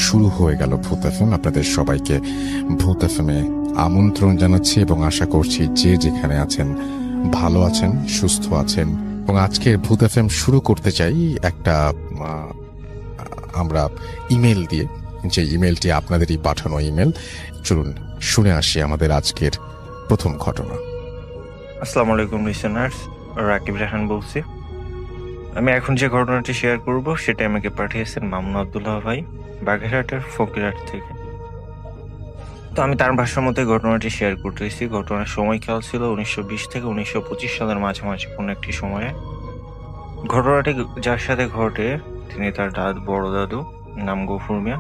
শুরু হয়ে গেল ভূত এফএম। আপনাদের সবাইকে ভূত এফএমে আমন্ত্রণ জানাচ্ছি এবং আশা করছি যে যেখানে আছেন ভালো আছেন, সুস্থ আছেন। এবং আজকের ভূত এফএম শুরু করতে চাই একটা আমরা ইমেল দিয়ে, যে ইমেলটি আপনাদেরই পাঠানো ইমেল। চলুন শুনে আসি আমাদের আজকের প্রথম ঘটনা। আসসালামু আলাইকুম লিসেনার্স, রাকিব রাহান বলছি। আমি এখন যে ঘটনাটি শেয়ার করব সেটা আমাকে পাঠিয়েছেন মামুন আব্দুল্লাহ ভাই, বাগেরহাটের ফকিরহাট থেকে। তো আমি তার ভাষার মধ্যে ঘটনাটি শেয়ার করতেছি। ঘটনার সময়কাল ছিল 1920 থেকে 1925 সালের মাঝামাঝি কোনো একটি সময়ে। ঘটনাটি যার সাথে ঘটে তিনি তার বড় দাদু, নাম গফুর মিয়া,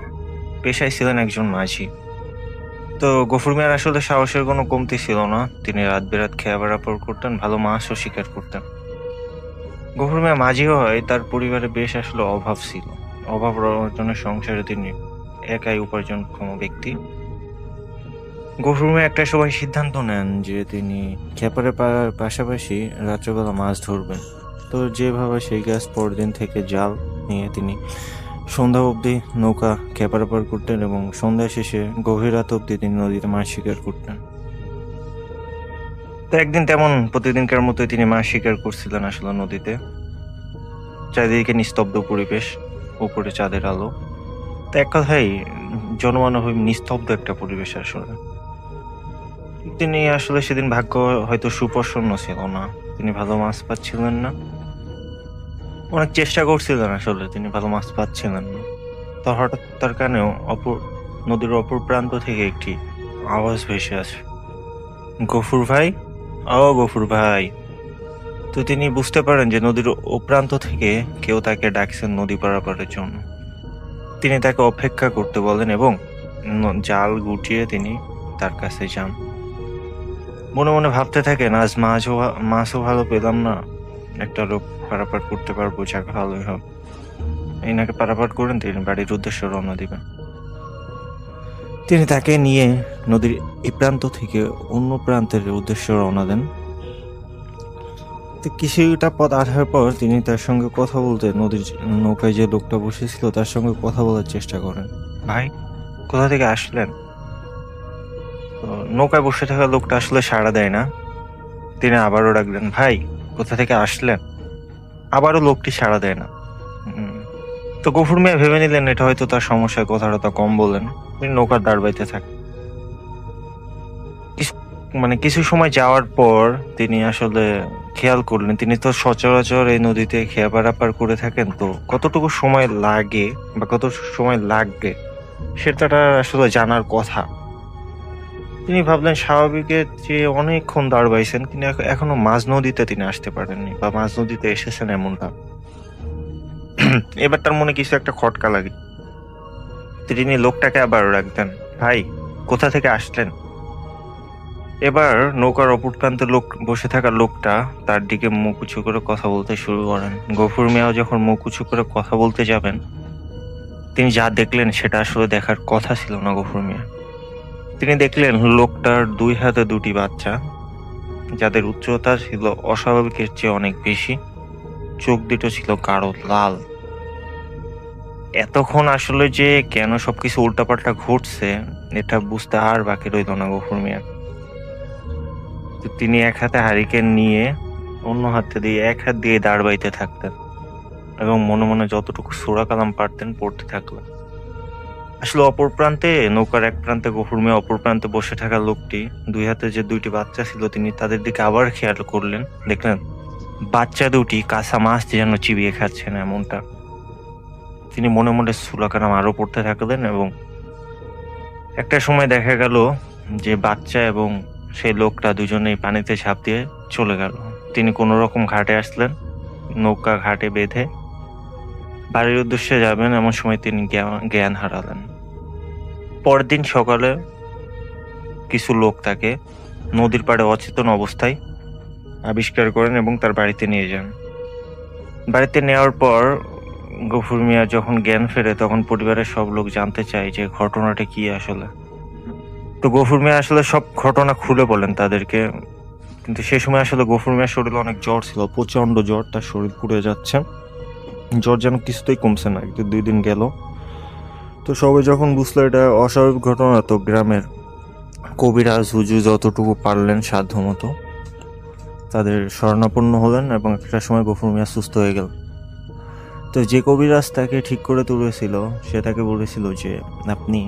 পেশায় ছিলেন একজন মাঝি। তো গফুর মিয়ার আসলে সাহসের কোনো কমতি ছিল না। তিনি রাত বেরাত খেয়া বেড়াপড় করতেন, ভালো মাছও শিকার করতেন। গফুর মিয়া মাঝিও হয়, তার পরিবারে বেশ আসলে অভাব ছিল। অভাব অর্জনের সংসারে তিনি একাই উপার্জনক্ষম ব্যক্তি। গফুর মিয়া একটা সময় সিদ্ধান্ত নেন যে তিনি খেপারের পাশাপাশি রাত্রেবেলা মাছ ধরবেন। তো যেভাবে সেই কাজ পরদিন থেকে জাল নিয়ে তিনি সন্ধ্যা অবধি নৌকা খেপারে পার করতেন এবং সন্ধ্যা শেষে গভীর রাত অবধি তিনি নদীতে মাছ শিকার করতেন। তো একদিন তেমন প্রতিদিনকার মতোই তিনি মাছ শিকার করছিলেন আসলে নদীতে। চারিদিকে নিস্তব্ধ পরিবেশ, উপরে চাঁদের আলো। তো এক কথায় জনমানব নিস্তব্ধ একটা পরিবেশ আসলে। তিনি আসলে সেদিন ভাগ্য হয়তো সুপ্রসন্ন ছিল না, তিনি ভালো মাছ পাচ্ছিলেন না। অনেক চেষ্টা করছিলেন আসলে, তিনি ভালো মাছ পাচ্ছিলেন না। তো হঠাৎ তার কানেও নদীর অপর প্রান্ত থেকে একটি আওয়াজ ভেসে আসে, গফুর ভাই, ও গফুর ভাই। তো তিনি বুঝতে পারেন যে নদীর ও প্রান্ত থেকে কেউ তাকে ডাকছেন নদী পারাপারের জন্য। তিনি তাকে অপেক্ষা করতে বলেন এবং জাল গুটিয়ে তিনি তার কাছে যান। মনে মনে ভাবতে থাকেন, আজ মাছও ভালো পেলাম না, একটা লোক পারাপার করতে পারবো, যাক ভালোই হবে। এনাকে পারাপার করেন তিনি বাড়ির উদ্দেশ্যে রওনা দিবেন। তিনি তাকে নিয়ে নদীর এই প্রান্ত থেকে অন্য প্রান্তের উদ্দেশ্যে রওনা দেন। কিছুটা পথ আসার পর তিনি তার সঙ্গে কথা বলতে, নদীর নৌকায় যে লোকটা বসেছিল তার সঙ্গে কথা বলার চেষ্টা করেন। ভাই, কোথা থেকে আসলেন? নৌকায় বসে থাকা লোকটা আসলে সাড়া দেয় না। তিনি আবারও ডাকলেন, ভাই, কোথা থেকে আসলেন? আবারও লোকটি সাড়া দেয় না। তো গফুর মিয়া ভেবে নিলেন এটা হয়তো তার সমস্যায়, কথাটা কম বলেন। তিনি নৌকার দাঁড় বাইতে থাকেন। কিছু সময় যাওয়ার পর তিনি আসলে খেয়াল করলেন, তিনি তো সচরাচর এই নদীতে খেয়া পারাপার করে থাকেন, তো কতটুকু সময় লাগে বা কত সময় লাগবে সেটা আসলে জানার কথা। তিনি ভাবলেন স্বাভাবিকের যে অনেকক্ষণ দাঁড় বাইছেন, কিন্তু এখনো মাঝ নদীতে তিনি আসতে পারেননি বা মাঝ নদীতে এসেছেন এমনটা। এবার তার মনে কিছু একটা খটকা লাগে। তিনি লোকটাকে আবার রাখতেন, ভাই, কোথা থেকে আসলেন? এবার নৌকার অপর প্রান্তে বসে থাকা লোকটা তার দিকে মুখ উঁচু করে কথা বলতে শুরু করেন। গফুর মিয়াও যখন মুখ উঁচু করে কথা বলতে যাবেন, তিনি যা দেখলেন সেটা আসলে দেখার কথা ছিল না গফুর মিয়া। তিনি দেখলেন লোকটার দুই হাতে দুটি বাচ্চা, যাদের উচ্চতা ছিল অস্বাভাবিকের চেয়ে অনেক বেশি। চোখ দুটো ছিল গাঢ় লাল। এতক্ষণ আসলে যে কেন সবকিছু উল্টাপাল্টা ঘটছে এটা বুঝতে আর বাকি রইল না গফুর মিয়ার। তিনি এক হাতে হারিকেন নিয়ে অন্য হাতে দিয়ে এক হাত দিয়ে দাঁড় বাইতে থাকতেন এবং মনে মনে যতটুকু সূরা কালাম পারতেন পড়তে থাকলেন। আসলে অপর প্রান্তে, নৌকার এক প্রান্তে গফুর মিয়া, অপর প্রান্তে বসে থাকা লোকটি দুই হাতে যে দুইটি বাচ্চা ছিল তিনি তাদের দিকে আবার খেয়াল করলেন। দেখলেন বাচ্চা দুটি কাঁচা মাছ যেন চিবিয়ে খাচ্ছেন এমনটা। তিনি মনে মনে সূরা কালাম আরো পড়তে থাকলেন এবং একটা সময় দেখা গেল যে বাচ্চা এবং সেই লোকটা দুজনেই পানিতে ঝাঁপ দিয়ে চলে গেল। তিনি কোনো রকম ঘাটে আসলেন, নৌকা ঘাটে বেঁধে বাড়ির উদ্দেশ্যে যাবেন, এমন সময় তিনি জ্ঞান হারালেন। পরের দিন সকালে কিছু লোক তাকে নদীর পাড়ে অচেতন অবস্থায় আবিষ্কার করেন এবং তার বাড়িতে নিয়ে যান। বাড়িতে নেওয়ার পর গফুর মিয়া যখন জ্ঞান ফেরে তখন পরিবারের সব লোক জানতে চায় যে ঘটনাটা কি আসলে। তো গফুর মিয়া আসলে সব ঘটনা খুলে বলেন তাদেরকে, কিন্তু সেই সময় আসলে গফুর মিয়ার শরীরে অনেক জ্বর ছিল, প্রচন্ড জ্বর, তার শরীর পুড়ে যাচ্ছে, জ্বর যেন কিছুতেই কমছে না। কিন্তু 2 দিন গেল, তো সবাই যখন বুঝলো এটা অস্বাভাবিক ঘটনা, তো গ্রামের কবিরাজ হুজুর যতটুকু পারলেন সাধ্যমতো তাদের শরণাপন্ন হলেন এবং একটা সময় গফুর মিয়া সুস্থ হয়ে গেল। তো যে কবিরাজ তাকে ঠিক করে তুলেছিল সে তাকে বলেছিল যে আপনি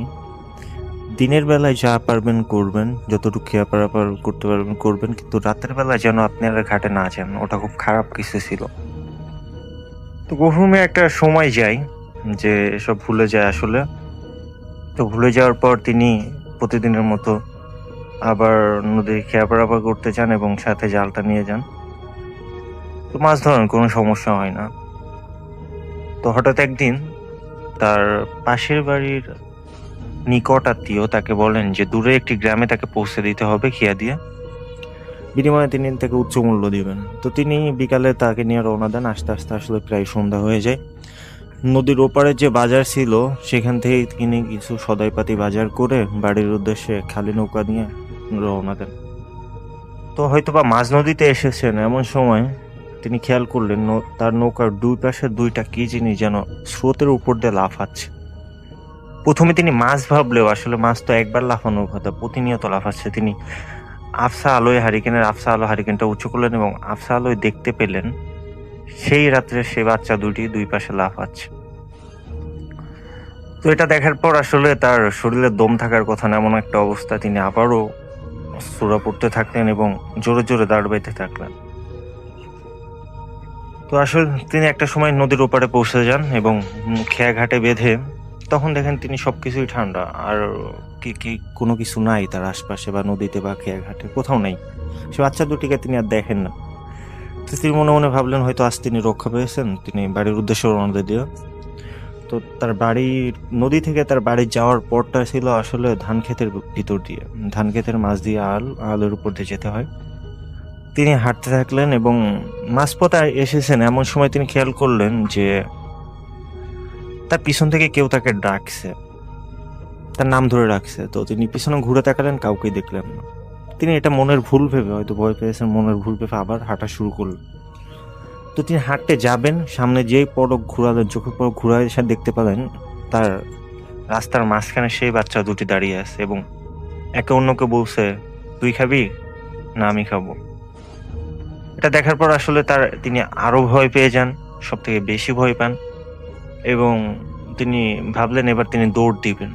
দিনের বেলায় যা পারবেন করবেন, যতটুকু খেয়া পারাপার করতে পারবেন করবেন, কিন্তু রাতের বেলায় যেন আপনি আর ঘাটে না যান, ওটা খুব খারাপ কিছু ছিল। তো গফুর মিয়া একটা সময় যায় যে সব ভুলে যায় আসলে। তো ভুলে যাওয়ার পর তিনি প্রতিদিনের মতো আবার নদী খেয়া পারাপার করতে যান এবং সাথে জালটা নিয়ে যান। তো মাছ ধরেন, কোনো সমস্যা হয় না। তো হঠাৎ একদিন তার পাশের বাড়ির নিকট আত্মীয় তাকে বলেন যে দূরে একটি গ্রামে তাকে পৌঁছে দিতে হবে খিয়া দিয়ে, বিনিময়ে তিনি তাকে উচ্চ মূল্য দিবেন। তো তিনি বিকালে তাকে নিয়ে রওনা দেন। আস্তে আস্তে আসলে প্রায় সন্ধ্যা হয়ে যায়। নদীর ওপারে যে বাজার ছিল সেখান থেকে তিনি কিছু সদাইপাতি বাজার করে বাড়ির উদ্দেশ্যে খালি নৌকা নিয়ে রওনা দেন। তো হয়তোবা মাঝ নদীতে এসেছেন এমন সময় তিনি খেয়াল করলেন তার নৌকার দুই পাশে দুইটা কি জিনিস যেন স্রোতের উপর দিয়ে লাফাচ্ছে। প্রথমে তিনি মাছ ভাবলেও আসলে মাছ তো একবার লাফানোর কথা, প্রতিনিয়ত লাফাচ্ছে। তিনি আফসা আলোয় হারিকেনটা উঁচু করলেন এবং আফসা আলোয় দেখতে পেলেন সেই রাত্রে সে বাচ্চা দুটি দুই পাশে লাফাচ্ছে। তো এটা দেখার পর আসলে তার শরীরে দম থাকার কথা না, এমন একটা অবস্থা। তিনি আবারও সূরা পড়তে থাকলেন এবং জোরে জোরে দাঁড় বাইতে থাকলেন। তো আসলে তিনি একটা সময় নদীর ওপারে পৌঁছে যান এবং খেয়া ঘাটে বেঁধে তখন দেখেন তিনি সবকিছুই ঠান্ডা, আর কি কোনো কিছু নাই তার আশপাশে বা নদীতে বা খেয়া ঘাটে কোথাও নাই। সে বাচ্চা দুটিকে তিনি আর দেখেন না। তো তিনি মনে মনে ভাবলেন হয়তো আজ তিনি রক্ষা পেয়েছেন। তিনি বাড়ির উদ্দেশ্যে রওনা দিয়ে, তো তার বাড়ির নদী থেকে তার বাড়ি যাওয়ার পথটা ছিল আসলে ধান ক্ষেতের ভিতর দিয়ে, ধান ক্ষেতের মাছ দিয়ে আলের উপর দিয়ে যেতে হয়। তিনি হাঁটতে থাকলেন এবং মাঝপথে এসেছেন এমন সময় তিনি খেয়াল করলেন যে তার পিছন থেকে কেউ তাকে ডাকছে, তার নাম ধরে রাখছে। তো তিনি পিছনে ঘুরে তাকালেন, কাউকেই দেখলেন না। তিনি এটা মনের ভুল ভেবে, হয়তো ভয় পেয়েছেন, মনের ভুল ভেবে আবার হাঁটা শুরু করলেন। তো তিনি হাঁটতে যাবেন, সামনে যেই পলক ঘুরালেন, চোখের পলক ঘুরায় এসে দেখতে পেলেন তার রাস্তার মাঝখানে সেই বাচ্চা দুটি দাঁড়িয়ে আছে এবং একে অন্যকে বলছে, তুই খাবি না আমি খাবো। এটা দেখার পর আসলে তিনি আরো ভয় পেয়ে যান, সব থেকে বেশি ভয় পান এবং তিনি ভাবলেন এবার তিনি দৌড় দিবেন।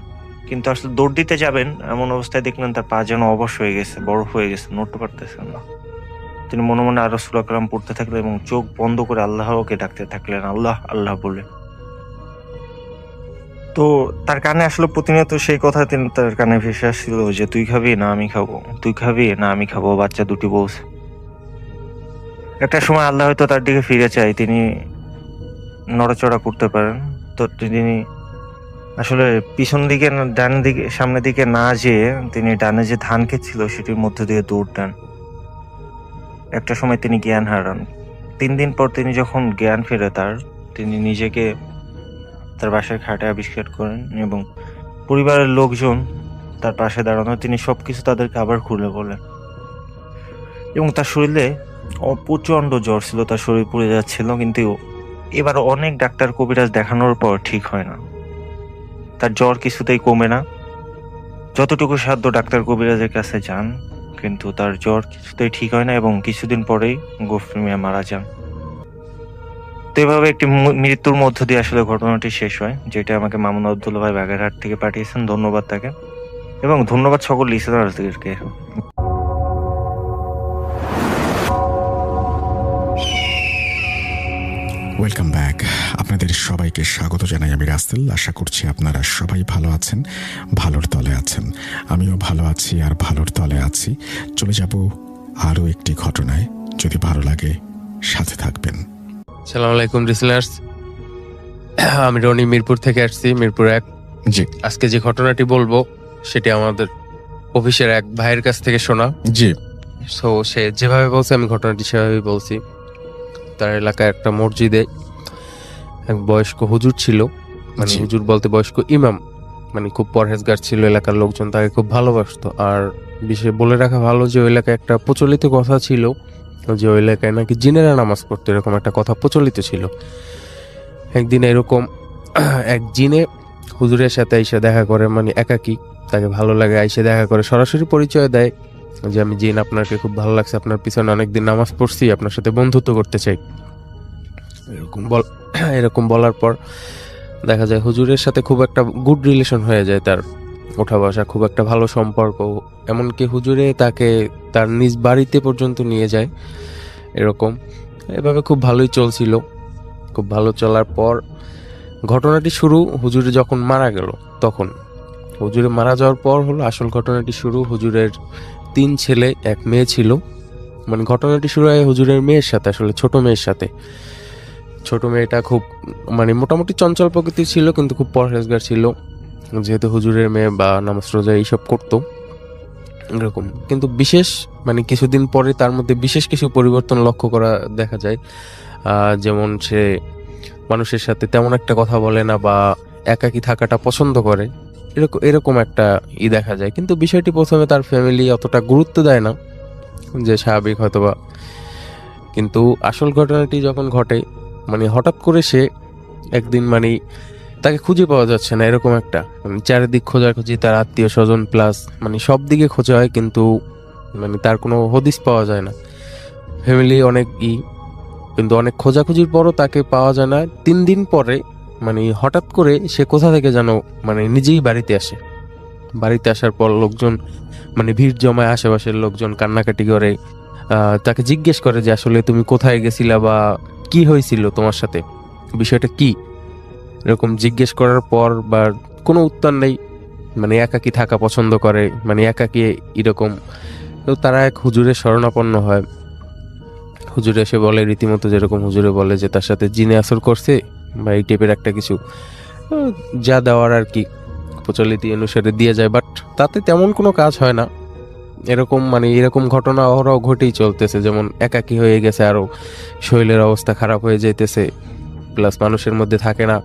কিন্তু আসলে দৌড় দিতে যাবেন এমন অবস্থায় দেখলেন তার পা যেন অবশ হয়ে গেছে, বরফ হয়ে গেছে, নড়তে পারতেছেন না। তিনি মনে মনে আরো সূরা কালাম পড়তে থাকলেন এবং চোখ বন্ধ করে আল্লাহকে ডাকতে থাকলেন, আল্লাহ আল্লাহ বলে। তো তার কানে আসলে প্রতিনিয়ত সেই কথা তিনি তার কানে ভেসে আসছিল যে তুই খাবি না আমি খাবো, তুই খাবি না আমি খাবো, বাচ্চা দুটি বলছে। একটা সময় আল্লাহ হয়তো তার দিকে ফিরে চায়, তিনি নড়াচড়া করতে পারেন। তো তিনি আসলে পিছন দিকে ডান দিকে সামনের দিকে না যেয়ে তিনি ডানে যে ধান ক্ষেত ছিল সেটির মধ্যে দিয়ে দৌড় দেন। একটা সময় তিনি জ্ঞান হারান। 3 দিন পর তিনি যখন জ্ঞান ফেরে তিনি নিজেকে তার বাসার খাটে আবিষ্কার করেন এবং পরিবারের লোকজন তার পাশে দাঁড়ানো, তিনি সবকিছু তাদেরকে আবার খুলে বলেন। এবং তার শরীরে প্রচন্ড জ্বর ছিল, তার শরীর পুড়ে যাচ্ছিল, কিন্তু এবার অনেক ডাক্তার কবিরাজ দেখানোর পর ঠিক হয় না, তার জ্বর কিছুতেই কমে না। যতটুকু সাধ্য ডাক্তার কবিরাজের কাছে যান, কিন্তু তার জ্বর কিছুতেই ঠিক হয় না এবং কিছুদিন পরেই গফুর মিয়া মারা যান। তো এভাবে একটি মৃত্যুর মধ্য দিয়ে আসলে ঘটনাটি শেষ হয়, যেটা আমাকে মামুন আব্দুল্লাহ ভাই বাগেরহাট থেকে পাঠিয়েছেন। ধন্যবাদ তাকে এবং ধন্যবাদ সকল লিসেনারদেরকে। Welcome back. আপনাদের সবাইকে স্বাগত জানাই আমি রাসেল। আশা করছি আপনারা সবাই ভালো আছেন, ভালোর তলে আছেন। আমিও ভালো আছি আর ভালোর তলে আছি। চলে যাব আরও একটি ঘটনায়, যদি ভালো লাগে সাথে থাকবেন। সালাম আলাইকুম লিসেনার্স, আমি রনি মিরপুর থেকে আসছি, মিরপুর 1। জি আজকে যে ঘটনাটি বলবো সেটি আমাদের অফিসের এক ভাইয়ের কাছ থেকে শোনা। জি সো সে যেভাবে বলছে আমি ঘটনাটি সেভাবেই বলছি। তার এলাকায় একটা মসজিদে এক বয়স্ক হুজুর ছিল, মানে জি। হুজুর বলতে বয়স্ক ইমাম, মানে খুব পরহেজগার ছিল। এলাকার লোকজন তাকে খুব ভালোবাসতো। আর বিশেষ বলে রাখা ভালো যে ওই এলাকায় একটা প্রচলিত কথা ছিল যে ওই এলাকায় নাকি জিনেরা নামাজ পড়তো, এরকম একটা কথা প্রচলিত ছিল। একদিন এরকম এক জিনে হুজুরের সাথে এসে দেখা করে, মানে একাকি তাকে ভালো লাগে, এসে দেখা করে, সরাসরি পরিচয় দেয় যে আমি জিন, আপনাকে খুব ভালো লাগছে, আপনার পিছনে অনেকদিন নামাজ পড়ছি, আপনার সাথে বন্ধুত্ব করতে চাই। এরকম বলার পর দেখা যায় হুজুরের সাথে খুব একটা গুড রিলেশন হয়ে যায়, তার ওঠা বসা, খুব একটা ভালো সম্পর্ক। এমনকি হুজুরে তাকে তার নিজ বাড়িতে পর্যন্ত নিয়ে যায়। এরকম এভাবে খুব ভালোই চলছিল। খুব ভালো চলার পর ঘটনাটি শুরু হুজুরে যখন মারা গেল তখন। হুজুরে মারা যাওয়ার পর হলো আসল ঘটনাটি শুরু। হুজুরের 3 ছেলে 1 মেয়ে ছিল। মানে ঘটনাটি শুরু হয় হুজুরের মেয়ের সাথে, আসলে ছোট মেয়ের সাথে। ছোট মেয়েটা খুব মানে মোটামুটি চঞ্চল প্রকৃতির ছিল, কিন্তু খুব পরহেজগার ছিল, যেহেতু হুজুরের মেয়ে, বা নামাজ রোজা এইসব করতো এরকম। কিন্তু বিশেষ মানে কিছুদিন পরে তার মধ্যে বিশেষ কিছু পরিবর্তন লক্ষ্য করা দেখা যায়। যেমন সে মানুষের সাথে তেমন একটা কথা বলে না, বা একাকী থাকাটা পছন্দ করে, এরকম একটা দেখা যায়। কিন্তু বিষয়টি প্রথমে তার ফ্যামিলি অতটা গুরুত্ব দেয় না, যে স্বাভাবিক হয়তোবা। কিন্তু আসল ঘটনাটি যখন ঘটে, মানে হঠাৎ করে সে একদিন মানে তাকে খুঁজে পাওয়া যাচ্ছে না, এরকম একটা মানে চারিদিক খোঁজাখুঁজি, তার আত্মীয় স্বজন প্লাস মানে সব দিকে খোঁজা হয়, কিন্তু মানে তার কোনো হদিস পাওয়া যায় না। ফ্যামিলি অনেক কিন্তু অনেক খোঁজাখুঁজির পরও তাকে পাওয়া যায় না। 3 দিন পরে মানে হঠাৎ করে সে কোথা থেকে যেন মানে নিজেই বাড়িতে আসে। বাড়িতে আসার পর লোকজন মানে ভিড় জমায়, আশেপাশের লোকজন কান্নাকাটি করে, তাকে জিজ্ঞেস করে যে আসলে তুমি কোথায় গেছিলা, বা কি হয়েছিল তোমার সাথে, বিষয়টা কি। এরকম জিজ্ঞেস করার পর বা কোনো উত্তর নেই, মানে একাকী থাকা পছন্দ করে, মানে একাকী এরকম। তো তারা এক হুজুরের শরণাপন্ন হয়। হুজুরে এসে বলে রীতিমতো, যেরকম হুজুরে বলে যে তার সাথে জিনে আসর করছে, বা এই টাইপের একটা কিছু যা দেওয়ার আর কি প্রচলিত অনুসারে দিয়ে যায়। বাট তাতে তেমন কোনো কাজ হয় না। এরকম ঘটনা অহরহ ঘটেই চলতেছে। যেমন একাকী হয়ে গেছে, আরো শরীরের অবস্থা খারাপ হয়ে যাইতেছে, প্লাস মানুষের মধ্যে থাকে না,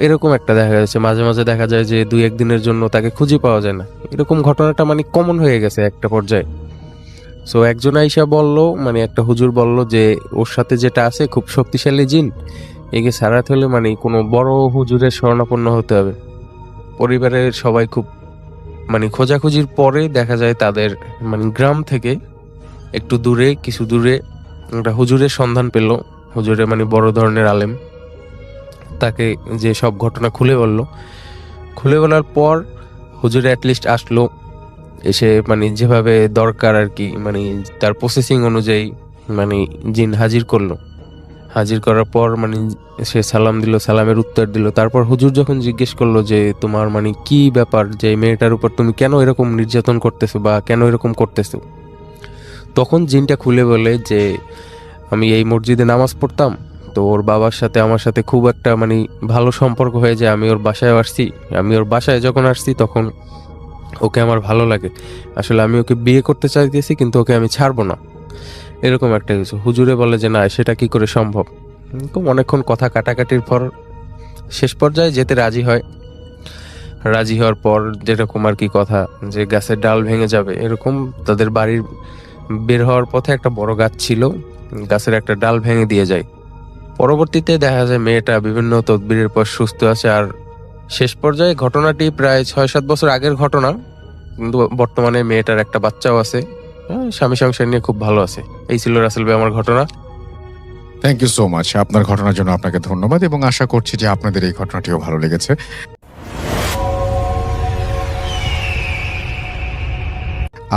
এরকম একটা দেখা যাচ্ছে। মাঝে মাঝে দেখা যায় যে 2-1 দিনের জন্য তাকে খুঁজে পাওয়া যায় না। এরকম ঘটনাটা মানে কমন হয়ে গেছে একটা পর্যায়ে। সো একজন আইসা বলল, মানে একটা হুজুর বলল যে ওর সাথে যেটা আছে খুব শক্তিশালী জিন, একে সারাতে হলে মানে কোনো বড় হুজুরের শরণাপন্ন হতে হবে। পরিবারের সবাই খুব মানে খোঁজাখুঁজির পরে দেখা যায় তাদের মানে গ্রাম থেকে একটু দূরে, কিছু দূরে একটা হুজুরের সন্ধান পেল। হুজুরে মানে বড় ধরনের আলেম, তাকে যে সব ঘটনা খুলে বলার পর হুজুরে অ্যাটলিস্ট আসলো, এসে মানে যেভাবে দরকার আর কি, মানে তার প্রসেসিং অনুযায়ী মানে জিন হাজির করার পর মানে সে সালাম দিল, সালামের উত্তর দিল। তারপর হুজুর যখন জিজ্ঞেস করলো যে তোমার মানে কি ব্যাপার, যে মেয়েটার উপর তুমি কেন এরকম নির্যাতন করতেছো, বা কেন এরকম করতেছো, তখন জিনটা খুলে বলে যে আমি এই মসজিদে নামাজ পড়তাম, তো ওর বাবার সাথে আমার সাথে খুব একটা মানে ভালো সম্পর্ক হয়ে যায়। আমি ওর বাসায় যখন আসছি তখন ওকে আমার ভালো লাগে। আসলে আমি ওকে বিয়ে করতে চাইতেছি, কিন্তু ওকে আমি ছাড়বো না, এরকম একটা কিছু। হুজুরে বলে যে না, সেটা কি করে সম্ভব। এরকম অনেকক্ষণ কথা কাটাকাটির পর শেষ পর্যায়ে যেতে রাজি হওয়ার পর যেরকম আর কি কথা, যে গাছের ডাল ভেঙে যাবে এরকম, তাদের বাড়ির বের হওয়ার পথে একটা বড় গাছ ছিল, গাছের একটা ডাল ভেঙে দিয়ে যায়। পরবর্তীতে দেখা যায় মেয়েটা বিভিন্ন তদবিরের পর সুস্থ আছে। আর শেষ পর্যায়ে ঘটনাটি প্রায় 6-7 বছর আগের ঘটনা, কিন্তু বর্তমানে মেয়েটার একটা বাচ্চাও আছে, স্বামী সংসার নিয়ে খুব ভালো আছে। এই ছিল রাসেল ভাই আমার ঘটনা। Thank you so much. আপনার ঘটনার জন্য আপনাকে ধন্যবাদ, এবং আশা করছি যে আপনাদের এই ঘটনাটিও ভালো লেগেছে।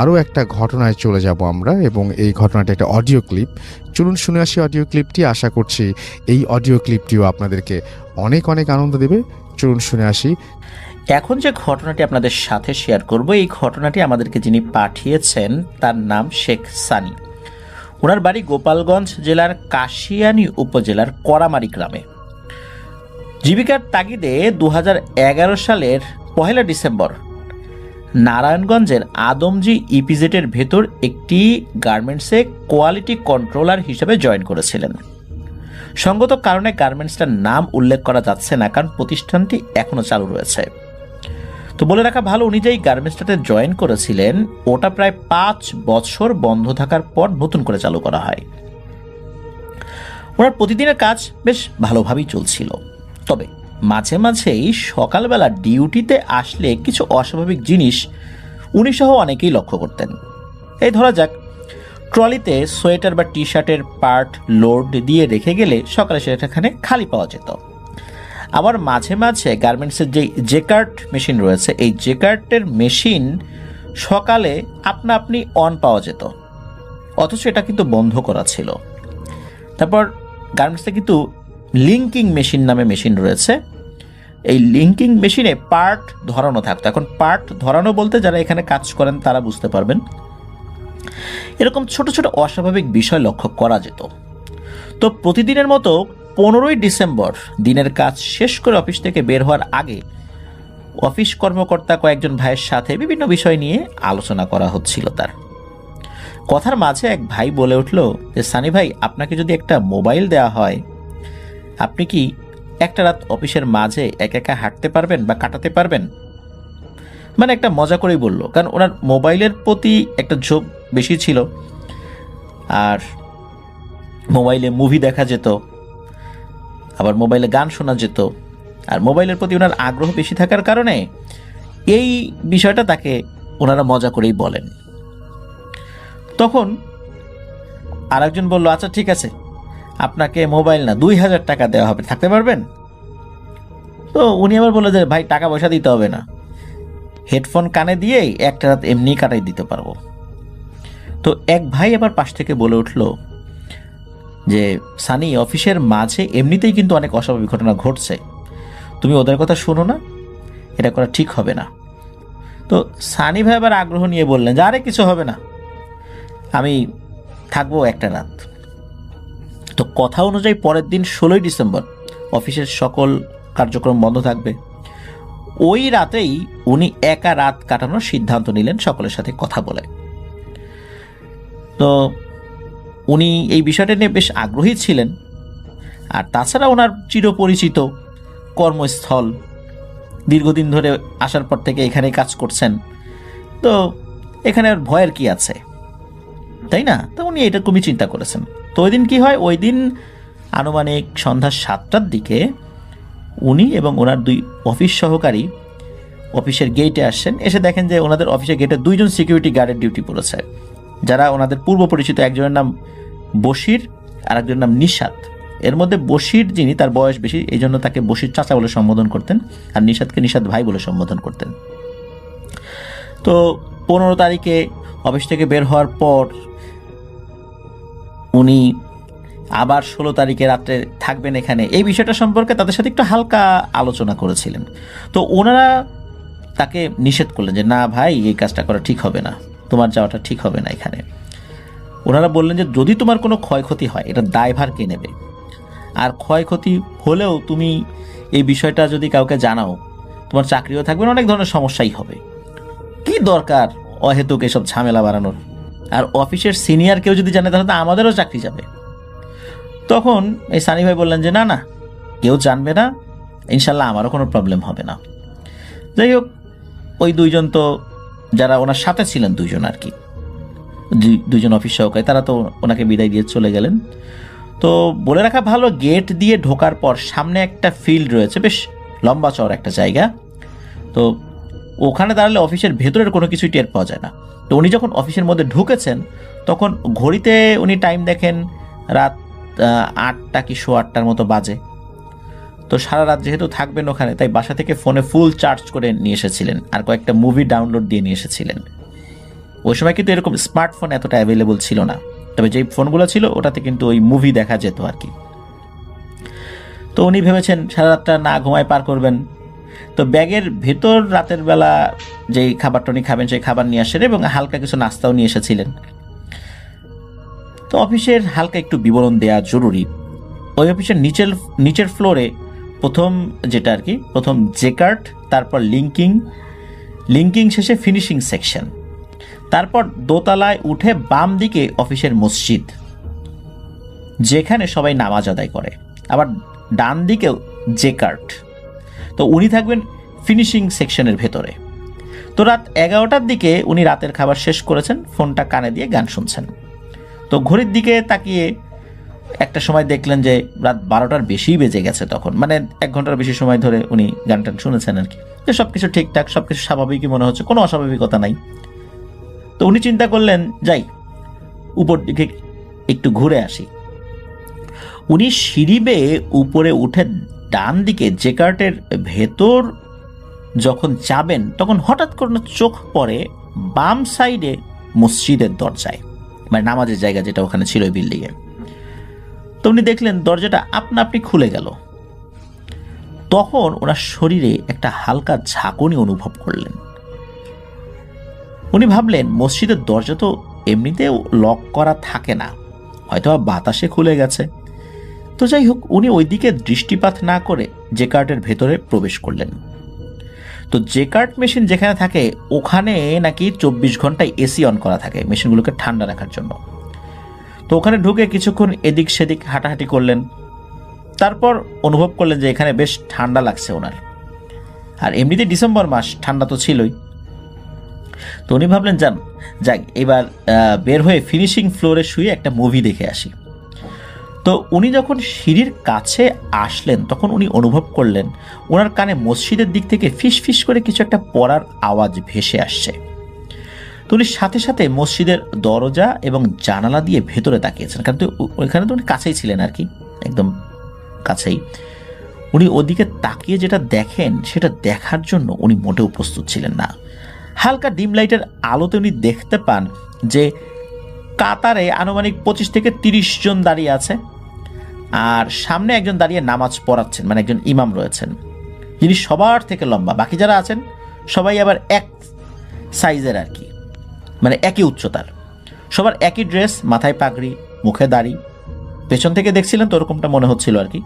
আরও একটা ঘটনায় চলে যাব আমরা, এবং এই ঘটনাটা একটা অডিও ক্লিপ। চলুন শুনে আসি অডিও ক্লিপটি। আশা করছি এই অডিও ক্লিপটিও আপনাদেরকে অনেক অনেক আনন্দ দেবে। চলুন শুনে আসি। এখন যে ঘটনাটি আপনাদের সাথে শেয়ার করব, এই ঘটনাটি আমাদেরকে যিনি পাঠিয়েছেন তার নাম শেখ সানি। ওনার বাড়ি গোপালগঞ্জ জেলার কাশিয়ানী উপজেলার করামারি গ্রামে। জীবিকার তাগিদে 2011 সালের 1 ডিসেম্বর নারায়ণগঞ্জের আদমজি ইপিজেটের ভেতর একটি গার্মেন্টসে কোয়ালিটি কন্ট্রোলার হিসেবে জয়েন করেছিলেন। সঙ্গত কারণে গার্মেন্টসটার নাম উল্লেখ করা যাচ্ছে না, কারণ প্রতিষ্ঠানটি এখনো চালু রয়েছে। তো বলে রাখা ভালো, উনি যেই গার্মেন্টসটাতে জয়েন করেছিলেন ওটা প্রায় 5 বছর বন্ধ থাকার পর নতুন করে চালু করা হয়। ওনার প্রতিদিনের কাজ বেশ ভালোভাবেই চলছিল। তবে মাঝে মাঝেই সকালবেলা ডিউটিতে আসলে কিছু অস্বাভাবিক জিনিস উনি সহ অনেকেই লক্ষ্য করতেন। এই ধরা যাক, ট্রলিতে সোয়েটার বা টি শার্টের পার্ট লোড দিয়ে রেখে গেলে সকালে সেখানে খালি পাওয়া যেত। আবার মাঝে মাঝে গার্মেন্টসের যে জেকার্ট মেশিন রয়েছে, এই জেকার্টের মেশিন সকালে আপনা আপনি অন পাওয়া যেত, অথচ এটা কিন্তু বন্ধ করা ছিল। তারপর গার্মেন্টসে কিন্তু লিঙ্কিং মেশিন নামে মেশিন রয়েছে, এই লিঙ্কিং মেশিনে পার্ট ধরানো থাকতো। এখন পার্ট ধরানো বলতে যারা এখানে কাজ করেন তারা বুঝতে পারবেন। এরকম ছোট ছোট অস্বাভাবিক বিষয় লক্ষ্য করা যেত। তো প্রতিদিনের মতো 15ই ডিসেম্বর দিনের কাজ শেষ করে অফিস থেকে বের হওয়ার আগে অফিস কর্মকর্তা কয়েকজন ভাইয়ের সাথে বিভিন্ন বিষয় নিয়ে আলোচনা করা হচ্ছিল। তার কথার মাঝে এক ভাই বলে উঠল যে, সানি ভাই, আপনাকে যদি একটা মোবাইল দেওয়া হয়, আপনি কি একটা রাত অফিসের মাঝে একা একা হাঁটতে পারবেন বা কাটাতে পারবেন? মানে একটা মজা করেই বলল, কারণ ওনার মোবাইলের প্রতি একটা ঝোঁক বেশি ছিল, আর মোবাইলে মুভি দেখা যেত, আবার মোবাইলে গান শোনা যেত, আর মোবাইলের প্রতি ওনার আগ্রহ বেশি থাকার কারণে এই বিষয়টা তাকে ওনারা মজা করেই বলেন। তখন আরেকজন বলল, আচ্ছা ঠিক আছে, আপনাকে মোবাইল না 2000 টাকা দেওয়া হবে, থাকতে পারবেন? তো উনি আবার বললো যে, ভাই টাকা পয়সা দিতে হবে না, হেডফোন কানে দিয়েই একটা রাত এমনি কাটাই দিতে পারবো। তো এক ভাই আবার পাশ থেকে বলে উঠল যে, সানি, অফিসের মাঝে এমনিতেই কিন্তু অনেক অস্বাভাবিক ঘটনা ঘটছে, তুমি ওদের কথা শোনো না, এটা করা ঠিক হবে না। তো সানি ভাই আবার আগ্রহ নিয়ে বললেন যে, আরে কিছু হবে না, আমি থাকবো একটা রাত। তো কথা অনুযায়ী পরের দিন 16ই ডিসেম্বর অফিসের সকল কার্যক্রম বন্ধ থাকবে। ওই রাতেই উনি একা রাত কাটানোর সিদ্ধান্ত নিলেন সকলের সাথে কথা বলে। তো উনি এই বিষয়টা নিয়ে বেশ আগ্রহী ছিলেন, আর তাছাড়া ওনার চিরপরিচিত কর্মস্থল, দীর্ঘদিন ধরে আসার পর থেকে এখানে কাজ করছেন, তো এখানে আর ভয়ের কি আছে, তাই না? তো উনি এরকমই চিন্তা করেছেন। তো ওই দিন কি হয়, ওই দিন আনুমানিক সন্ধ্যা 7টার দিকে উনি এবং ওনার 2 অফিস সহকারী অফিসের গেটে আসছেন। এসে দেখেন যে ওনাদের অফিসের গেটে 2 জন সিকিউরিটি গার্ডের ডিউটি পড়েছে, যারা ওনাদের পূর্ব পরিচিত। একজনের নাম বশির আর একজনের নাম নিশাত। এর মধ্যে বশির, যিনি, তার বয়স বেশি, এই জন্য তাকে বশির চাচা বলে সম্বোধন করতেন, আর নিশাতকে নিশাত ভাই বলে সম্বোধন করতেন। তো 15 তারিখে অফিস থেকে বের হওয়ার পর উনি আবার 16 তারিখে রাত্রে থাকবেন এখানে, এই বিষয়টা সম্পর্কে তাদের সাথে একটু হালকা আলোচনা করেছিলেন। তো ওনারা তাকে নিষেধ করলেন যে, না ভাই, এই কাজটা করা ঠিক হবে না, তোমার যাওয়াটা ঠিক হবে না এখানে। ওনারা বললেন যে, যদি তোমার কোনো ক্ষয়ক্ষতি হয়, এটা দায়ভার কে নেবে? আর ক্ষয়ক্ষতি হলেও তুমি এই বিষয়টা যদি কাউকে জানাও, তোমার চাকরিও থাকবে না, অনেক ধরনের সমস্যাই হবে। কি দরকার অহেতুক এসব ঝামেলা বাড়ানোর? আর অফিসের সিনিয়র কেউ যদি জানে তাহলে তো আমাদেরও চাকরি যাবে। তখন এই সানি ভাই বললেন যে, না না, কেউ জানবে না, ইনশাল্লাহ আমারও কোনো প্রবলেম হবে না। যাই হোক, ওই 2 জন তো, যারা ওনার সাথে ছিলেন 2 জন আর কি, 2 জন অফিস সহকারী, তারা তো ওনাকে বিদায় দিয়ে চলে গেলেন। তো বলে রাখা ভালো, গেট দিয়ে ঢোকার পর সামনে একটা ফিল্ড রয়েছে, বেশ লম্বা চওড়া একটা জায়গা। তো ওখানে দাঁড়ালে অফিসের ভেতরের কোনো কিছুই টের পাওয়া যায় না। তো উনি যখন অফিসের মধ্যে ঢুকেছেন, তখন ঘড়িতে উনি টাইম দেখেন রাত 8টা কি 8:15 মতো বাজে। তো সারা রাত যেহেতু থাকবেন ওখানে, তাই বাসা থেকে ফোনে ফুল চার্জ করে নিয়ে এসেছিলেন, আর কয়েকটা মুভি ডাউনলোড দিয়ে নিয়ে এসেছিলেন। ওই সময় কিন্তু এরকম স্মার্টফোন এতটা অ্যাভেলেবল ছিল না, তবে যেই ফোনগুলো ছিল ওটাতে কিন্তু ওই মুভি দেখা যেত আর কি। তো উনি ভেবেছেন সারা রাতটা না ঘুমায় পার করবেন। তো ব্যাগের ভেতর রাতের বেলা যেই খাবারটা উনি খাবেন সেই খাবার নিয়ে আসেন, এবং হালকা কিছু নাস্তাও নিয়ে এসেছিলেন। তো অফিসের হালকা একটু বিবরণ দেওয়া জরুরি। ওই অফিসের নিচের ফ্লোরে প্রথম যেটা আর কি, প্রথম জেকার্ট, তারপর লিঙ্কিং শেষে ফিনিশিং সেকশন, তারপর দোতলায় উঠে বাম দিকে অফিসের মসজিদ, যেখানে সবাই নামাজ আদায় করে, আবার ডান দিকেও জেকার্ট। তো উনি থাকবেন ফিনিশিং সেকশনের ভেতরে। তো রাত 11টার দিকে উনি রাতের খাবার শেষ করেছেন, ফোনটা কানে দিয়ে গান শুনছেন। তো ঘড়ির দিকে তাকিয়ে একটা সময় দেখলেন যে রাত 12টার বেশি বেজে গেছে, তখন মানে 1 ঘন্টার বেশি সময় ধরে উনি গান টান শুনেছেন আর কি, যে সবকিছু ঠিকঠাক, সবকিছু স্বাভাবিকই মনে হচ্ছে, কোনো অস্বাভাবিকতা নাই। তো উনি চিন্তা করলেন যাই উপর দিকে একটু ঘুরে আসি। উনি সিঁড়ি বেয়ে উপরে উঠে ডান দিকে জেকার্টের ভেতর যখন যাবেন, তখন হঠাৎ করে চোখ পড়ে বাম সাইডে মসজিদের দরজায়, মানে নামাজের জায়গা যেটা ওখানে ছিল ওই বিল্ডিংয়ে। তো উনি দেখলেন দরজাটা আপনা আপনি খুলে গেল। তখন ওনার শরীরে একটা হালকা ঝাঁকুনি অনুভব করলেন। উনি ভাবলেন মসজিদের দরজা তো এমনিতেও লক করা থাকে না, হয়তো বাতাসে খুলে গেছে। তো যাই হোক, উনি ওইদিকে দৃষ্টিপাত না করে জেকার্টের ভেতরে প্রবেশ করলেন। তো জেকার্ট মেশিন যেখানে থাকে ওখানে নাকি 24 ঘন্টায় এসি অন করা থাকে মেশিনগুলোকে ঠান্ডা রাখার জন্য। তো ওখানে ঢুকে কিছুক্ষণ এদিক সেদিক হাঁটাহাঁটি করলেন, তারপর অনুভব করলেন যে এখানে বেশ ঠান্ডা লাগছে ওনার। আর এমনিতে ডিসেম্বর মাস, ঠান্ডা তো ছিলই। তো উনি ভাবলেন যাক এবার বের হয়ে ফিনিশিং ফ্লোরে শুয়ে একটা মুভি দেখে আসি। তো উনি যখন সিঁড়ির কাছে আসলেন তখন উনি অনুভব করলেন ওনার কানে মসজিদের দিক থেকে ফিস ফিস করে কিছু একটা পড়ার আওয়াজ ভেসে আসছে। তো উনি সাথে সাথে মসজিদের দরজা এবং জানালা দিয়ে ভেতরে তাকিয়েছেন, কারণ তো ওইখানে তো উনি কাছেই ছিলেন আর কি, একদম কাছেই। উনি ওদিকে তাকিয়ে যেটা দেখেন সেটা দেখার জন্য উনি মোটেও প্রস্তুত ছিলেন না। হালকা ডিম লাইটের আলোতে উনি দেখতে পান যে কাতারে আনুমানিক 25 থেকে 30 জন দাঁড়িয়ে আছে, আর সামনে একজন দাঁড়িয়ে নামাজ পড়াচ্ছেন, মানে একজন ইমাম রয়েছেন যিনি সবার থেকে লম্বা। বাকি যারা আছেন সবাই আবার এক সাইজের আর কি, মানে একই উচ্চতার, সবার একই ড্রেস, মাথায় পাগড়ি, মুখে দাড়ি, পেছন থেকে দেখছিলেন তো ওরকমটা মনে হচ্ছিল আর কি,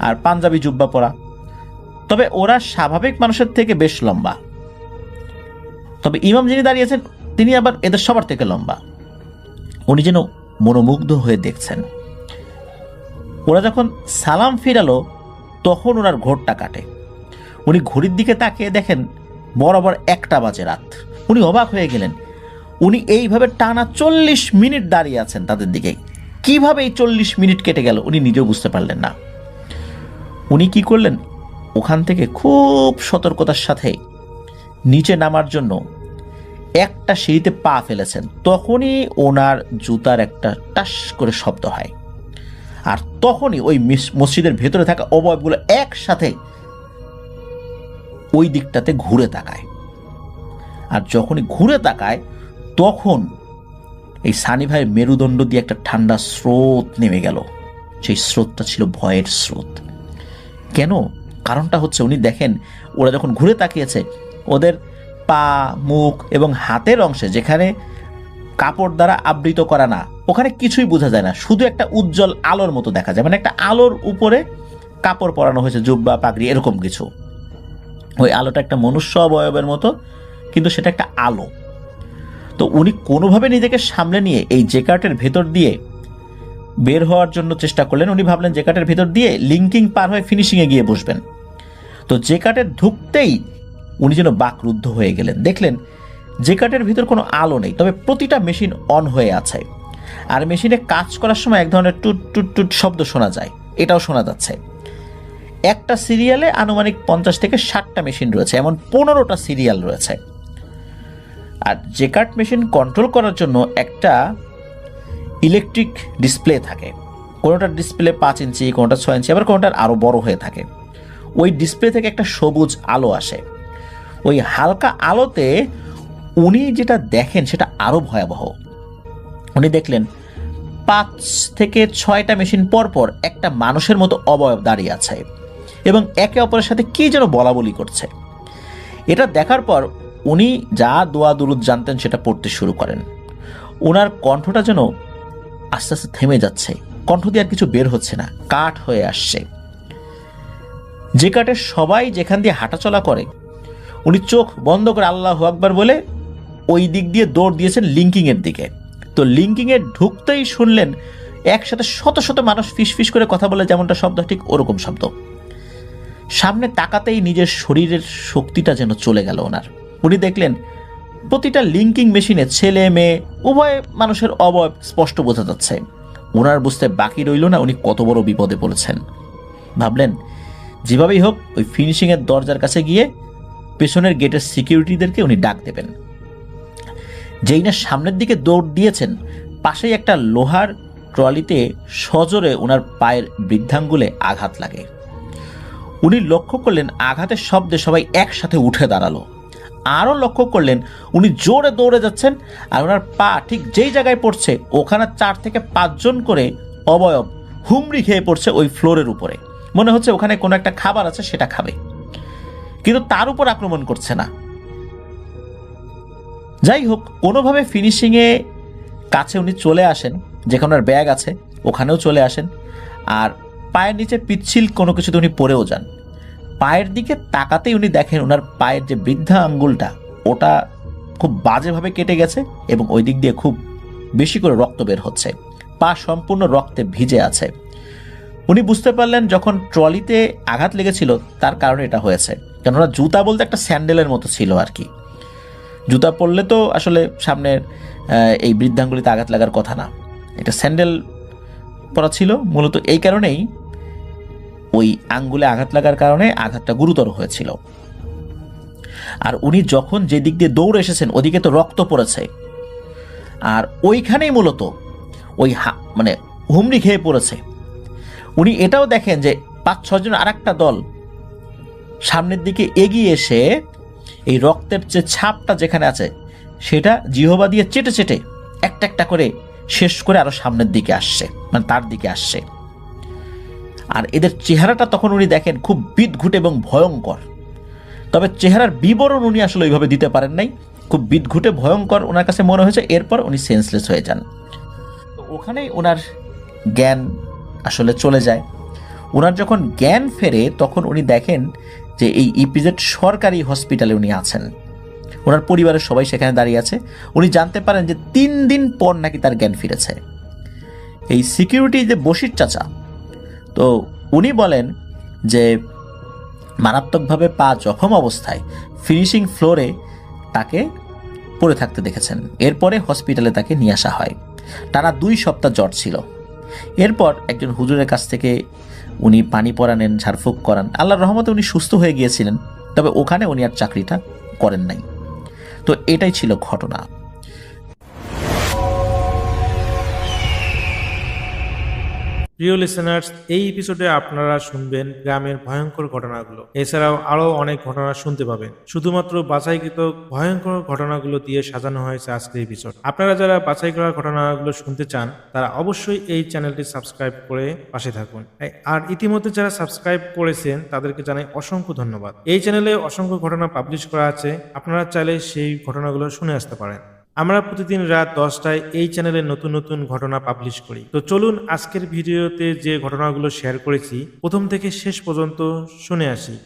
আর পাঞ্জাবি জুব্বা পরা। তবে ওরা স্বাভাবিক মানুষের থেকে বেশ লম্বা। তবে ইমাম যিনি দাঁড়িয়েছেন তিনি আবার এদের সবার থেকে লম্বা। উনি যেন মনোমুগ্ধ হয়ে দেখছেন। ওরা যখন সালাম ফিরালো তখন ওনার ঘোরটা কাটে। উনি ঘড়ির দিকে তাকিয়ে দেখেন বরাবর 1টা বাজে রাত। উনি অবাক হয়ে গেলেন, উনি এইভাবে টানা 40 মিনিট দাঁড়িয়ে আছেন তাদের দিকে। কিভাবে এই 40 মিনিট কেটে গেল উনি নিজেও বুঝতে পারলেন না। উনি কি করলেন, ওখান থেকে খুব সতর্কতার সাথে নিচে নামার জন্য একটা সিঁড়িতে পা ফেলেছেন। তখনই ওনার জুতার একটা টাস করে শব্দ হয়, আর তখনই ওই মসজিদের ভেতরে থাকা অবয়বগুলো একসাথে ওই দিকটাতে ঘুরে তাকায়। আর যখনই ঘুরে তাকায় তখন এই সানি ভাইয়ের মেরুদণ্ড দিয়ে একটা ঠান্ডা স্রোত নেমে গেল। সেই স্রোতটা ছিল ভয়ের স্রোত। কেন? কারণটা হচ্ছে উনি দেখেন ওরা যখন ঘুরে তাকিয়েছে ওদের পা, মুখ এবং হাতের অংশে যেখানে কাপড় দ্বারা আবৃত করা না, ওখানে কিছুই বোঝা যায় না, শুধু একটা উজ্জ্বল আলোর মতো দেখা যায়, মানে একটা আলোর উপরে কাপড় পরানো হয়েছে, জুব্বা, পাগড়ি, এরকম কিছু। ওই আলোটা একটা মনুষ্য অবয়বের মতো, কিন্তু সেটা একটা আলো। তো উনি কোনোভাবে নিজেকে সামলে নিয়ে এই জেকার্টের ভেতর দিয়ে বের হওয়ার জন্য চেষ্টা করলেন। উনি ভাবলেন জেকার্টের ভেতর দিয়ে লিঙ্কিং পার হয়ে ফিনিশিংয়ে গিয়ে বসবেন। তো জেকার্টের ঢুকতেই উনি যেন বাকরুদ্ধ হয়ে গেলেন। দেখলেন জেকার্টের ভিতর কোনো আলো নেই, তবে প্রতিটা মেশিন অন হয়ে আছে, আর মেশিনে কাজ করার সময় এক ধরনের টুট টুট টুট শব্দ শোনা যায়, এটাও শোনা যাচ্ছে। একটা সিরিয়ালে আনুমানিক 50 থেকে 60টা মেশিন রয়েছে, এমন 15টা সিরিয়াল রয়েছে। আর জেকার্ট মেশিন কন্ট্রোল করার জন্য একটা ইলেকট্রিক ডিসপ্লে থাকে। কোনোটার ডিসপ্লে 5 ইঞ্চি, কোনোটা 6 ইঞ্চি, আবার কোনোটার আরও বড় হয়ে থাকে। ওই ডিসপ্লে থেকে একটা সবুজ আলো আসে। ওই হালকা আলোতে উনি যেটা দেখেন সেটা আরও ভয়াবহ। উনি দেখলেন 5 থেকে 6টা মেশিন পরপর একটা মানুষের মতো অবয়ব দাঁড়িয়ে আছে এবং একে অপরের সাথে কি যেন বলা বলি করছে। এটা দেখার পর উনি যা দোয়া দুরুদ জানতেন সেটা পড়তে শুরু করেন। ওনার কণ্ঠটা যেন আস্তে আস্তে থেমে যাচ্ছে, কণ্ঠ দিয়ে আর কিছু বের হচ্ছে না, কাঠ হয়ে আসছে। যে কাঠের সবাই যেখান দিয়ে হাঁটাচলা করে উনি চোখ বন্ধ করে আল্লাহু আকবার বলে ওই দিক দিয়ে দৌড় দিয়েছেন লিঙ্কিংয়ের দিকে। তো লিঙ্কিংয়ে ঢুকতেই শুনলেন একসাথে শত শত মানুষ ফিস ফিস করে কথা বলে, যেমনটা শব্দ ঠিক ওরকম শব্দ। সামনে তাকাতেই নিজের শরীরের শক্তিটা যেন চলে গেল ওনার। উনি দেখলেন প্রতিটা লিঙ্কিং মেশিনে ছেলে মেয়ে উভয় মানুষের অবয়ব স্পষ্ট বোঝা যাচ্ছে। ওনার বুঝতে বাকি রইল না উনি কত বড় বিপদে পড়েছেন। ভাবলেন যেভাবেই হোক ওই ফিনিশিংয়ের দরজার কাছে গিয়ে পেছনের গেটের সিকিউরিটিদেরকে উনি ডাক দেবেন। যেই না সামনের দিকে দৌড় দিয়েছেন, পাশেই একটা লোহার ট্রলিতে সজোরে ওনার পায়ের বৃদ্ধাঙ্গুলে আঘাত লাগে। উনি লক্ষ্য করলেন আঘাতের শব্দে সবাই একসাথে উঠে দাঁড়ালো। আরও লক্ষ্য করলেন উনি জোরে দৌড়ে যাচ্ছেন, আর ওনার পা ঠিক যেই জায়গায় পড়ছে ওখানে 4 থেকে 5 জন করে অবয়ব হুমড়ি খেয়ে পড়ছে ওই ফ্লোরের উপরে। মনে হচ্ছে ওখানে কোনো একটা খাবার আছে, সেটা খাবে, কিন্তু তার উপর আক্রমণ করছে না। যাই হোক, কোনোভাবে ফিনিশিংয়ে কাছে উনি চলে আসেন, যেখানে ওনার ব্যাগ আছে ওখানেও চলে আসেন, আর পায়ের নিচে পিচ্ছিল কোনো কিছুতে উনি পড়েও যান। পায়ের দিকে তাকাতেই উনি দেখেন ওনার পায়ের যে বৃদ্ধা আঙ্গুলটা ওটা খুব বাজেভাবে কেটে গেছে এবং ওই দিক দিয়ে খুব বেশি করে রক্ত বের হচ্ছে, পা সম্পূর্ণ রক্তে ভিজে আছে। উনি বুঝতে পারলেন যখন ট্রলিতে আঘাত লেগেছিল তার কারণে এটা হয়েছে, কেননা জুতা বলতে একটা স্যান্ডেলের মতো ছিল আর কি। জুতা পরলে তো আসলে সামনের এই বৃদ্ধাঙ্গুলিতে আঘাত লাগার কথা না, এটা স্যান্ডেল পরা ছিল। মূলত এই কারণেই ওই আঙ্গুলে আঘাত লাগার কারণে আঘাতটা গুরুতর হয়েছিল। আর উনি যখন যে দিক দিয়ে দৌড়ে এসেছেন ওদিকে তো রক্ত পড়েছে, আর ওইখানেই মূলত ওই মানে হুমড়ি খেয়ে পড়েছে। উনি এটাও দেখেন যে 5-6 জন আর একটা দল সামনের দিকে এগিয়ে এসে এই রক্তের যে ছাপটা যেখানে আছে সেটা জিহবা দিয়ে চেটে চেটে একটা একটা করে শেষ করে আরো সামনের দিকে আসছে, মানে তার দিকে আসছে। আর এদের চেহারাটা তখন উনি দেখেন খুব বিদঘুটে এবং ভয়ঙ্কর, তবে চেহারার বিবরণ উনি আসলে ওইভাবে দিতে পারেন নাই, খুব বিদঘুটে ভয়ঙ্কর ওনার কাছে মনে হয়েছে। এরপর উনি সেন্সলেস হয়ে যান। ওখানেই ওনার জ্ঞান আসলে চলে যায়। ওনার যখন জ্ঞান ফেরে তখন উনি দেখেন যে এই ইপিজেড সরকারি হসপিটালে উনি আছেন, ওনার পরিবারের সবাই সেখানে দাঁড়িয়ে আছে। উনি জানতে পারেন যে 3 দিন পর নাকি তার জ্ঞান ফিরেছে। এই সিকিউরিটি যে বশির চাচা, তো উনি বলেন যে মারাত্মকভাবে পা জখম অবস্থায় ফিনিশিং ফ্লোরে তাকে পড়ে থাকতে দেখেছেন। এরপরে হসপিটালে তাকে নিয়ে আসা হয়। টানা 2 সপ্তাহ জ্বর ছিল। এরপর একজন হুজুরের কাছ থেকে উনি পানি পরা নেন, ঝাড়ফুঁক করান। আল্লাহর রহমতে উনি সুস্থ হয়ে গিয়েছিলেন, তবে ওখানে উনি আর চাকরিটা করেন নাই। তো এটাই ছিল ঘটনা। প্রিয় লিসেনার্স, এই এপিসোডে আপনারা শুনবেন গ্রামের ভয়ঙ্কর ঘটনাগুলো। এছাড়াও আরো অনেক ঘটনা শুনতে পাবেন। শুধুমাত্র বাছাইকৃত ভয়ঙ্কর ঘটনাগুলো দিয়ে সাজানো হয়েছে আজকের এপিসোড। আপনারা যারা বাছাই করা ঘটনাগুলো শুনতে চান তারা অবশ্যই এই চ্যানেলটি সাবস্ক্রাইব করে পাশে থাকুন। আর ইতিমধ্যে যারা সাবস্ক্রাইব করেছেন তাদেরকে জানাই অসংখ্য ধন্যবাদ। এই চ্যানেলে অসংখ্য ঘটনা পাবলিশ করা আছে, আপনারা চাইলে সেই ঘটনাগুলো শুনে আসতে পারেন। আমরা প্রতিদিন রাত 10টায় এই চ্যানেলে নতুন নতুন ঘটনা পাবলিশ করি। তো চলুন আজকের ভিডিওতে যে ঘটনাগুলো শেয়ার করেছি প্রথম থেকে শেষ পর্যন্ত শুনে আসি।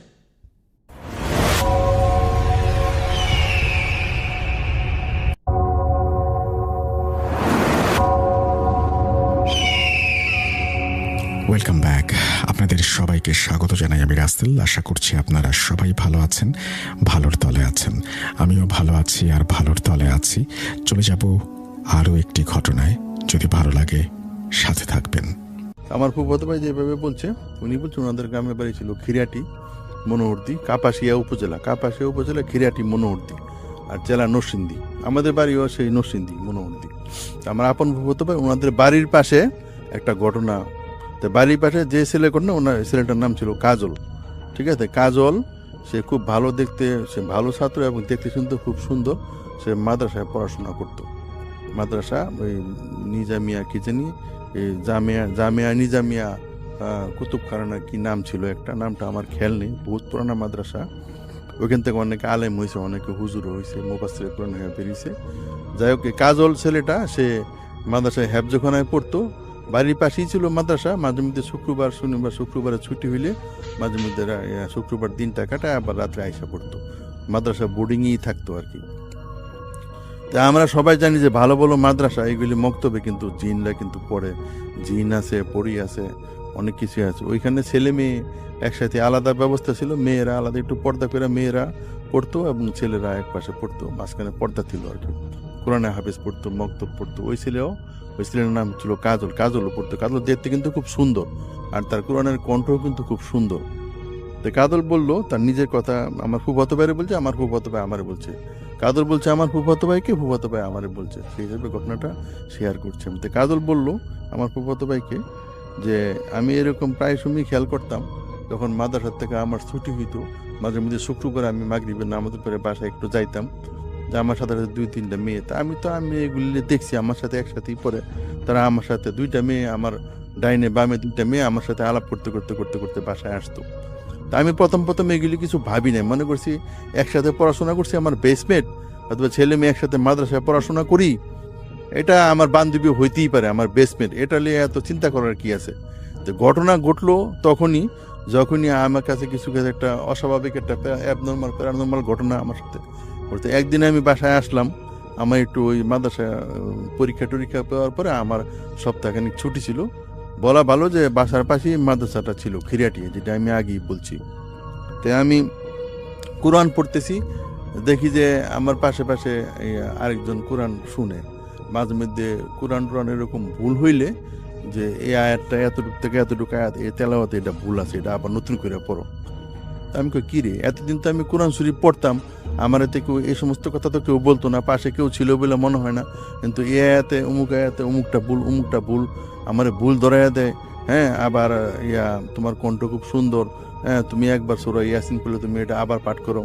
Welcome back. আপনাদের সবাইকে স্বাগত জানাই আমি রাসেল। আশা করছি আপনারা সবাই ভালো আছেন, ভালোর তলে আছেন। আমিও ভালো আছি আর ভালোর তলে আছি। চলে যাব আরও একটি ঘটনায়। যদি ভালো লাগে সাথে থাকবেন। আমার ফুফাতো ভাই যেভাবে বলছে, উনি বলছে ওনাদের গ্রামের বাড়ি ছিল খিরাটি মনোহরদী, কাপাসিয়া উপজেলা খিরাটি মনোহরদী, আর জেলা নরসিংদী। আমাদের বাড়িও সেই নরসিংদী মনোহরদী। আমার আপন ফুফাতো ভাই ওনাদের বাড়ির পাশে একটা ঘটনা, বাড়ির পাশে যে ছেলে ঘটনা, ওনার ছেলেটার নাম ছিল কাজল। ঠিক আছে, কাজল সে খুব ভালো দেখতে, সে ভালো ছাত্র এবং দেখতে শুনতে খুব সুন্দর। সে মাদ্রাসায় পড়াশোনা করতো। মাদ্রাসা ওই নিজামিয়া কি জানি, জামিয়া নিজামিয়া কুতুবখানা কি নাম ছিল একটা, নামটা আমার খেয়াল নেই। বহুত পুরানা মাদ্রাসা। ওইখান থেকে অনেকে আলেম হয়েছে, অনেকে হুজুর হয়েছে, মুফাসসির কোরআন হয়ে বেরিয়েছে। যাই হোক, কাজল ছেলেটা সে মাদ্রাসায় হেফজখানায় পড়তো। বাড়ির পাশেই ছিল মাদ্রাসা। মাঝে মধ্যে শুক্রবার শনিবার শুক্রবারে ছুটি হইলে মাঝে মধ্যে শুক্রবার দিনটা কাটায় আবার রাত্রে আইসা পড়তো। মাদ্রাসা বোর্ডিংয়েই থাকতো আর কি। তা আমরা সবাই জানি যে ভালো ভালো মাদ্রাসা এগুলি মক্তবে কিন্তু জিনরা কিন্তু পড়ে, জিন আছে, পড়ি আছে, অনেক কিছু আছে। ওইখানে ছেলে মেয়ে একসাথে আলাদা ব্যবস্থা ছিল। মেয়েরা আলাদা একটু পর্দা করে মেয়েরা পড়তো এবং ছেলেরা এক পাশে পড়তো, মাঝখানে পর্দা ছিল আর কি। কোরআনে হাফেজ পড়তো, মক্তব পড়তো। ওই ছেলের নাম ছিল কাজলও পড়তো। কাজল দেখতে কিন্তু খুব সুন্দর, আর তার কোরআনের কণ্ঠও কিন্তু খুব সুন্দর। তো কাজল বললো তার নিজের কথা, আমার ফুফাতো ভাইরে বলছে, আমার ফুফাতো ভাই আমারে বলছে। কাজল বলছে আমার ফুফাতো ভাইকে, ফুফাতো ভাই আমারে বলছে। সেই হিসেবে ঘটনাটা শেয়ার করছে। তো কাজল বললো আমার ফুফাতো ভাইকে যে আমি এরকম প্রায় সময় খেয়াল করতাম, যখন মাদ্রাসা থেকে আমার ছুটি হইতো, মাঝে মধ্যে শুক্রবার আমি মাগরিবের নামাজের পরে বাসায় একটু যাইতাম, যে আমার সাথে 2-3টা মেয়ে। তা আমি এগুলি দেখছি আমার সাথে একসাথেই পড়ে। তারা আমার সাথে 2টা মেয়ে, আমার ডাইনে বামে 2টা মেয়ে আমার সাথে আলাপ করতে করতে করতে করতে বাসায় আসতো। তা আমি প্রথম এগুলি কিছু ভাবি নাই, মনে করছি একসাথে পড়াশোনা করছি, আমার বেসমেট অথবা ছেলে মেয়ে একসাথে মাদ্রাসায় পড়াশোনা করি, এটা আমার বান্ধবী হইতেই পারে, আমার বেসমেট, এটা নিয়ে এত চিন্তা করার কি আছে। তো ঘটনা ঘটলো যখনই আমার কাছে কিছু একটা অস্বাভাবিক, একটা প্যারানর্মাল ঘটনা আমার সাথে ঘটতে। একদিন আমি বাসায় আসলাম, আমার একটু ওই মাদ্রাসা পরীক্ষা পাওয়ার পরে আমার সপ্তাহখানিক ছুটি ছিল। বলা ভালো যে বাসার পাশেই মাদ্রাসাটা ছিল, খিরাটিয়া, যেটা আমি আগেই বলছি। তাই আমি কোরআন পড়তেছি, দেখি যে আমার পাশে আরেকজন কোরআন শুনে। মাঝে মধ্যে কোরআন এরকম ভুল হইলে যে এই আয়াতটা এতটুকু থেকে এতটুকু আয়াত, এই তেলাওয়াতে এটা ভুল আছে, এটা আবার নতুন করে পড়ো। আমি কই কি রে, এতদিন তো আমি কোরআন শরীফ পড়তাম, আমার এতে কেউ এই সমস্ত কথা তো কেউ বলতো না, পাশে কেউ ছিল বলে মনে হয় না, কিন্তু এই আয়াতে অমুকটা ভুল আমার ভুল ধরাইয়া দেয়। হ্যাঁ, আবার তোমার কণ্ঠ খুব সুন্দর, হ্যাঁ তুমি একবার সূরা ইয়াসিন পড়লে তুমি এটা আবার পাঠ করো।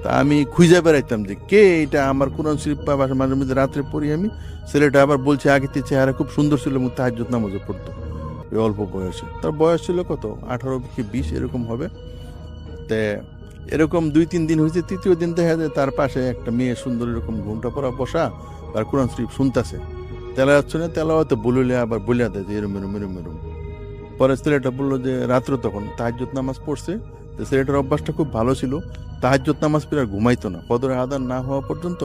তা আমি খুঁজে বেড়াইতাম যে কে এটা, আমার কোরআন শরীফ মাঝে মধ্যে রাত্রে পড়ি আমি, ছেলেটা আবার বলছে আগের চেহারা খুব সুন্দর ছিল এবং তাহাজ্জুদ নামাজও পড়তো এই অল্প বয়সে। তার বয়স ছিল কত, 18 কি 20 এরকম হবে। তে এরকম 2-3 দিন হয়েছে, তৃতীয় দিন দেখা যায় তার পাশে একটা মেয়ে সুন্দর এরকম ঘুমটা পরা বসা, তার কোরআন শরীফ শুনতেছে, তেলাওয়াতে বলিলে আবার বলিয়া দেয় যে এরম। পরে ছেলেটা বললো যে রাত্রে তখন তাহাজ্জুদ নামাজ পড়ছে, তো ছেলেটার অভ্যাসটা খুব ভালো ছিল, তাহাজ্জুদ নামাজ পড়ে আর ঘুমাইতো না, ফজরের আযান না হওয়া পর্যন্ত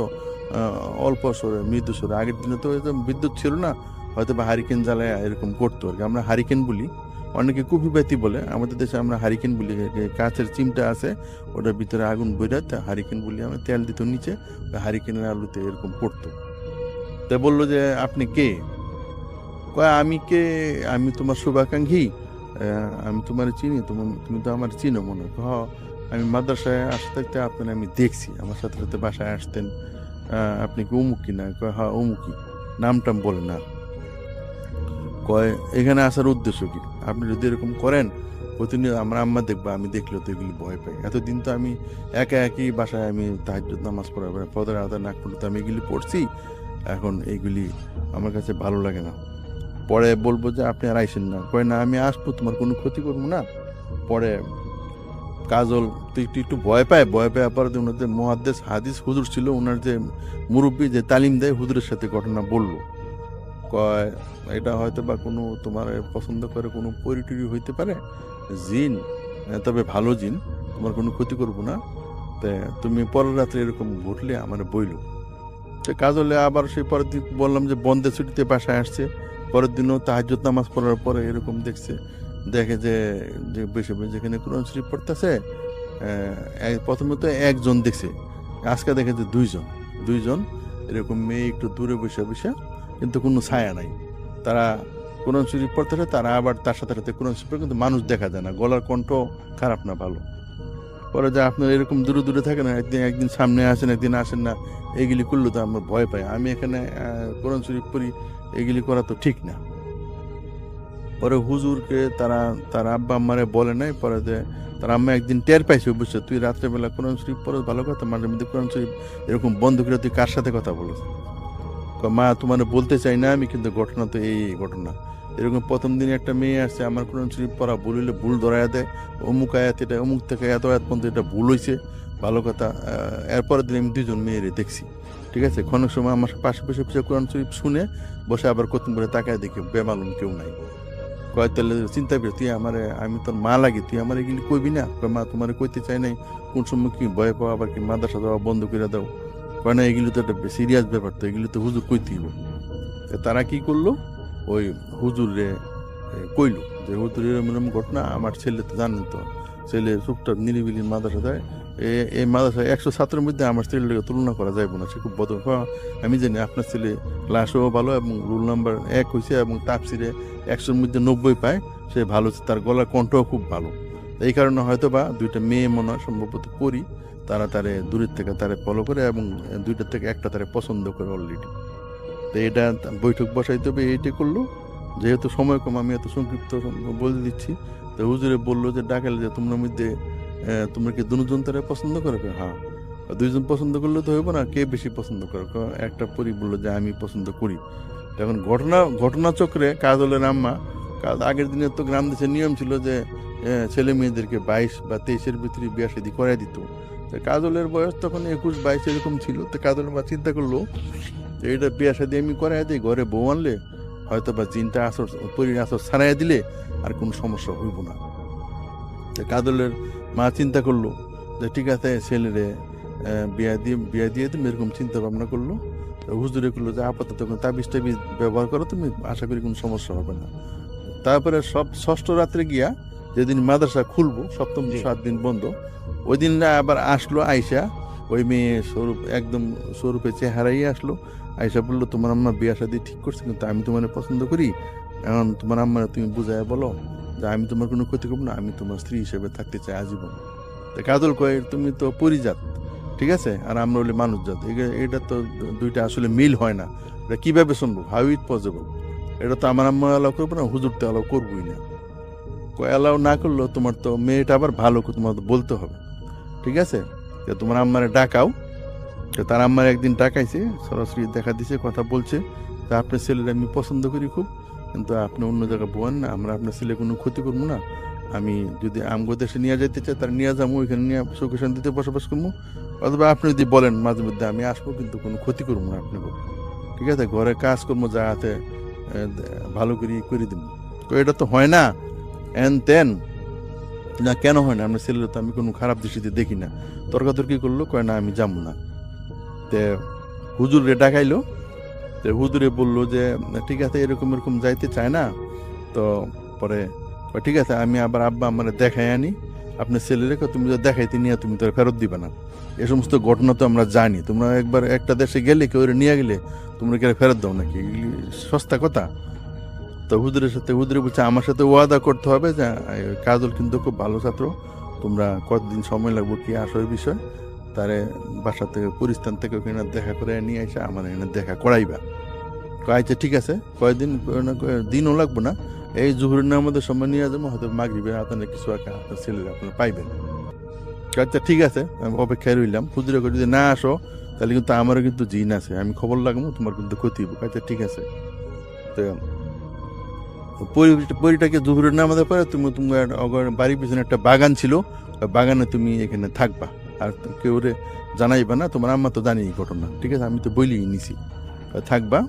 অল্প স্বরে মৃদু স্বরে। আগের দিনে তো বিদ্যুৎ ছিল না, হয়তো বা হারিকেন জ্বালায় এরকম করতো আর কি। আমরা হারিকেন বলি, অনেকে কুপিবাতি বলে, আমাদের দেশে আমরা হারিকেন বলি। কাছের চিমটা আছে, ওটার ভিতরে আগুন বইরা হারিকেন বলি, আমরা তেল দিত নিচে, হারিকেনের আলুতে এরকম পড়তো। তাই বললো যে আপনি কে? কয় আমি কে, আমি তোমার শুভাকাঙ্ক্ষী, আমি তোমার চিনি, তুমি তো আমার চিনো মনে হয়। হ, আমি মাদ্রাসায় আসতে থাকতে আপনার আমি দেখছি, আমার সাথে সাথে বাসায় আসতেন, আপনি কি অমুক কিনা? কয় হ্যাঁ অমুকই, নামটাম বলে না। কয় এখানে আসার উদ্দেশ্য কি? আপনি যদি এরকম করেন প্রতিনিয়ত আমার আম্মা দেখবা, আমি দেখলেও তো এগুলি ভয় পাই। এতদিন তো আমি একই বাসায় আমি তাহাজ্জুদ নামাজ পড়ার ফজরের আযান না করলে তো আমি এগুলি পড়ছি, এখন এইগুলি আমার কাছে ভালো লাগে না। পরে বলবো যে আপনি আর আইসেন না। কয় না আমি আসবো, তোমার কোনো ক্ষতি করবো না। পরে কাজল তুই একটু ভয় পায় পরে ওনাদের মুহাদ্দিস হাদিস হুজুর ছিল, ওনার যে মুরব্বী যে তালিম দেয় হুজুরের সাথে ঘটনা বললো। কয় এটা হয়তো বা কোনো তোমার পছন্দ করে কোনো পরিটরি হইতে পারে, জিন, তবে ভালো জিন, তোমার কোনো ক্ষতি করবো না। তা তুমি পরের রাত্রে এরকম ঘটলে আমার বইল। তো কাজলে আবার সেই পরের দিন বললাম যে বন্ধে ছুটিতে বাসায় আসছে, পরের দিনও তাহাজ্জুদ নামাজ পড়ার পরে এরকম দেখে যে বসে যেখানে কোরআন শরীফ পড়তেছে, প্রথমে তো একজন দেখছে, আজকে দেখে যে দুইজন এরকম মেয়ে একটু দূরে বসে কিন্তু কোনো ছায়া নাই, তারা কোরআন শরীফ পড়তেছে, তারা আবার তার সাথে সাথে কোরআন শরীফ কিন্তু মানুষ দেখা যায় না, গলার কণ্ঠ খারাপ না ভালো। পরে যে আপনার এরকম দূরে থাকেন, একদিন সামনে আসেন একদিন আসেন না, এগুলি করলে তো আমরা ভয় পাই, আমি এখানে কোরআন শরীফ পড়ি, এগুলি করা তো ঠিক না। পরে হুজুরকে তার আব্বা আম্মারে বলে নাই, পরে যে তার আম্মা একদিন টের পাইছে, বুঝছে তুই রাত্রেবেলা কোরআন শরীফ পড়ো, ভালো কথা, মাঝে মধ্যে কোরআন শরীফ এরকম বন্ধ করে তুই কার সাথে কথা বলিস? মা তোমার বলতে চাই না আমি, কিন্তু ঘটনা তো এই ঘটনা। এরকম প্রথম দিনে একটা মেয়ে আসছে, আমার কোরআন শরীফ পড়া বলিলে ভুল ধরাইয়া দেয়, অমুক আয়াত এটা অমুক থেকে এত আয়াত পর্যন্ত এটা ভুল হয়েছে, ভালো কথা। এরপরের দিন আমি 2জন মেয়েরে দেখছি, ঠিক আছে, অনেক সময় আমার পাশে কোরআন শরীফ শুনে বসে আবার কতক্ষণ করে তাকায় দেখি বেমালুম কেউ নাই। কয় তাহলে চিন্তা করি তুই আমি তোর মা লাগি, তুই আমার এগুলি কইবি না? মা তোমার কইতে চাই নাই, কোন সময় কি ভয় পাওয়া, আবার কি মাদ্রাসা যাওয়া বন্ধ করে দাও? কয় না এগুলি তো একটা সিরিয়াস ব্যাপার, তো এগুলি তো হুজুর কইতেই হবে। তারা কি করলো, ওই হুজুরে কইল যে হুজুর এরকম ঘটনা, আমার ছেলে তো জানেন তো, ছেলে চুপচাপ নিরিবিলি মাদ্রাসা যায়, এই মাদ্রাসা 100 ছাত্রের মধ্যে আমার ছেলেটাকে তুলনা করা যাবে না, সে খুব আমি জানি আপনার ছেলে ক্লাসও ভালো এবং রোল নাম্বার 1 হয়েছে এবং তাফসিরে 100-র মধ্যে 90 পায়, সে ভালো, তার গলার কণ্ঠও খুব ভালো। এই কারণে হয়তো বা 2টা মেয়ে মনে হয় সম্ভবত করি, তারা তারে দূরের থেকে তারে ফলো করে এবং 2টার থেকে একটা তারে পছন্দ করে অলরেডি। তো এটা বৈঠক বসাইতে হবে, এইটা করলো। যেহেতু সময় কম আমি এত সংক্ষিপ্ত বলে দিচ্ছি। তো হুজুরে বললো যে ডাকালে যে তোমরা মধ্যে তোমরা কি দুজন তারা পছন্দ করবে? হ্যাঁ। 2জন পছন্দ করলে তো হইব না, কে বেশি পছন্দ করে? একটা পরি বললো যে আমি পছন্দ করি। এখন ঘটনাচক্রে কাজলের আম্মা, আগের দিনে তো গ্রাম দেশের নিয়ম ছিল যে ছেলে মেয়েদেরকে 22 বা 23-এর ভিতরে বিয়া শাদী করাই দিত। তো কাজলের বয়স তখন 21-22 এরকম ছিল। তো কাজলের মা চিন্তা করলো যে এটা বিয়া শাদী আমি করাই দিই, ঘরে বউ আনলে হয়তো বা জিনটা পরির আসর ছাড়াইয়া দিলে আর কোনো সমস্যা হইব না। তো কাজলের মা চিন্তা করলো যে ঠিক আছে ছেলেরে বিয়া দিয়ে তুমি, এরকম চিন্তা ভাবনা করলো। হুজুরে করলো যে আপাতত তাবিজ ব্যবহার করো, তুমি আশা করি কোনো সমস্যা হবে না। তারপরে ষষ্ঠ রাত্রে গিয়া, যেদিন মাদ্রাসা খুলবো, 7ম 7 দিন বন্ধ, ওই দিন আবার আসলো আয়সা, ওই মেয়ে একদম স্বরূপে চেহারাই আসলো। আয়সা বললো তোমার আম্মা বিয়া শাদী ঠিক করছে, কিন্তু আমি তোমার পছন্দ করি, এখন তোমার আম্মা তুমি বুঝায় বলো যে আমি তোমার কোনো ক্ষতি করবো না, আমি তোমার স্ত্রী হিসেবে থাকতে চাই আজীবন। তো কাজল কয় তুমি তো পরিজাত, ঠিক আছে, আর আমরা হলে মানুষ জাত, এটা তো 2টা আসলে মিল হয় না, এটা কিভাবে সম্ভব? How it possible? এটা তো আমার আম্মা অ্যালাউ করবো না, হুজুর তো অ্যালাউ করবোই না। অ্যালাউ না করলেও তোমার তো মেয়েটা আবার ভালো, তোমার তো বলতে হবে, ঠিক আছে? তোমার আম্মারে ডাকাও। তার আম্মার একদিন ডাকাইছে, সরাসরি দেখা দিছে, কথা বলছে যে আপনার ছেলের আমি পছন্দ করি খুব, কিন্তু আপনি অন্য জায়গায় বোয়ান না, আমরা আপনার ছেলে কোনো ক্ষতি করবো না, আমি যদি আমগো দেশে নিয়ে যেতে চাই তার নিয়ে যাবো, ওইখানে নিয়ে সুখে শান্তিতে বসবাস করবো, অথবা আপনি যদি বলেন মাঝে মধ্যে আমি আসবো, কিন্তু কোনো ক্ষতি করবো না আপনাকে, ঠিক আছে? ঘরে কাজ করবো, যাতে ভালো করে দিব। তো এটা তো হয় না, না কেন হয় না? আপনার ছেলের তো আমি কোনো খারাপ দৃষ্টিতে দেখি না। তর্কাতর্কি করলো, কয় না আমি যাবো না। তে হুজুরে ডাকাইলো, তো হুজুরে বললো যে ঠিক আছে এরকম যাইতে চায় না, তো পরে ঠিক আছে আমি আবার আব্বা আমার দেখাই আনি আপনার ছেলেরে, তুমি তো দেখাইতে নিয়ে তুমি তো ফেরত দিবে না। এ সমস্ত ঘটনা তো আমরা জানি, তোমরা একবার একটা দেশে গেলে কেউ নিয়ে গেলে তোমরা কে ফেরত দাও নাকি? সস্তা কথা। তো হুজুরে বলছে আমার সাথে ওয়াদা করতে হবে যে কাজল কিন্তু খুব ভালো ছাত্র, তোমরা কতদিন সময় লাগবে কি আসল বিষয়, তারে বাসা থেকে পরিস্থান থেকে ওখানে দেখা করে নিয়ে এসে আমার এখানে দেখা করাইবা। আচ্ছা ঠিক আছে, কয়েকদিন দিনও লাগবো না, এই জুহুরের নামাজের সময় নিয়ে যাবো, হয়তো মাগরিবের আপনার কিছু একটা আপনার ছেলেরা আপনারা পাইবেন। আচ্ছা ঠিক আছে, আমি অপেক্ষায় রইলাম। হুজুরে যদি না আসো তাহলে কিন্তু আমারও কিন্তু জিন আছে, আমি খবর লাগবো, তোমার কিন্তু ক্ষতি হইব। আচ্ছা ঠিক আছে। তো পরিটাকে জুহুরের নামাজের পরে তোমার বাড়ির পিছনে একটা বাগান ছিল, বাগানে তুমি এখানে থাকবা, আর কেউ জানাইবা না, তোমার আম্মা তো জানি এই ঘটনা, ঠিক আছে? আমি তো বইলেই নিছি, থাকবা,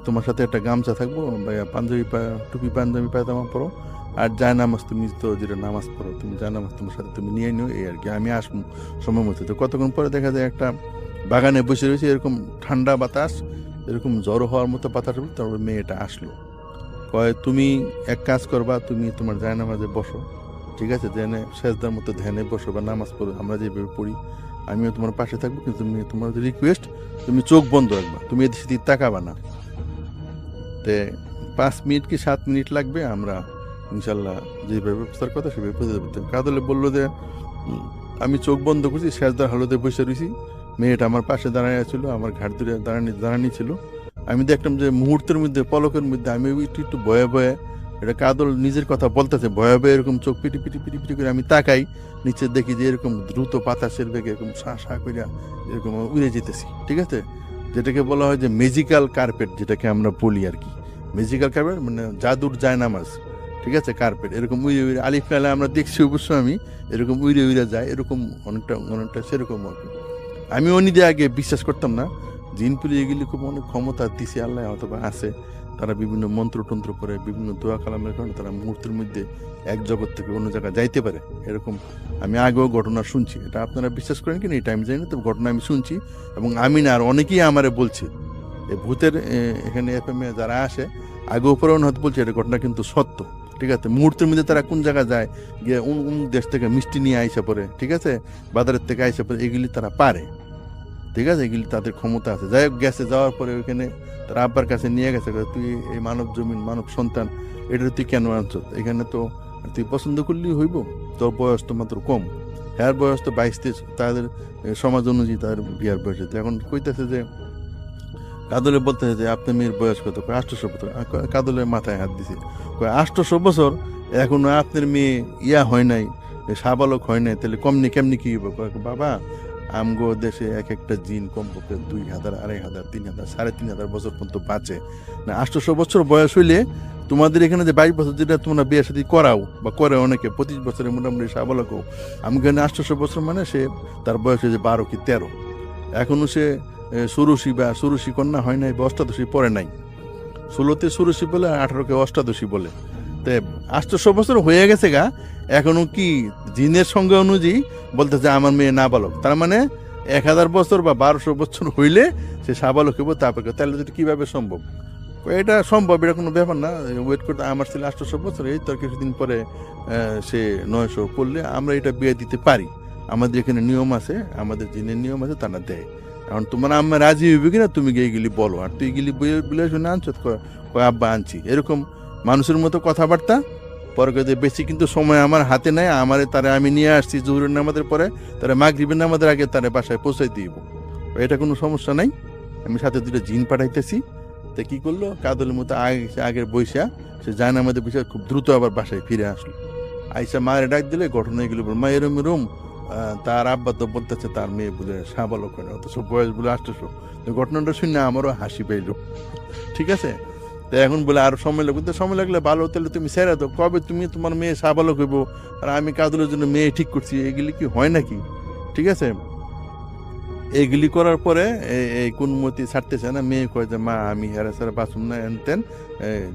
তোমার সাথে একটা গামছা থাকবো, টুপি পাঞ্জাবি পায়জামা পরো, আর যায় নামাজ তুমি তো যেটা নামাজ পড়ো, তুমি যায় নামাজ তোমার সাথে তুমি নিয়ে নিও, এই আর কি। আমি আসবো সময় মতো। তো কতক্ষণ পরে দেখা যায় একটা বাগানে বসে রয়েছে, এরকম ঠান্ডা বাতাস, এরকম জ্বর হওয়ার মতো বাতাস, তারপরে মেয়েটা আসলো, কয় তুমি এক কাজ করবা, তুমি তোমার যায় নামাজে বসো, ঠিক আছে? ধ্যানে সেজদার মতো ধ্যানে বসো বা নামাজ পড়ো, আমরা যেভাবে পড়ি, আমিও তোমার পাশে থাকবো, কিন্তু তুমি তোমার রিকোয়েস্ট তুমি চোখ বন্ধ রাখবা, তুমি এদিক সেদিক তাকাবা না। তে 5 মিনিট কি 7 মিনিট লাগবে, আমরা ইনশাল্লাহ যেভাবে ব্যবস্থার কথা সেভাবে বুঝতে। কাদলে বললো যে আমি চোখ বন্ধ করছি, সেজদার হালতে বসে রয়েছি, মেয়েটা আমার পাশে দাঁড়ায় ছিল, আমার ঘাট ধরে দাঁড়ানি ছিল। আমি দেখলাম যে মুহূর্তের মধ্যে, পলকের মধ্যে আমি একটু ভয়ে ভয়ে, এটা কাদল নিজের কথা বলতেছে, ভয়ে ভয়ে এরকম চোখ পিটি করে আমি তাকাই নিচে, দেখি যে এরকম দ্রুত বাতাসের বেগে এরকম শা করিয়া এরকম উড়ে যেতেছি, ঠিক আছে? যেটাকে বলা হয় যে ম্যাজিক্যাল কার্পেট, যেটাকে আমরা বলি আর কি, ম্যাজিক্যাল কার্পেট মানে জাদুর জায়নামাজ, ঠিক আছে? কার্পেট এরকম উড়ে আলিফ কালে আমরা দেখছি অবশ্য, আমি এরকম উড়ে যায়, এরকম অনেকটা সেরকম আর কি। আমি অনিদে আগে বিশ্বাস করতাম না, জিন পুরি এগুলি খুব অনেক ক্ষমতা দিছে আল্লাহ অথবা আছে, তারা বিভিন্ন মন্ত্রতন্ত্র করে, বিভিন্ন দোয়া কালামের কারণে তারা মুহূর্তের মধ্যে এক জগৎ থেকে অন্য জায়গায় যাইতে পারে, এরকম আমি আগেও ঘটনা শুনছি। এটা আপনারা বিশ্বাস করেন কিনা এটা আমি জানি না, তো ঘটনা আমি শুনছি, এবং আমি না আর অনেকেই আমারে বলছে, এই ভূতের এখানে FM যারা আসে আগে উপরেও হয়তো বলছে এটা ঘটনা কিন্তু সত্য, ঠিক আছে, মুহূর্তের মধ্যে তারা কোন জায়গায় যায়, গিয়ে দেশ থেকে মিষ্টি নিয়ে আইসা পড়ে, ঠিক আছে, বাজারের থেকে আইসা পড়ে, এগুলি তারা পারে, ঠিক আছে, এগুলি তাদের ক্ষমতা আছে। যাই হোক, গেছে, যাওয়ার পরে ওইখানে তার আব্বার কাছে নিয়ে গেছে, তুই এই মানব জমিন, মানব সন্তান, এটা তুই কেন আনছ, এখানে তো তুই পছন্দ করলেই হইব, তোর বয়স তো মাত্র কম, হ্যার বয়স তো 22-23, তাদের সমাজ অনুযায়ী তাদের বিয়ার বয়স হয়েছে। এখন কইতেছে যে কাদলে বলতেছে যে আপনার মেয়ের বয়স কত, 800 বছর। কাদলের মাথায় হাত দিছে, 800 বছর এখনো আপনার মেয়ে ইয়া হয় নাই, সাবালক হয় নাই, তাহলে কেমনি কি হইব? বাবা, আমগো দেশে এক একটা জিন কমপক্ষে 2000, 2500, 3000, 3500 বছর পর্যন্ত বাঁচে না। 800 বছর বয়স হইলে তোমাদের এখানে যে 22 বছর যেটা তোমরা বিয়ে সাথে করাও বা করে অনেকে, 25 বছরে মোটামুটি সাবালক, আমি এখানে 800 বছর মানে সে তার বয়স হয়েছে 12 কি 13, এখনো সে ষোড়শী বা ষোড়শী কন্যা হয় নাই বা অষ্টাদশী পরে নাই। 16তে ষোড়শী বলে, 18কে অষ্টাদশী বলে। তো 800 বছর হয়ে গেছে গা, এখনো কি জিনের সঙ্গে অনুযায়ী বলতেছে আমার মেয়ে নাবালক, তার মানে 1000 বছর বা 1200 বছর হইলে সে সাবালক হইব। তারপরে তাহলে যেটা কিভাবে সম্ভব? এটা সম্ভব, এটা কোনো ব্যাপার না, ওয়েট করতে। আমার ছেলে 800 বছর, এই তো কিছুদিন পরে সে 900 করলে আমরা এটা বিয়ে দিতে পারি। আমাদের এখানে নিয়ম আছে, আমাদের জিনের নিয়ম আছে, তারা দেয়। এখন তোমার আম্মা রাজি হইবে কিনা তুমি গিয়ে বলো, আর তুই বলে শুনে আনছ, আব্বা আনছি, এরকম মানুষের মতো কথাবার্তা। পরে বেশি কিন্তু সময় আমার হাতে নেই, আমার তারা আমি নিয়ে আসছি জোহরের নামাজের পরে, তারা মাগরিবের নামাজের আগে তারা বাসায় পৌঁছাই দিব, এটা কোনো সমস্যা নাই। আমি সাথে 2টা জিন পাঠাইতেছি। তো কি করলো, কাদলের মতো আগের বৈশা সে যায় না, আমাদের বৈশা খুব দ্রুত আবার বাসায় ফিরে আসলো। আইসা মায়ের ডাক দিলে ঘটনা এগুলো বল, মা এরম তার আব্বা তো বলতেছে তার মেয়ে বলে সাবালক হয় না, অথচ বয়স বলে 800। ঘটনাটা শুনে আমারও হাসি পাইল, ঠিক আছে। তো এখন বলে আর সময় লাগবে, সময় লাগলে ভালো, তাহলে তুমি ছেড়ে দাও, কবে তুমি তোমার মেয়ে সাবালক হইব, আর আমি কাদলের জন্য মেয়ে ঠিক করছি, এগুলি কি হয় নাকি? ঠিক আছে, এইগুলি করার পরে এই কোন মতি ছাড়তেছে না, মেয়ে কয় যে মা আমি হেরা সারা বাঁচুন না, এনতেন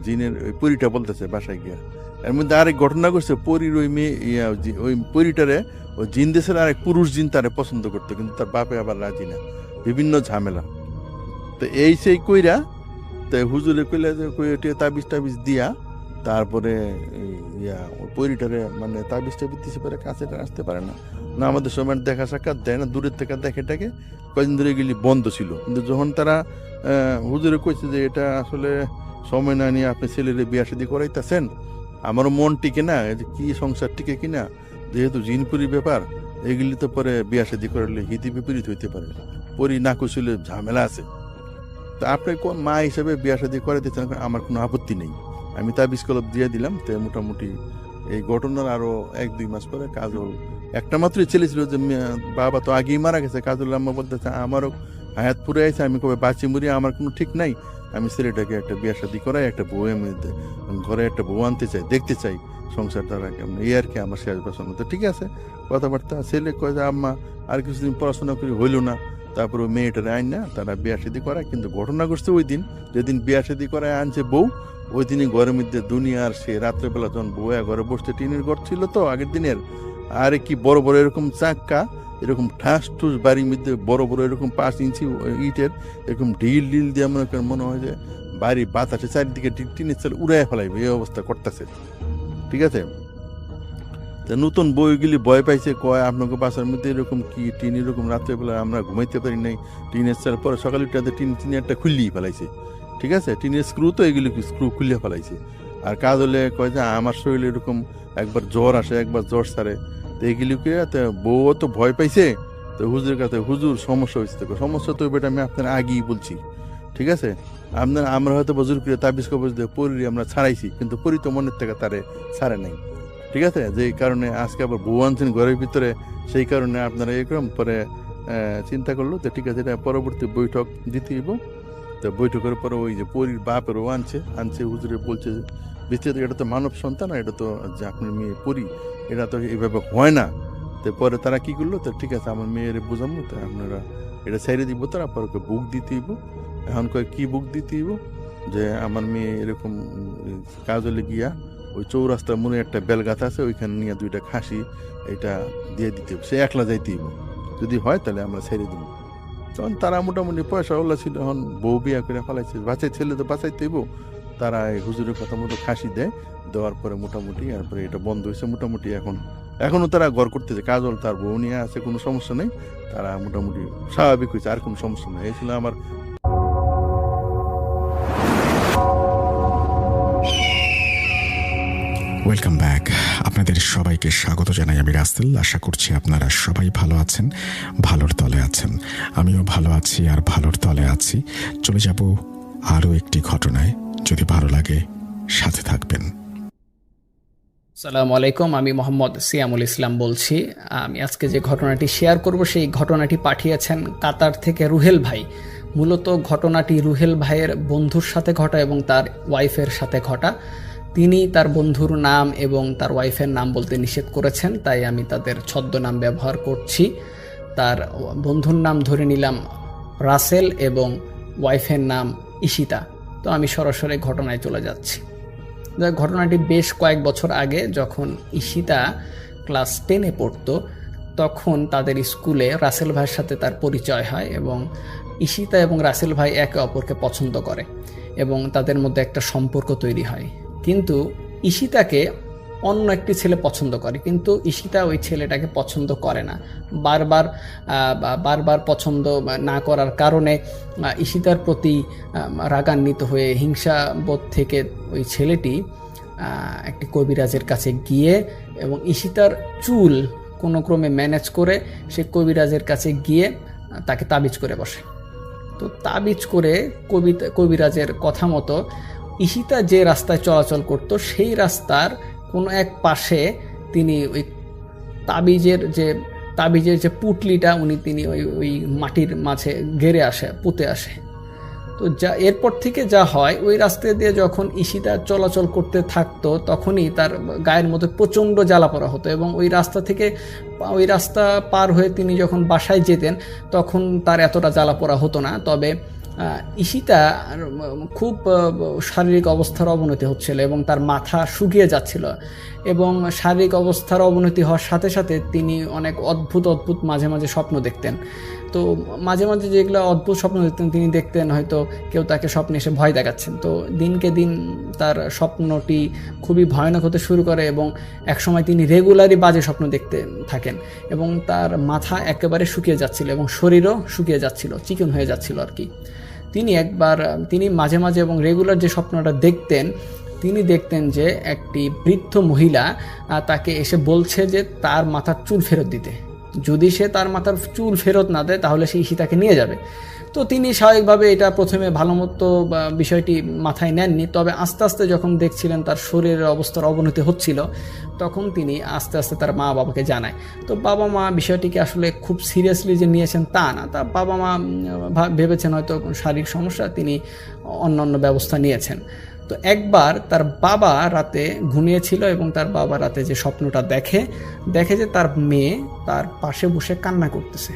জিনের ওই পরীটা বলতেছে বাসায় গিয়া। এর মধ্যে আরেক ঘটনা করছে, পরীর ওই মেয়ে ওই পরীটারে ওই জিন দেশের আরেক পুরুষ জিন তারে পছন্দ করতো, কিন্তু তার বাপে আবার রাজি না, বিভিন্ন ঝামেলা। তো এই সেই কইরা তো হুজুরে কইলে যে তাবিজ দিয়া তারপরে ওই পরীটারে মানে তাবিজ দিতে পারে, কাছে আসতে পারে না, না আমাদের সময় দেখা সাক্ষাৎ দেয় না, দূরের থেকে দেখে কয়েকদিন ধরে এগুলি বন্ধ ছিল। কিন্তু যখন তারা হুজুরে কইছে যে এটা আসলে সময় না নিয়ে আপনি ছেলেরে বিয়া শাদী করাইতেছেন, আমারও মন টিকে না, কি সংসার টিকে কিনা, যেহেতু জিনপুরি ব্যাপার, এগুলি তো পরে বিয়া শাদী করলে হিতি বিপরীত হইতে পারে, পরি না কুশলে ঝামেলা আছে। তা আপনি মা হিসেবে বিয়া শাদী করাইতে চান, আমার কোনো আপত্তি নেই, আমি তাবিজ কলব দিয়ে দিলাম। তো মোটামুটি এই ঘটনার আরো 1-2 মাস পরে কাজল একটা মাত্রই ছেলে ছিল, যে বাবা তো আগেই মারা গেছে। কাজল আম্মা বলতেছে আমারও হায়াত পুরে আছে, আমি কবে বাঁচি মরি আমার কোনো ঠিক নাই, আমি ছেলেটাকে একটা বিয়া শাদী করাই, একটা বউ ঘরে একটা বউ আনতে চাই, দেখতে চাই সংসার তারা কেমন, এই আর কি আমার শেষ বাসন। তো ঠিক আছে, কথাবার্তা। ছেলে কয় যে আম্মা আর কিছুদিন পড়াশোনা করি হইল না, তারপরে মেয়েটার আইন না তারা বিয়া শাদী করায়। কিন্তু ঘটনা ঘটছে ওই দিন, যেদিন বিয়া শাদী করায় আনছে বউ, ওই দিনই ঘরের মধ্যে দুনিয়ার সে রাত্রেবেলা যখন বউয়া ঘরে বসতে, টিনের ঘর ছিল তো আগের দিনের, আরে কি বড় বড় এরকম চাক্কা, এরকম ঠাস ঠুস বাড়ির মধ্যে বড় বড় এরকম 5 ইঞ্চি ইটের এরকম ঢিল দিয়ে মনে হয় যে বাড়ি বাতাসে চারিদিকে টিনের চাল উড়াই ফেলাইবে, এই অবস্থা করতেছে, ঠিক আছে। নতুন বইগুলি ভয় পাইছে, কয় আপনাকে বাসার মধ্যে এরকম কি টিন, এরকম রাত্রেবেলা আমরা ঘুমাইতে পারি নাই, টিনের চাল। পরে সকালে টিনেরটা খুললেই ফেলাইছে, ঠিক আছে, টিনের স্ক্রু তো এগুলি স্ক্রু খুলে ফেলাইছে। আর কাজ হলে কয় যে আমার শরীরে এরকম একবার জ্বর আসে, একবার জ্বর সারে, তো এগুলিকে বউ তো ভয় পাইছে। তো হুজুরের কাছে, হুজুর সমস্যা হয়েছে, সমস্যা তো বেটা আমি আপনার আগেই বলছি, ঠিক আছে। আমরা হয়তো বজুর করে তাবিজ কবজ দিয়ে পরি আমরা ছাড়াইছি, কিন্তু পরি তো মনের থেকে তারে ছাড়ে নাই, ঠিক আছে। যেই কারণে আজকে আবার বউ আনছেন ঘরের ভিতরে, সেই কারণে আপনারা এরকম পরে চিন্তা করলো যে ঠিক আছে, এটা পরবর্তী বৈঠক দিতে হইব। তো বৈঠকের পরে ওই যে পরীর বাপেরও আনছে হুজুরে বলছে বিস্তারিত, এটা তো মানব সন্তান, এটা তো যে আপনার মেয়ে পরী, এটা তো এইভাবে হয় না। তো পরে তারা কি করলো, তো ঠিক আছে আমার মেয়ের বোঝাবো, তো আপনারা এটা ছেড়ে দিব, তারা পরে বুক দিতে হইব। এখন কয় কি বুক দিতে হইব, যে আমার মেয়ে এরকম কাজলে গিয়া ওই চৌরাস্তার মনে একটা বেলগাথা আছে, ওইখানে নিয়ে 2টা খাসি এটা দিয়ে দিতে হবে, সে একলা যাইতে হইব, যদি হয় তাহলে আমরা ছেড়ে দিব। তখন তারা মোটামুটি পয়সা ওলা ছিল, এখন বউ বিয়া করে ফেলাইছে, বাঁচাই ছেলে তো বাঁচাইতে হইব, তারা এই হুজুরের কথা মতো খাসি দেয়, দেওয়ার পরে মোটামুটি এরপরে এটা বন্ধ হয়েছে। মোটামুটি এখনো তারা ঘর করতেছে, কাজল তার বউ নিয়ে আছে, কোনো সমস্যা নেই, তারা মোটামুটি স্বাভাবিক হয়েছে, আর কোনো সমস্যা নেই। এই ছিল আমার। Welcome back. আপনাদের সবাইকে স্বাগত জানাই আমি রাসেল। আশা করছি আপনারা সবাই ভালো আছেন, ভালোর তলে আছেন। আমিও ভালো আছি আর ভালোর তলে আছি। চলে যাব আরও একটি ঘটনায়। যদি ভালো লাগে সাথে থাকবেন। আসসালামু আলাইকুম, আমি মোহাম্মদ সিয়ামুল ইসলাম বলছি। আমি আজকে যে ঘটনাটি শেয়ার করব সেই ঘটনাটি পাঠিয়েছেন কাতার থেকে রুহেল ভাই। মূলত ঘটনাটি রুহেল ভাইয়ের বন্ধুর সাথে ঘটা এবং তার ওয়াইফের সাথে ঘটা। তিনি তার বন্ধুর নাম এবং তার ওয়াইফের নাম বলতে নিষেধ করেছেন, তাই আমি তাদের ছদ্মনাম ব্যবহার করছি। তার বন্ধুর নাম ধরে নিলাম রাসেল এবং ওয়াইফের নাম ঈশিতা। তো আমি সরাসরি ঘটনায় চলে যাচ্ছি। ঘটনাটি বেশ কয়েক বছর আগে, যখন ঈশিতা ক্লাস 10-এ পড়তো, তখন তাদের স্কুলে রাসেল ভাইয়ের সাথে তার পরিচয় হয় এবং ঈশিতা এবং রাসেল ভাই একে অপরকে পছন্দ করে এবং তাদের মধ্যে একটা সম্পর্ক তৈরি হয়। কিন্তু ঈশিতাকে অন্য একটি ছেলে পছন্দ করে, কিন্তু ঈশিতা ওই ছেলেটাকে পছন্দ করে না। বারবার পছন্দ না করার কারণে ঈশিতার প্রতি রাগান্বিত হয়ে হিংসাবোধ থেকে ওই ছেলেটি একটি কবিরাজের কাছে গিয়ে এবং ঈশিতার চুল কোনো ক্রমে ম্যানেজ করে সে কবিরাজের কাছে গিয়ে তাকে তাবিজ করে বসে। তো তাবিজ করে কবিরাজের কথা মতো ঈশিতা যে রাস্তায় চলাচল করত সেই রাস্তার কোনো এক পাশে তিনি ওই তাবিজের যে পুটলিটা তিনি ওই মাটির মাঝে গেড়ে পুঁতে আসে। তো এরপর থেকে যা হয়, ওই রাস্তা দিয়ে যখন ঈশিতা চলাচল করতে থাকতো তখনই তার গায়ের মধ্যে প্রচণ্ড জ্বালা পড়া হতো এবং ওই রাস্তা পার হয়ে তিনি যখন বাসায় যেতেন তখন তার এতটা জ্বালা পড়া হতো না। তবে ঈশিতা খুব শারীরিক অবস্থার অবনতি হচ্ছিল এবং তার মাথা শুকিয়ে যাচ্ছিল এবং শারীরিক অবস্থার অবনতি হওয়ার সাথে সাথে তিনি অনেক অদ্ভুত মাঝে মাঝে স্বপ্ন দেখতেন। তো মাঝে মাঝে যেগুলো অদ্ভুত স্বপ্ন দেখতেন, তিনি দেখতেন হয়তো কেউ তাকে স্বপ্নে এসে ভয় দেখাচ্ছেন। তো দিনকে দিন তার স্বপ্নটি খুবই ভয়ানক হতে শুরু করে এবং একসময় তিনি রেগুলারই বাজে স্বপ্ন দেখতে থাকেন এবং তার মাথা একেবারে শুকিয়ে যাচ্ছিল এবং শরীরও শুকিয়ে যাচ্ছিল, চিকন হয়ে যাচ্ছিল আর কি। তিনি মাঝে মাঝে এবং রেগুলার যে স্বপ্নটা দেখতেন, তিনি দেখতেন যে একটি বৃদ্ধ মহিলা তাকে এসে বলছে যে তার মাথার চুল ফেরত দিতে। যদি সে তার মাথার চুল ফেরত না দেয় তাহলে সে ঈশিতাকে নিয়ে যাবে। তো তিনি স্বাভাবিকভাবে এটা প্রথমে ভালো মতো বিষয়টি মাথায় নেননি, তবে আস্তে আস্তে যখন দেখছিলেন তার শরীরের অবস্থার অবনতি হচ্ছিল তখন তিনি আস্তে আস্তে তার মা বাবাকে জানায়। তো বাবা মা বিষয়টিকে আসলে খুব সিরিয়াসলি যে নিয়েছেন তা না, তা বাবা মা ভেবেছেন হয়তো শারীরিক সমস্যা, তিনি অন্যান্য ব্যবস্থা নিয়েছেন। তো একবার তার বাবা রাতে ঘুমিয়েছিল এবং তার বাবা রাতে যে স্বপ্নটা দেখে যে তার মেয়ে তার পাশে বসে কান্না করতেছে।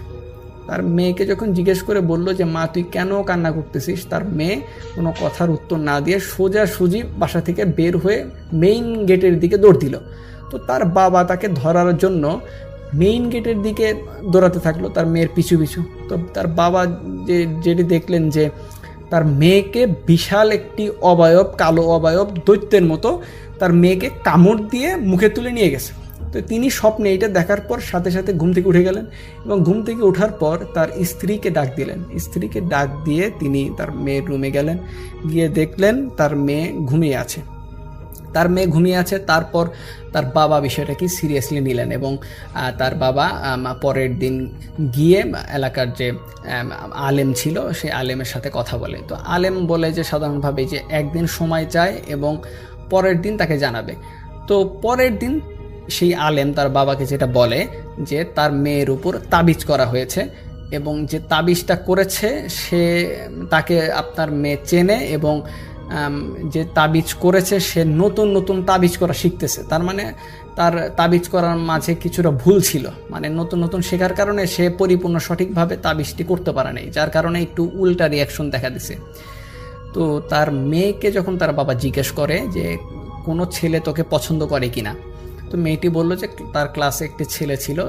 তার মেয়েকে যখন জিজ্ঞেস করে বলল যে মা তুই কেন কান্না করতেছিস, তার মেয়ে কোনো কথার উত্তর না দিয়ে সোজাসুজি বাসা থেকে বের হয়ে মেইন গেটের দিকে দৌড় দিল। তো তার বাবা তাকে ধরার জন্য মেইন গেটের দিকে দৌড়াতে থাকলো তার মেয়ের পিছু পিছু। তো তার বাবা যেটি দেখলেন যে তার মেয়েকে বিশাল একটি কালো অবয়ব দৈত্যের মতো তার মেয়েকে কামড় দিয়ে মুখে তুলে নিয়ে গেছে। তো তিনি স্বপ্নে এটা দেখার পর সাথে সাথে ঘুম থেকে উঠে গেলেন এবং ঘুম থেকে ওঠার পর তার স্ত্রীকে ডাক দিলেন। স্ত্রীকে ডাক দিয়ে তিনি তার মেয়ের রুমে গেলেন, গিয়ে দেখলেন তার মেয়ে ঘুমিয়ে আছে। তারপর তার বাবা বিষয়টাকে সিরিয়াসলি নিলেন এবং তার বাবা পরের দিন গিয়ে এলাকার যে আলেম ছিল সেই আলেমের সাথে কথা বলে। তো আলেম বলে যে সাধারণভাবে যে একদিন সময় চায় এবং পরের দিন তাকে জানাবে। তো পরের দিন সেই আলেম তার বাবাকে যেটা বলে যে তার মেয়ের উপর তাবিজ করা হয়েছে এবং যে তাবিজটা করেছে তাকে আপনার মেয়ে চেনে এবং যে তাবিজ করেছে সে নতুন তাবিজ করা শিখতেছে। তার মানে তার তাবিজ করার মাঝে কিছুটা ভুল ছিল, মানে নতুন শেখার কারণে সে পরিপূর্ণ সঠিকভাবে তাবিজটি করতে পারে নাই, যার কারণে একটু উল্টা রিয়াকশন দেখা দিছে। তো তার মেয়েকে যখন তার বাবা জিজ্ঞেস করে যে কোনো ছেলে তোকে পছন্দ করে কিনা, তো মেয়েটি বলল যে তার ক্লাসে একটি ছেলে ছিল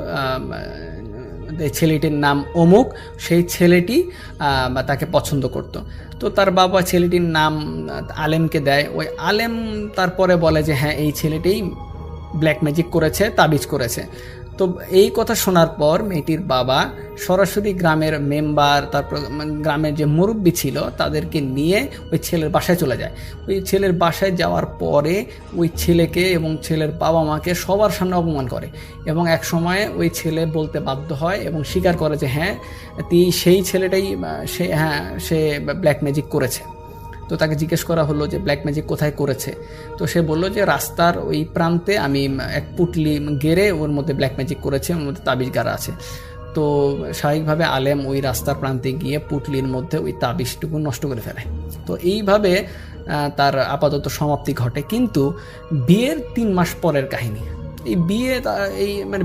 যে ছেলেটির নাম অমুক, সেই ছেলেটি তাকে পছন্দ করত। তো তার বাবা ছেলেটির নাম আলেমকে দেয়। ওই আলেম তারপরে বলে যে হ্যাঁ, এই ছেলেটিই ব্ল্যাক ম্যাজিক করেছে, তাবিজ করেছে। তো এই কথা শোনার পর মেয়েটির বাবা সরাসরি গ্রামের মেম্বার, তারপর গ্রামের যে মুরব্বি ছিল তাদেরকে নিয়ে ওই ছেলের বাসায় চলে যায়। ওই ছেলের বাসায় যাওয়ার পরে ওই ছেলেকে এবং ছেলের বাবা মাকে সবার সামনে অপমান করে, এবং এক সময়ে ওই ছেলে বলতে বাধ্য হয় এবং স্বীকার করে যে হ্যাঁ, সেই ছেলেটাই সে ব্ল্যাক ম্যাজিক করেছে। তো তাকে জিজ্ঞেস করা হলো যে ব্ল্যাক ম্যাজিক কোথায় করেছে। তো সে বলল যে রাস্তার ওই প্রান্তে আমি এক পুটলি গেড়ে ওর মধ্যে ব্ল্যাক ম্যাজিক করেছে, ওর মধ্যে তাবিজ গাড়া আছে। তো স্বাভাবিকভাবে আলেম ওই রাস্তার প্রান্তে গিয়ে পুটলির মধ্যে ওই তাবিজটুকু নষ্ট করে ফেলে। তো এইভাবে তার আপাতত সমাপ্তি ঘটে। কিন্তু বিয়ের 3 মাস পরের কাহিনী। এই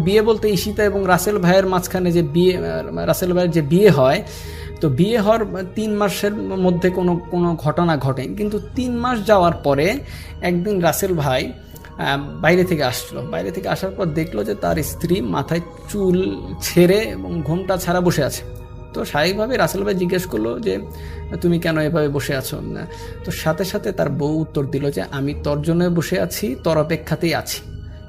বিয়ে বলতে ঈশিতা এবং রাসেল ভাইয়ের মাঝখানে যে বিয়ে, রাসেল ভাইয়ের যে বিয়ে হয়, তো বিয়ে হওয়ার 3 মাসের মধ্যে কোনো ঘটনা ঘটে। কিন্তু 3 মাস যাওয়ার পরে একদিন রাসেল ভাই বাইরে থেকে আসলো। বাইরে থেকে আসার পর দেখলো যে তার স্ত্রী মাথায় চুল ছেড়ে এবং ঘোমটা ছাড়া বসে আছে। তো স্বাভাবিকভাবে রাসেল ভাই জিজ্ঞেস করলো যে তুমি কেন এভাবে বসে আছো না? তো সাথে সাথে তার বউ উত্তর দিল যে আমি তোর জন্য বসে আছি, তোর অপেক্ষাতেই আছি।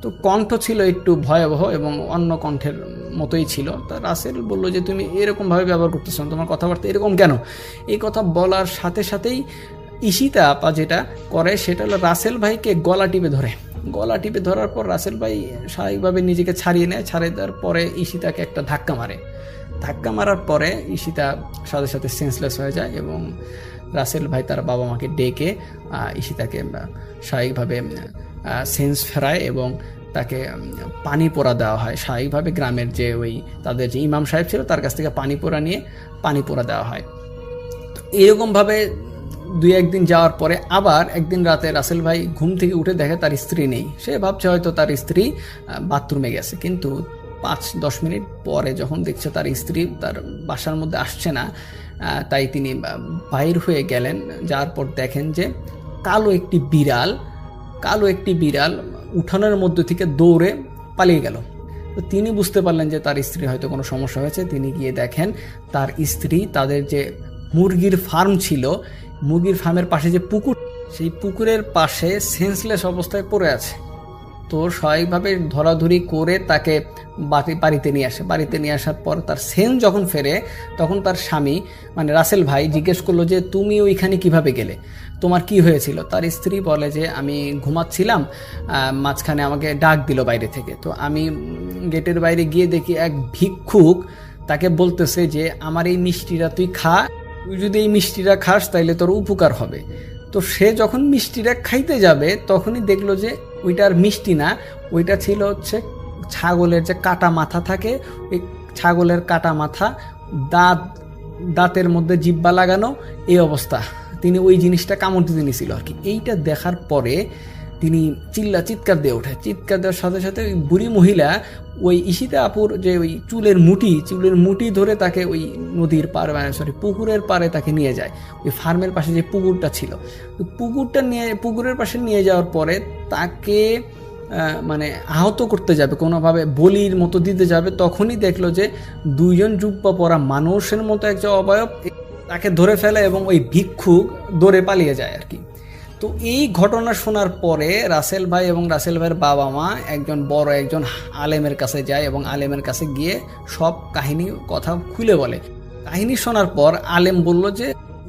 তো কণ্ঠ ছিল একটু ভয়াবহ এবং অন্য কণ্ঠের মতোই ছিল। তা রাসেল বলল যে তুমি এরকমভাবে ব্যবহার করতেছো, তোমার কথাবার্তা এরকম কেন? এই কথা বলার সাথে সাথেই ঈশিতা আপা যেটা করে সেটা হলো রাসেল ভাইকে গলা টিপে ধরে। গলা টিপে ধরার পর রাসেল ভাই স্বাভাবিকভাবে নিজেকে ছাড়িয়ে নেয়। ছাড়িয়ে দেওয়ার পরে ঈশিতাকে একটা ধাক্কা মারে। ধাক্কা মারার পরে ঈশিতা সাথে সাথে সেন্সলেস হয়ে যায় এবং রাসেল ভাই তার বাবা মাকে ডেকে ঈশিতাকে স্বাভাবিকভাবে সেন্স ফেরায় এবং তাকে পানি পোড়া দেওয়া হয়। স্বাভাবিকভাবে গ্রামের যে তাদের যে ইমাম সাহেব ছিল তার কাছ থেকে পানি পোড়া দেওয়া হয়। তো এরকমভাবে 2-1 দিন যাওয়ার পরে আবার একদিন রাতে রাসেল ভাই ঘুম থেকে উঠে দেখে তার স্ত্রী নেই। সে ভাবছে হয়তো তার স্ত্রী বাথরুমে গেছে, কিন্তু 5-10 মিনিট পরে যখন দেখছে তার স্ত্রী তার বাসার মধ্যে আসছে না, তাই তিনি বাইর হয়ে গেলেন। যাওয়ার পর দেখেন যে কালো একটি বিড়াল উঠানের মধ্যে থেকে দৌড়ে পালিয়ে গেল। তো তিনি বুঝতে পারলেন যে তার স্ত্রী হয়তো কোনো সমস্যা হয়েছে। তিনি গিয়ে দেখেন তার স্ত্রী তাদের যে মুরগির ফার্ম ছিল, মুরগির ফার্মের পাশে যে পুকুর, সেই পুকুরের পাশে সেন্সলেস অবস্থায় পড়ে আছে। তো স্বাভাবিকভাবে ধরাধরি করে তাকে বাড়িতে নিয়ে আসে। বাড়িতে নিয়ে আসার পর তার সেন্স যখন ফেরে তখন তার স্বামী মানে রাসেল ভাই জিজ্ঞেস করলো যে তুমি ওইখানে কিভাবে গেলে, তোমার কি হয়েছিল? তার স্ত্রী বলে যে আমি ঘুমাচ্ছিলাম, মাঝখানে আমাকে ডাক দিল বাইরে থেকে। তো আমি গেটের বাইরে গিয়ে দেখি এক ভিক্ষুক তাকে বলতেছে যে আমার এই মিষ্টিটা তুই খা, তুই যদি এই মিষ্টিটা খাস তাইলে তোর উপকার হবে। তো সে যখন মিষ্টিটা খাইতে যাবে তখনই দেখলো যে ওইটা আর মিষ্টি না, ওইটা ছিল হচ্ছে ছাগলের যে কাটা মাথা থাকে, ওই ছাগলের কাটা মাথা, দাঁতের মধ্যে জিব্বা লাগানো, এই অবস্থা। তিনি ওই জিনিসটা কামড় দিতে নিয়েছিল আর কি। এইটা দেখার পরে তিনি চিৎকার দিয়ে ওঠে। চিৎকার দেওয়ার সাথে সাথে ওই বুড়ি মহিলা ওই ঈশিতা আপুর যে ওই চুলের মুঠি ধরে তাকে ওই নদীর পার পুকুরের পাড়ে তাকে নিয়ে যায়। ওই ফার্মের পাশে যে পুকুরটা ছিল, ওই পুকুরের পাশে নিয়ে যাওয়ার পরে তাকে মানে আহত করতে যাবে, কোনোভাবে বলির মতো দিতে যাবে, তখনই দেখলো যে 2জন জুব্বা পরা মানুষের মতো একটা অবয়ব তাকে ধরে ফেলে এবং ওই ভিক্ষুক দৌড়ে পালিয়ে যায় আর কি। তো এই ঘটনা শোনার পরে রাসেল ভাই এবং রাসেল ভাইয়ের বাবা মা একজন আলেমের কাছে যায় এবং আলেমের কাছে গিয়ে সব কাহিনী কথা খুলে বলে। কাহিনী শোনার পর আলেম বলল যে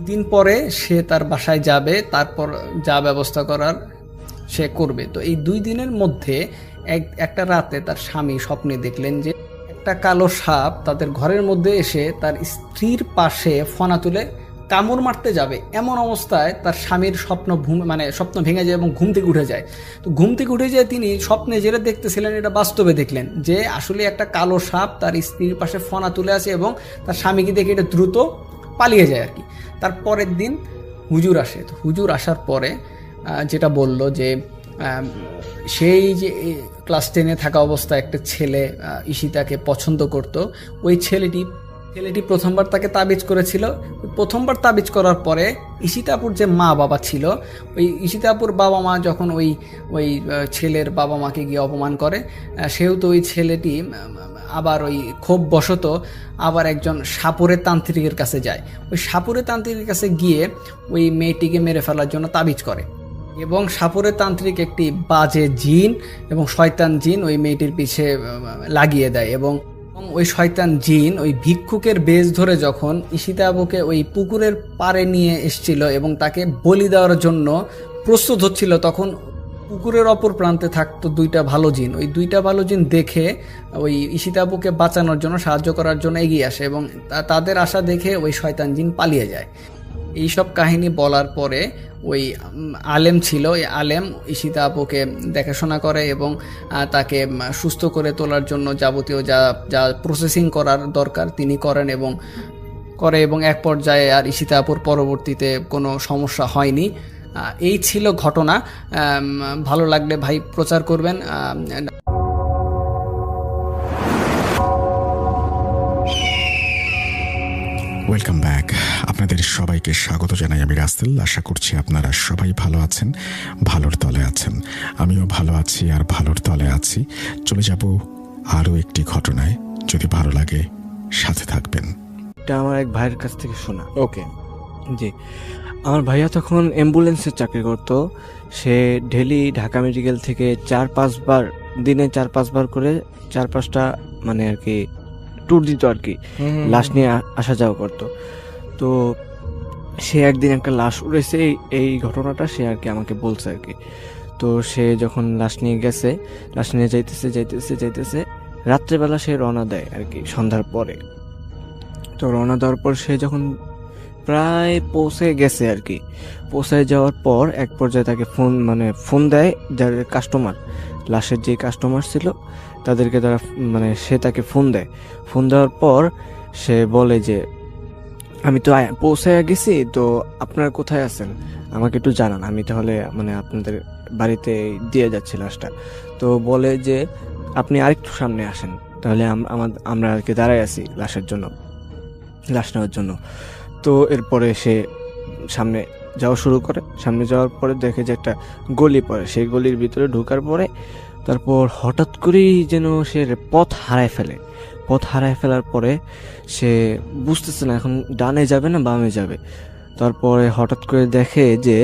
দিন পরে সে তার বাসায় যাবে, তারপর যা ব্যবস্থা করার সে করবে। তো এই 2 দিনের মধ্যে একটা রাতে তার স্বামী স্বপ্নে দেখলেন যে একটা কালো সাপ তাদের ঘরের মধ্যে এসে তার স্ত্রীর পাশে ফনা তুলে কামড় মারতে যাবে। এমন অবস্থায় তার স্বামীর স্বপ্ন ভেঙে যায় এবং ঘুম থেকে উঠে যায়। তো ঘুম থেকে উঠে যায় তিনি স্বপ্নে যেটা দেখতেছিলেন এটা বাস্তবে দেখলেন যে আসলে একটা কালো সাপ তার স্ত্রীর পাশে ফনা তুলে আসে এবং তার স্বামীকে দেখে এটা দ্রুত পালিয়ে যায় আর কি। তার পরের দিন হুজুর আসে। তো হুজুর আসার পরে যেটা বলল যে সেই যে ক্লাস 10-এ থাকা অবস্থায় একটা ছেলে ঈশিতাকে পছন্দ করত, ওই ছেলেটি ছেলেটি প্রথমবার তাকে তাবিজ করেছিল। প্রথমবার তাবিজ করার পরে ঈশিতাপুর যে মা বাবা ছিল, ওই ঈশিতাপুর বাবা মা যখন ওই ওই ছেলের বাবা মাকে গিয়ে অপমান করে, সেহেতু ওই ছেলেটি আবার ওই ক্ষোভ বশত আবার একজন সাপুরের তান্ত্রিকের কাছে যায়। ওই সাপুরের তান্ত্রিকের কাছে গিয়ে ওই মেয়েটিকে মেরে ফেলার জন্য তাবিজ করে, এবং সাপুরের তান্ত্রিক একটি বাজে জিন এবং শয়তান জিন ওই মেয়েটির পিছে লাগিয়ে দেয়, এবং ওই শয়তান জিন ওই ভিক্ষুকের বেশ ধরে যখন ঈশিতাবুকে ওই পুকুরের পাড়ে নিয়ে এসেছিল এবং তাকে বলি দেওয়ার জন্য প্রস্তুত হচ্ছিল, তখন পুকুরের অপর প্রান্তে থাকতো দুইটা ভালো জিন। ওই দুইটা ভালো জিন দেখে ওই ঈশিতাবুকে বাঁচানোর জন্য, সাহায্য করার জন্য এগিয়ে আসে, এবং তাদের আশা দেখে ওই শয়তান জিন পালিয়ে যায়। এইসব কাহিনী বলার পরে ওই আলেম ছিল, ওই আলেম ঈশিতা আপুকে দেখাশোনা করে এবং তাকে সুস্থ করে তোলার জন্য যাবতীয় যা যা প্রসেসিং করার দরকার তিনি করেন এবং এক পর্যায়ে আর ঈশিতা আপুর পরবর্তীতে কোনো সমস্যা হয়নি। এই ছিল ঘটনা। ভালো লাগলে ভাই প্রচার করবেন। Welcome back. আপনাদের সবাইকে স্বাগত জানাই আমি রাসেল। আশা করছি আপনারা সবাই ভালো আছেন, ভালোর তলে আছেন। আমিও ভালো আছি আর ভালোর তলে আছি। চলে যাব আরও একটি ঘটনায়। যদি ভালো লাগে সাথে থাকবেন। এটা আমার এক ভাইয়ের কাছ থেকে শোনা। ওকে, জি। আমার ভাইয়া তখন অ্যাম্বুলেন্সের চাকরি করতো। সে ডেলি ঢাকা মেডিকেল থেকে 4-5 বার, দিনে 4-5 বার করে 4-5টা মানে আর কি ট্যুর দিত আর কি, লাশ নিয়ে আসা যাওয়া করতো। তো সে একদিন একটা লাশ উড়েছে, এই ঘটনাটা সে আর কি আমাকে বলছে আর কি। তো সে যখন লাশ নিয়ে গেছে, লাশ নিয়ে যাইতেছে রাত্রেবেলা সে রওনা দেয় আর কি, সন্ধ্যার পরে। তো রওনা দেওয়ার পর সে যখন প্রায় পৌঁছে গেছে আর কি, পৌঁছে যাওয়ার পর এক পর্যায়ে তাকে ফোন দেয় যার কাস্টমার, লাশের যে কাস্টমার ছিল তাদেরকে তারা সে তাকে ফোন দেওয়ার পর সে বলে যে আমি তো পৌঁছে গেছি, তো আপনারা কোথায় আছেন আমাকে একটু জানান, আমি তাহলে আপনাদের বাড়িতে দিয়ে যাচ্ছি লাশটা। তো বলে যে আপনি আরেকটু সামনে আসেন, তাহলে আমরা আর কি দাঁড়ায় আছি লাশ নেওয়ার জন্য। তো এরপরে সে সামনে যাওয়া শুরু করে। সামনে যাওয়ার পরে দেখে যে একটা গলি পড়ে, সেই গলির ভিতরে ঢোকার পরে তারপর হঠাৎ করেই যেন সে পথ হারায় ফেলার পরে সে বুঝতেছে না এখন ডানে যাবে না বামে যাবে। তারপরে হঠাৎ করে দেখে যে,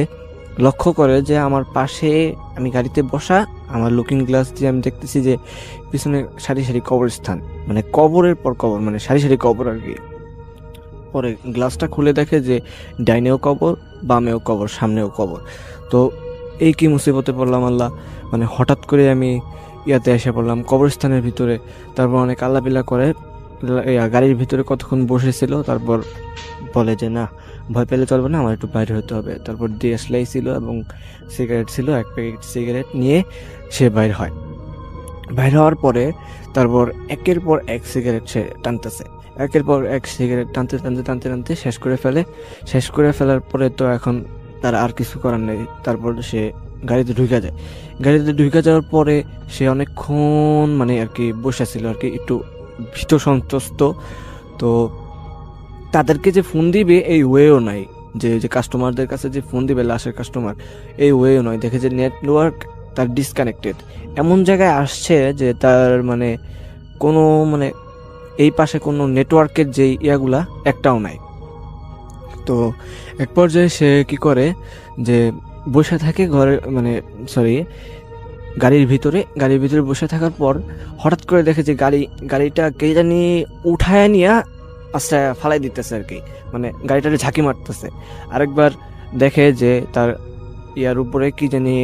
লক্ষ্য করে যে আমার পাশে, আমি গাড়িতে বসা, আমার লুকিং গ্লাস দিয়ে আমি দেখতেছি যে পিছনে সারি সারি কবরস্থান, কবরের পর কবর, সারি সারি কবর আর কি। পরে গ্লাসটা খুলে দেখে যে ডাইনেও কবর, বামেও কবর, সামনেও কবর। তো এই কি মুসিবতে পড়লাম আল্লাহ, হঠাৎ করে আমি ইয়াতে এসে পড়লাম কবরস্থানের ভিতরে। তারপর অনেক আল্লাপিল্লা করে গাড়ির ভিতরে কতক্ষণ বসেছিল। তারপর বলে যে না, ভয় পেলে চলবে না, আমার একটু বাইরে হতে হবে। তারপর DSLR ছিল এবং সিগারেট ছিল, 1 প্যাকেট সিগারেট নিয়ে সে বাইর হয়। বাইর হওয়ার পরে তারপর একের পর এক সিগারেট সে টানতেছে, একের পর এক সিগারেট টানতে শেষ করে ফেলার পরে তো এখন তার আর কিছু করার নেই। তারপর সে গাড়িতে ঢুকে যাওয়ার পরে সে অনেকক্ষণ আর কি বসেছিল আর কি, একটু ভীত সন্ত্রস্ত। তো তাদেরকে যে ফোন দিবে এই ওয়েও নাই, যে কাস্টমারদের কাছে যে ফোন দিবে লাশের কাস্টমার, এই ওয়েও নয়। দেখে যে নেটওয়ার্ক তার ডিসকানেক্টেড, এমন জায়গায় আসছে যে তার কোনো এই পাশে কোনো নেটওয়ার্কের যে ইয়াগুলা একটাও নাই। তো এক পর্যায়ে সে কি করে যে বসে থাকে ঘরে, গাড়ির ভিতরে বসে থাকার পর হঠাৎ করে দেখে যে গাড়িটা কে জানি উঠায় নিয়ে আস্তে ফালাই দিতেছে আর কি, গাড়িটাকে ঝাঁকি মারতেছে। আরেকবার দেখে যে তার ইয়ার উপরে কি জানি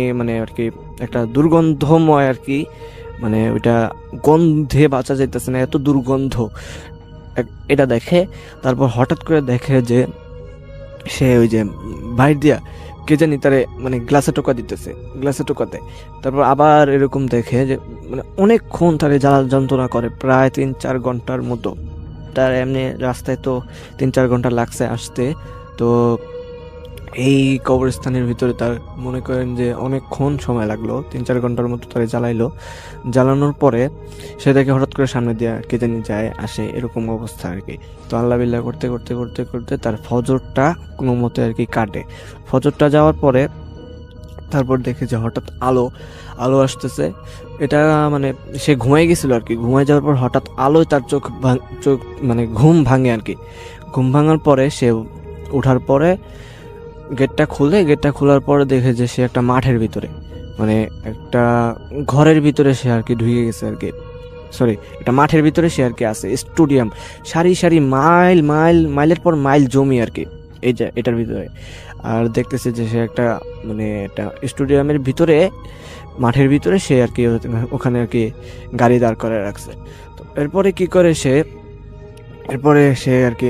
আর কি একটা দুর্গন্ধময় আর কি, ওইটা গন্ধে বাঁচা যাইতেছে না, এত দুর্গন্ধ এটা দেখে। তারপর হঠাৎ করে দেখে যে সে ওই যে বাইর দিয়া কে জানি তারে গ্লাসে টোকাতে। তারপর আবার এরকম দেখে যে অনেকক্ষণ তারে জ্বালা যন্ত্রণা করে, প্রায় 3-4 ঘন্টার মতো। তার এমনি রাস্তায় তো 3-4 ঘন্টা লাগছে আসতে। তো এই কবরস্থানের ভিতরে তার মনে করেন যে অনেকক্ষণ সময় লাগলো, 3-4 ঘন্টার মতো তারা জ্বালাইলো। জ্বালানোর পরে সে দেখে হঠাৎ করে সামনে দিয়ে কে জানি যায় আসে, এরকম অবস্থা আর কি। তো আল্লাহ বিল্লাহ করতে করতে করতে করতে তার ফজরটা কোনো মতে আর কি কাটে। ফজরটা যাওয়ার পরে তারপর দেখে যে হঠাৎ আলো আসতেছে। এটা মানে সে ঘুমাই গেছিল আর কি। ঘুমাই যাওয়ার পর হঠাৎ আলোয় তার চোখ মানে ঘুম ভাঙে আর কি। ঘুম ভাঙার পরে সে ওঠার পরে গেটটা খোলার পরে দেখে যে সে একটা মাঠের ভিতরে, মানে একটা ঘরের ভিতরে সে আর কি ঢুকে গেছে আর কি। সরি, একটা মাঠের ভিতরে সে আর কি আছে। স্টেডিয়াম, সারি সারি মাইলের পর মাইল জমি আর কি এই যে এটার ভিতরে। আর দেখতেছে যে সে একটা মানে একটা স্টেডিয়ামের ভিতরে, মাঠের ভিতরে সে আর কি ওখানে আর কি গাড়ি দাঁড় করে রাখছে। তো এরপরে কি করে এরপরে সে আর কি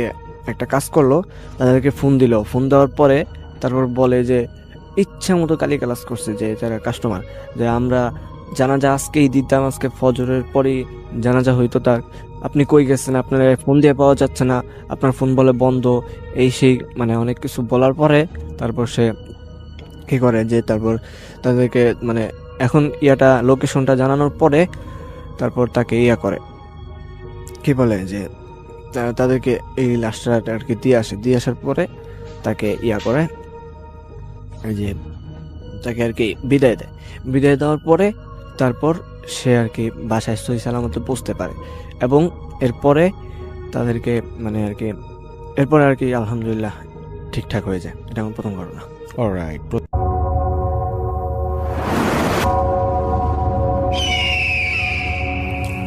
একটা কাজ করলো, তাদেরকে ফোন দেওয়ার পরে তারপর বলে যে ইচ্ছা মতো গালিগালাজ করছে যে যারা কাস্টমার, যে আমরা জানাজা আজকেই দিতাম, আজকে ফজরের পরেই জানাজা হইতো তার, আপনি কই গেছেন, আপনার ফোন দিয়ে পাওয়া যাচ্ছে না, আপনার ফোন বলে বন্ধ, এই সেই মানে অনেক কিছু বলার পরে তারপর সে কি করে যে তারপর তাদেরকে মানে এখন লোকেশনটা জানানোর পরে তারপর তাকে করে কি বলে যে তাদেরকে এই লাশটা আর কি দিয়ে আসার পরে তাকে করে এই যে তাকে আর কি বিদায় দেওয়ার পরে তারপর সে আর কি বাসায় সহি সালামতে পৌঁছতে পারে। এবং এরপরে তাদেরকে মানে আর কি এরপরে আর কি আলহামদুলিল্লাহ ঠিকঠাক হয়ে যায়। এটা আমার প্রথম ঘটনা। Alright,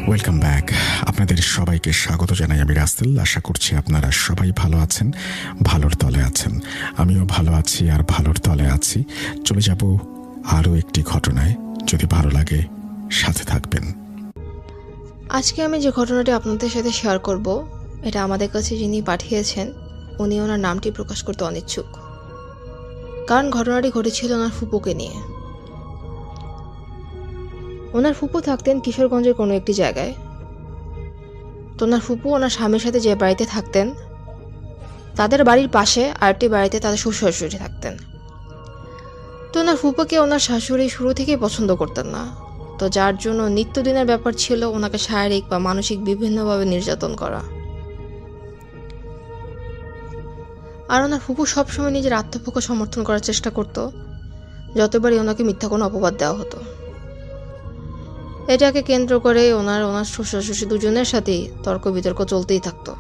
welcome back. আপনাদের সবাইকে স্বাগত জানাই আমি রাসেল। আশা করছি আপনারা সবাই ভালো আছেন, ভালোর তলে আছেন। আমিও ভালো আছি আর ভালোর তলে আছি। চলে যাব আরও একটি ঘটনায়। যদি ভালো লাগে সাথে থাকবেন। আজকে আমি যে ঘটনাটি আপনাদের সাথে শেয়ার করব, এটা আমাদের কাছে যিনি পাঠিয়েছেন উনি ওনার নামটি প্রকাশ করতে অনিচ্ছুক, কারণ ঘটনাটি ঘটেছিল ওনার ফুপুকে নিয়ে। ওনার ফুপু থাকতেন কিশোরগঞ্জের কোনো একটি জায়গায়। তো ওনার ফুপু ওনার স্বামীর সাথে যে বাড়িতে থাকতেন, তাদের বাড়ির পাশে আরেকটি বাড়িতে তাদের শ্বশুর শাশুড়ি থাকতেন। তো ওনার ফুপুকে ওনার শাশুড়ি শুরু থেকেই পছন্দ করতেন না, তো যার জন্য নিত্যদিনের ব্যাপার ছিল ওনাকে শারীরিক বা মানসিক বিভিন্নভাবে নির্যাতন করা। আর ওনার ফুপু সবসময় নিজের আত্মপক্ষ সমর্থন করার চেষ্টা করত, যতবারই ওনাকে মিথ্যা কোনো অপবাদ দেওয়া হতো। এটাকে কেন্দ্র করে ওনার শ্বশুর শাশুড়ি দুজনের সাথেই তর্ক বিতর্ক চলতেই থাকতো।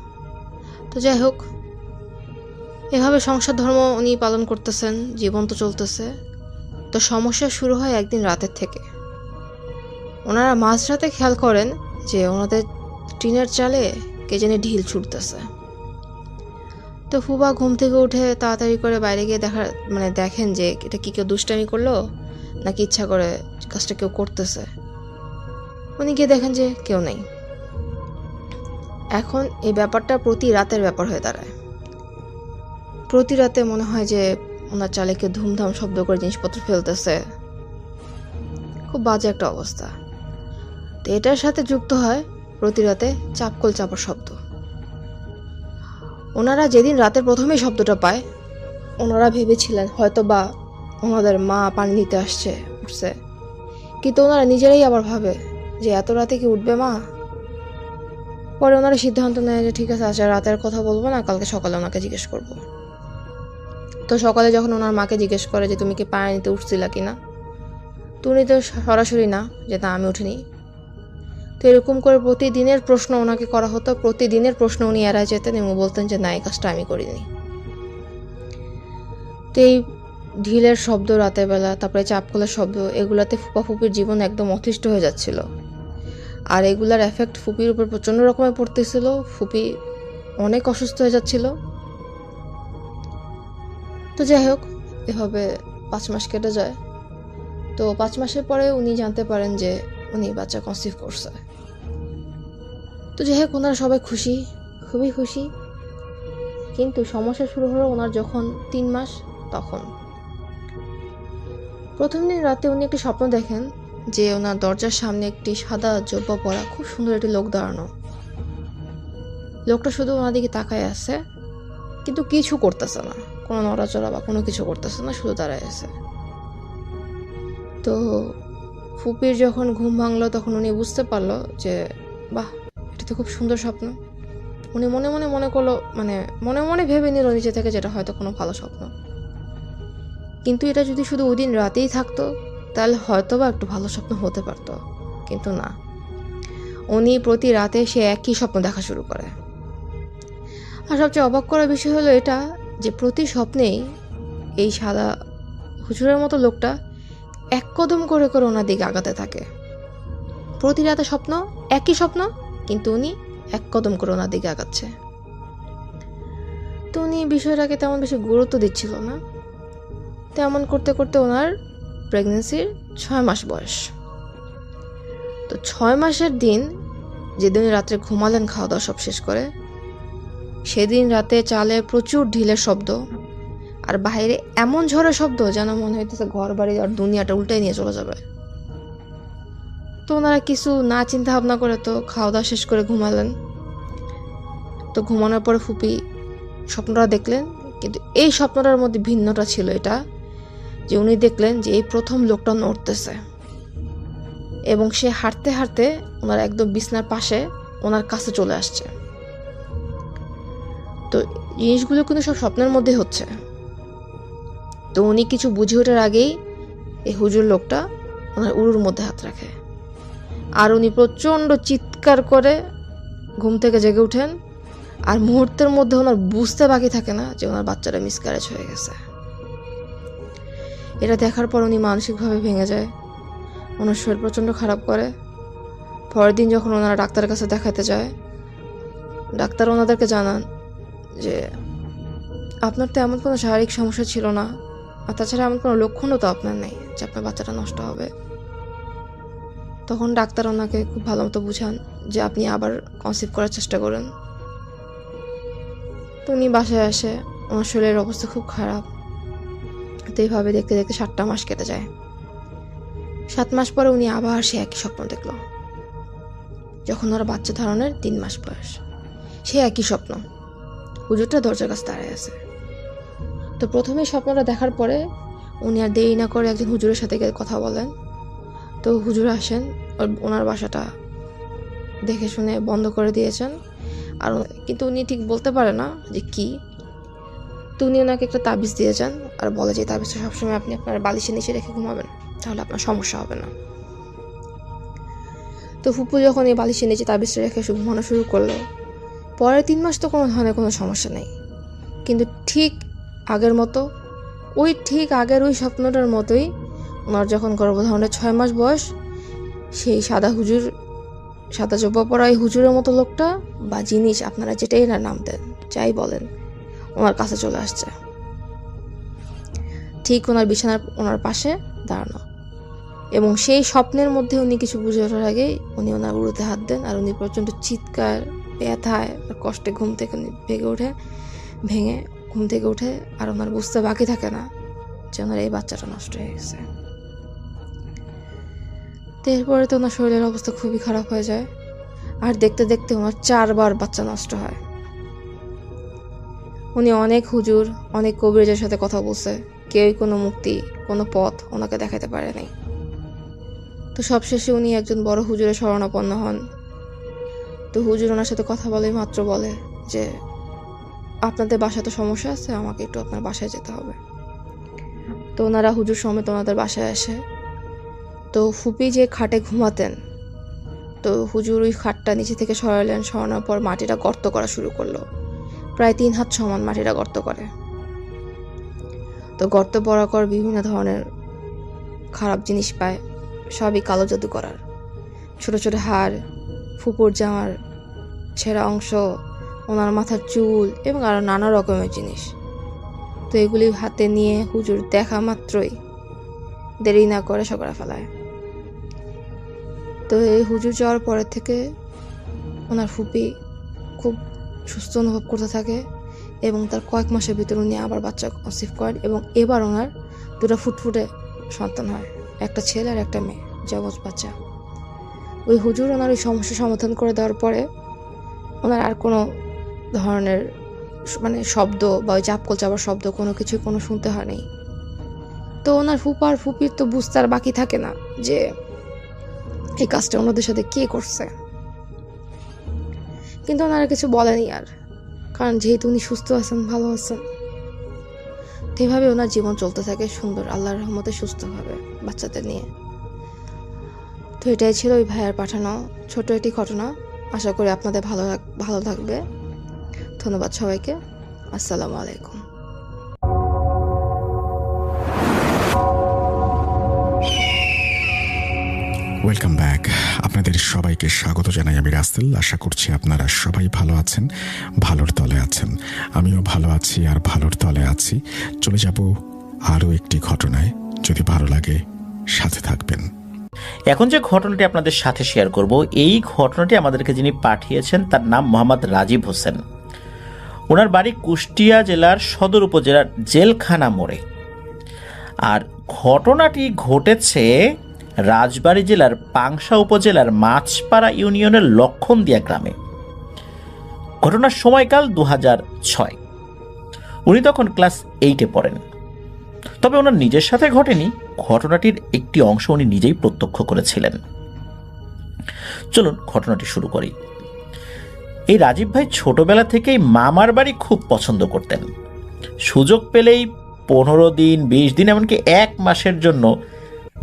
তো যাই হোক, এভাবে সংসার ধর্ম উনি পালন করতেছেন, জীবন তো চলতেছে। তো সমস্যা শুরু হয় একদিন রাতের থেকে। ওনারা মাঝরাতে খেয়াল করেন যে ওনাদের টিনের চালে কে জানি ঢিল ছুটতেছে। তো ফুবা ঘুম থেকে উঠে তাড়াতাড়ি করে বাইরে গিয়ে দেখেন যে এটা কি কেউ দুষ্টামি করলো নাকি ইচ্ছা করে কাজটা কেউ করতেছে। উনি গিয়ে দেখেন যে কেউ নেই। এখন এই ব্যাপারটা প্রতি রাতের ব্যাপার হয়ে দাঁড়ায়। প্রতি রাতে মনে হয় যে ওনার চালে কেউ ধুমধাম শব্দ করে জিনিসপত্র ফেলতেছে। খুব বাজে একটা অবস্থা। তো এটার সাথে যুক্ত হয় প্রতি রাতে চাপকল চাপার শব্দ। ওনারা যেদিন রাতের প্রথমেই শব্দটা পায়, ওনারা ভেবেছিলেন হয়তো বা ওনাদের মা পানি নিতে উঠছে, কিন্তু ওনারা নিজেরাই আবার ভাবে যে এত রাতে কি উঠবে মা। পরে ওনারা সিদ্ধান্ত নেয় যে ঠিক আছে, আচ্ছা রাতের কথা বলবো না, কালকে সকালে ওনাকে জিজ্ঞেস করব। তো সকালে যখন ওনার মাকে জিজ্ঞেস করে যে তুমি কি পানি নিতে উঠছিলা কিনা, তো উনি তো সরাসরি না, যে তা আমি উঠিনি। তো এরকম করে প্রতিদিনের প্রশ্ন ওনাকে করা হতো। প্রতিদিনের প্রশ্ন উনি এড়ায় যেতেন এবং বলতেন যে না, এই কাজটা আমি করিনি। তো এই ঢিলের শব্দ রাতের বেলা, তারপরে চাপকলের শব্দ, এগুলাতে ফুপা ফুপির জীবন একদম অতিষ্ঠ হয়ে যাচ্ছিল। আর এগুলার এফেক্ট ফুপির উপর প্রচণ্ড রকমের পড়তেছিল। ফুপি অনেক অসুস্থ হয়ে যাচ্ছিল। তো যাই হোক, এভাবে 5 মাস কেটে যায়। তো 5 মাসের পরে উনি জানতে পারেন যে উনি বাচ্চা কনসিভ করছে। তো যাই হোক, ওনারা সবাই খুশি, খুবই খুশি। কিন্তু সমস্যা শুরু হলো ওনার যখন 3 মাস তখন। প্রথম দিন রাতে উনি একটি স্বপ্ন দেখেন যে ওনার দরজার সামনে একটি সাদা জব্বা পরা খুব সুন্দর একটি লোক দাঁড়ানো। লোকটা শুধু ওনার দিকে তাকায় আছে, কিন্তু কিছু করতেছে না, কোনো নড়াচড়া বা কোনো কিছু করতেছে না, শুধু দাঁড়ায় আছে। তো ফুপির যখন ঘুম ভাঙলো তখন উনি বুঝতে পারলো যে বাহ, এটা তো খুব সুন্দর স্বপ্ন। উনি মনে মনে মনে করলো, মানে মনে মনে ভেবে নিল নিজে থেকে যেটা হয়তো কোনো ভালো স্বপ্ন, কিন্তু এটা যদি শুধু ওই দিন রাতেই থাকতো তাহলে হয়তো বা একটু ভালো স্বপ্ন হতে পারতো, কিন্তু না, উনি প্রতি রাতে সে একই স্বপ্ন দেখা শুরু করে। আর সবচেয়ে অবাক করার বিষয় হলো এটা যে প্রতি স্বপ্নেই এই সাদা হুজুরের মতো লোকটা এক কদম করে করে ওনার দিকে আগাতে থাকে। প্রতি রাতে স্বপ্ন, একই স্বপ্ন, কিন্তু উনি এক কদম করে ওনার দিকে আগাচ্ছে। তো উনি বিষয়টাকে তেমন বেশি গুরুত্ব দিচ্ছিল না। তেমন করতে করতে ওনার প্রেগনেন্সির 6 মাস বয়স। তো 6 মাসের দিন, যেদিন রাত্রে ঘুমালেন খাওয়া দাওয়া সব শেষ করে, সেদিন রাতে চালে প্রচুর ঢিলের শব্দ, আর বাইরে এমন ঝড়ের শব্দ যেন মনে হইতেছে ঘর বাড়ি আর দুনিয়াটা উল্টাই নিয়ে চলে যাবে। তো ওনারা কিছু না চিন্তা ভাবনা করে তো খাওয়া দাওয়া শেষ করে ঘুমালেন। তো ঘুমানোর পরে ফুপি স্বপ্নটা দেখলেন, কিন্তু এই স্বপ্নটার মধ্যে ভিন্নটা ছিল এটা যে উনি দেখলেন যে এই প্রথম লোকটা নড়তেছে এবং সে হাঁটতে হাঁটতে ওনার একদম বিছনার পাশে ওনার কাছে চলে আসছে। তো জিনিসগুলো কিন্তু সব স্বপ্নের মধ্যে হচ্ছে। তো উনি কিছু বুঝে ওঠার আগেই এই হুজুর লোকটা ওনার উরুর মধ্যে হাত রাখে, আর উনি প্রচণ্ড চিৎকার করে ঘুম থেকে জেগে উঠেন। আর মুহূর্তের মধ্যে ওনার বুঝতে বাকি থাকে না যে ওনার বাচ্চাটা মিসক্যারেজ হয়ে গেছে। এটা দেখার পর উনি মানসিকভাবে ভেঙে যায়, ওনার শরীর প্রচণ্ড খারাপ করে। পরের দিন যখন ওনারা ডাক্তারের কাছে দেখাতে যায়, ডাক্তার ওনাদেরকে জানান যে আপনার তো এমন কোনো শারীরিক সমস্যা ছিল না, আর তাছাড়া এমন কোনো লক্ষণও তো আপনার নেই যে আপনার বাচ্চাটা নষ্ট হবে। তখন ডাক্তার ওনাকে খুব ভালো মতো বুঝান যে আপনি আবার কনসিভ করার চেষ্টা করেন। তো উনি বাসায় আসে, ওনার শরীরের অবস্থা খুব খারাপ। তো এইভাবে দেখতে দেখতে 7টা মাস কেটে যায়। 7 মাস পরে উনি আবার সে একই স্বপ্ন দেখল, যখন ওরা বাচ্চা ধারণের 3 মাস বয়স। সে একই স্বপ্ন, হুজুরটা দরজার কাছে দাঁড়ায় আছে। তো প্রথমে স্বপ্নটা দেখার পরে উনি আর দেরি না করে একজন হুজুরের সাথে গিয়ে কথা বলেন। তো হুজুর আসেন, ওনার বাসাটা দেখে শুনে বন্ধ করে দিয়েছেন। আর কিন্তু উনি ঠিক বলতে পারে না যে কি। তো উনি ওনাকে একটা তাবিজ দিয়েছেন আর বলে যে তাবিজটা সবসময় আপনি আপনার বালিশের নিচে রেখে ঘুমাবেন, তাহলে আপনার সমস্যা হবে না। তো ফুপু যখন এই বালিশের নিচে তাবিজটা রেখে ঘুমানো শুরু করলো, পরের 3 মাস তো কোনো ধরনের কোনো সমস্যা নেই, কিন্তু ঠিক আগের মতো, ঠিক আগের ওই স্বপ্নটার মতোই ওনার যখন গর্ভধারণের 6 মাস বয়স, সেই সাদা জব্বা পরা এই হুজুরের মতো লোকটা বা জিনিস, আপনারা যেটাই না নাম দেন, যাই বলেন, ওনার কাছে চলে আসছে, ঠিক ওনার বিছানার ওনার পাশে দাঁড়ানো। এবং সেই স্বপ্নের মধ্যে উনি কিছু বুঝে ওঠার আগে উনি ওনার উড়োতে হাত দেন, আর উনি প্রচণ্ড চিৎকার, ব্যথায় আর কষ্টে ঘুম থেকে উনি ভেঙে ঘুম থেকে উঠে, আর ওনার বুঝতে বাকি থাকে না যে ওনার এই বাচ্চাটা নষ্ট হয়ে গেছে। তো এরপরে তো ওনার শরীরের অবস্থা খুবই খারাপ হয়ে যায়, আর দেখতে দেখতে ওনার 4 বার বাচ্চা নষ্ট হয়। উনি অনেক হুজুর, অনেক কবিরাজের সাথে কথা বলছে, কেউই কোনো মুক্তি, কোনো পথ ওনাকে দেখাতে পারে নাই। তো সবশেষে উনি একজন বড় হুজুরের শরণাপন্ন হন। তো হুজুর ওনার সাথে কথা বলে মাত্র বলে যে আপনাদের বাসায় তো সমস্যা আছে, আমাকে একটু আপনার বাসায় যেতে হবে। তো ওনারা হুজুর সমেত ওনাদের বাসায় আসে। তো ফুপি যে খাটে ঘুমাতেন, তো হুজুর ওই খাটটা নিচে থেকে সরালেন, সরানোর পর মাটিটা গর্ত করা শুরু করলো, প্রায় 3 হাত সমান মাটিটা গর্ত করে। তো গর্ত পর বিভিন্ন ধরনের খারাপ জিনিস পায়, সবই কালো জাদু করার। ছোট ছোট হাড়, ফুপুর জামার ছেঁড়া অংশ, ওনার মাথার চুল এবং আরো নানা রকমের জিনিস। তো এগুলি হাতে নিয়ে হুজুর দেখা মাত্রই দেরি না করে সকালে ফেলায়। তো এই হুজুর যাওয়ার পরের থেকে ওনার ফুপি খুব সুস্থ অনুভব করতে থাকে, এবং তার কয়েক মাসের ভিতর উনি আবার বাচ্চা কনসিভ করেন, এবং এবার ওনার 2টা ফুটফুটে সন্তান হয়, একটা ছেলে আর একটা মেয়ে, জমজ বাচ্চা। ওই হুজুর ওনার ওই সমস্যা সমাধান করে দেওয়ার পরে ওনার আর কোনো ধরনের মানে শব্দ বা ওই চাপকল চাপার শব্দ কোনো কিছু কোনো শুনতে হয় নাই। তো ওনার ফুপার ফুপির তো বুঝতে আর বাকি থাকে না যে এই কাজটা ওনাদের সাথে কে করছে, কিন্তু ওনারা কিছু বলেনি আর, কারণ যেহেতু উনি সুস্থ আছেন, ভালো আছেন। তো এভাবে ওনার জীবন চলতে থাকে সুন্দর, আল্লাহর রহমতে সুস্থভাবে বাচ্চাদের নিয়ে। তো এটাই ছিল ওই ভাইয়ার পাঠানো ছোট একটি ঘটনা। আশা করি আপনাদের ভালো লাগবে। ধন্যবাদ সবাইকে। আসসালামু আলাইকুম। Welcome back. আপনাদের সবাইকে স্বাগত জানাই আমি রাসেল। আশা করছি আপনারা সবাই ভালো আছেন, ভালোর তলে আছেন। আমিও ভালো আছি আর ভালোর তলে আছি। চলে যাব আরও একটি ঘটনায়। যদি ভালো লাগে সাথে থাকবেন। এখন যে ঘটনাটি আপনাদের সাথে শেয়ার করব, এই ঘটনাটি আমাদেরকে যিনি পাঠিয়েছেন তার নাম মোহাম্মদ রাজীব হোসেন। ওনার বাড়ি কুষ্টিয়া জেলার সদর উপজেলার জেলখানা মোড়ে। আর ঘটনাটি ঘটেছে রাজবাড়ী জেলার পাংশা উপজেলার মাছপাড়া ইউনিয়নের লক্ষণদিয়া গ্রামে। ঘটনার সময়কাল 2006। উনি তখন ক্লাস 8-এ পড়েন। তবে ওনার নিজের সাথে ঘটেনি, ঘটনাটির একটি অংশ উনি নিজেই প্রত্যক্ষ করেছিলেন। চলুন ঘটনাটি শুরু করি। এই রাজীব ভাই ছোটবেলা থেকেই মামার বাড়ি খুব পছন্দ করতেন। সুযোগ পেলেই 15 দিন, 20 দিন, এমনকি 1 মাসের জন্য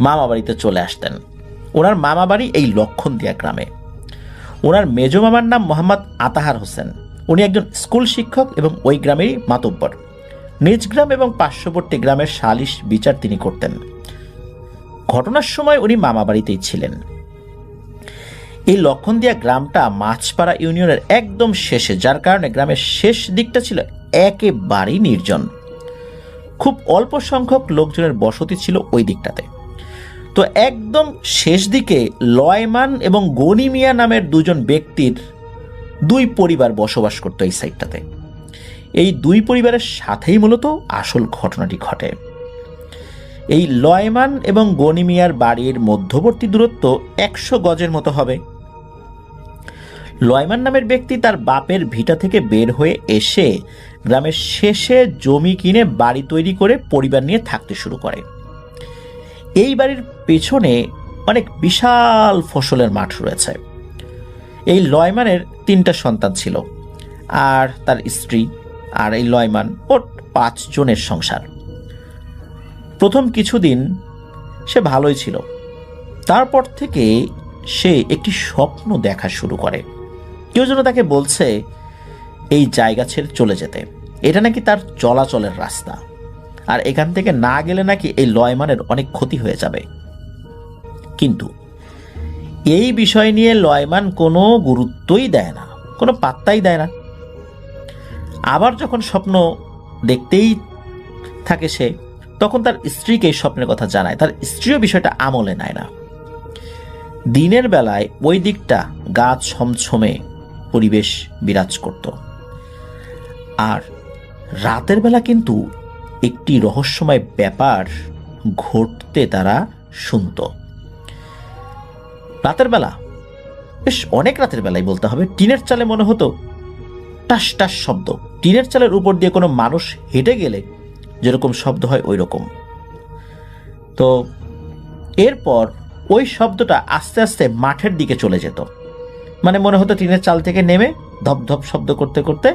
মামা বাড়িতে চলে আসতেন। ওনার মামা বাড়ি এই লক্ষণদিয়া গ্রামে। ওনার মেজ মামার নাম মোহাম্মদ আতাহার হোসেন। উনি একজন স্কুল শিক্ষক এবং ওই গ্রামেরই মাতব্বর। নিজ গ্রাম এবং পার্শ্ববর্তী গ্রামের সালিশ বিচার তিনি করতেন। ঘটনার সময় উনি মামা বাড়িতেই ছিলেন। এই লক্ষণদিয়া গ্রামটা মাছপাড়া ইউনিয়নের একদম শেষে, যার কারণে গ্রামের শেষ দিকটা ছিল একেবারেই নির্জন। খুব অল্প সংখ্যক লোকজনের বসতি ছিল ওই দিকটাতে। তো একদম শেষ দিকে লয়মান এবং গনি মিয়া নামের দুজন ব্যক্তির 2 পরিবার বসবাস করত এই সাইডটাতে। এই 2 পরিবারের সাথেই মূলত আসল ঘটনাটি ঘটে। এই লয়মান এবং গনি মিয়ার বাড়ির মধ্যবর্তী দূরত্ব 100 গজের মতো হবে। লয়মান নামের ব্যক্তি তার বাপের ভিটা থেকে বের হয়ে এসে গ্রামের শেষে জমি কিনে বাড়ি তৈরি করে পরিবার নিয়ে থাকতে শুরু করে। এই বাড়ির পেছনে অনেক বিশাল ফসলের মাঠ রয়েছে। এই লয়মানের 3টা সন্তান ছিল, আর তার স্ত্রী আর এই লয়মান, ওর 5 জনের সংসার। প্রথম কিছুদিন সে ভালোই ছিল। তারপর থেকে সে একটি স্বপ্ন দেখা শুরু করে। কেউ যেন তাকে বলছে এই জায়গা ছেড়ে চলে যেতে। এটা নাকি তার চলাচলের রাস্তা, আর এখান থেকে না গেলে নাকি এই লয়মানের অনেক ক্ষতি হয়ে যাবে। কিন্তু এই বিষয় নিয়ে লয়মান কোনো গুরুত্বই দেয় না, কোনো পাত্তাই দেয় না। আবার যখন স্বপ্ন দেখতেই থাকে সে, তখন তার স্ত্রীকে এই স্বপ্নের কথা জানায়। তার স্ত্রীও বিষয়টা আমলে নেয় না। দিনের বেলায় ওই দিকটা গাছ ছমছমে পরিবেশ বিরাজ করত, আর রাতের বেলা কিন্তু একটি রহস্যময় ব্যাপার ঘটতে তারা শুনত। রাতের বেলা, বেশ অনেক রাতের বেলায় বলতে হবে, টিনের চালে মনে হতো টাস টাস শব্দ। টিনের চালের উপর দিয়ে কোনো মানুষ হেঁটে গেলে যেরকম শব্দ হয় ওই রকম। তো এরপর ওই শব্দটা আস্তে আস্তে মাঠের দিকে চলে যেত। মানে মনে হতো টিনের চাল থেকে নেমে ধপ ধপ শব্দ করতে করতে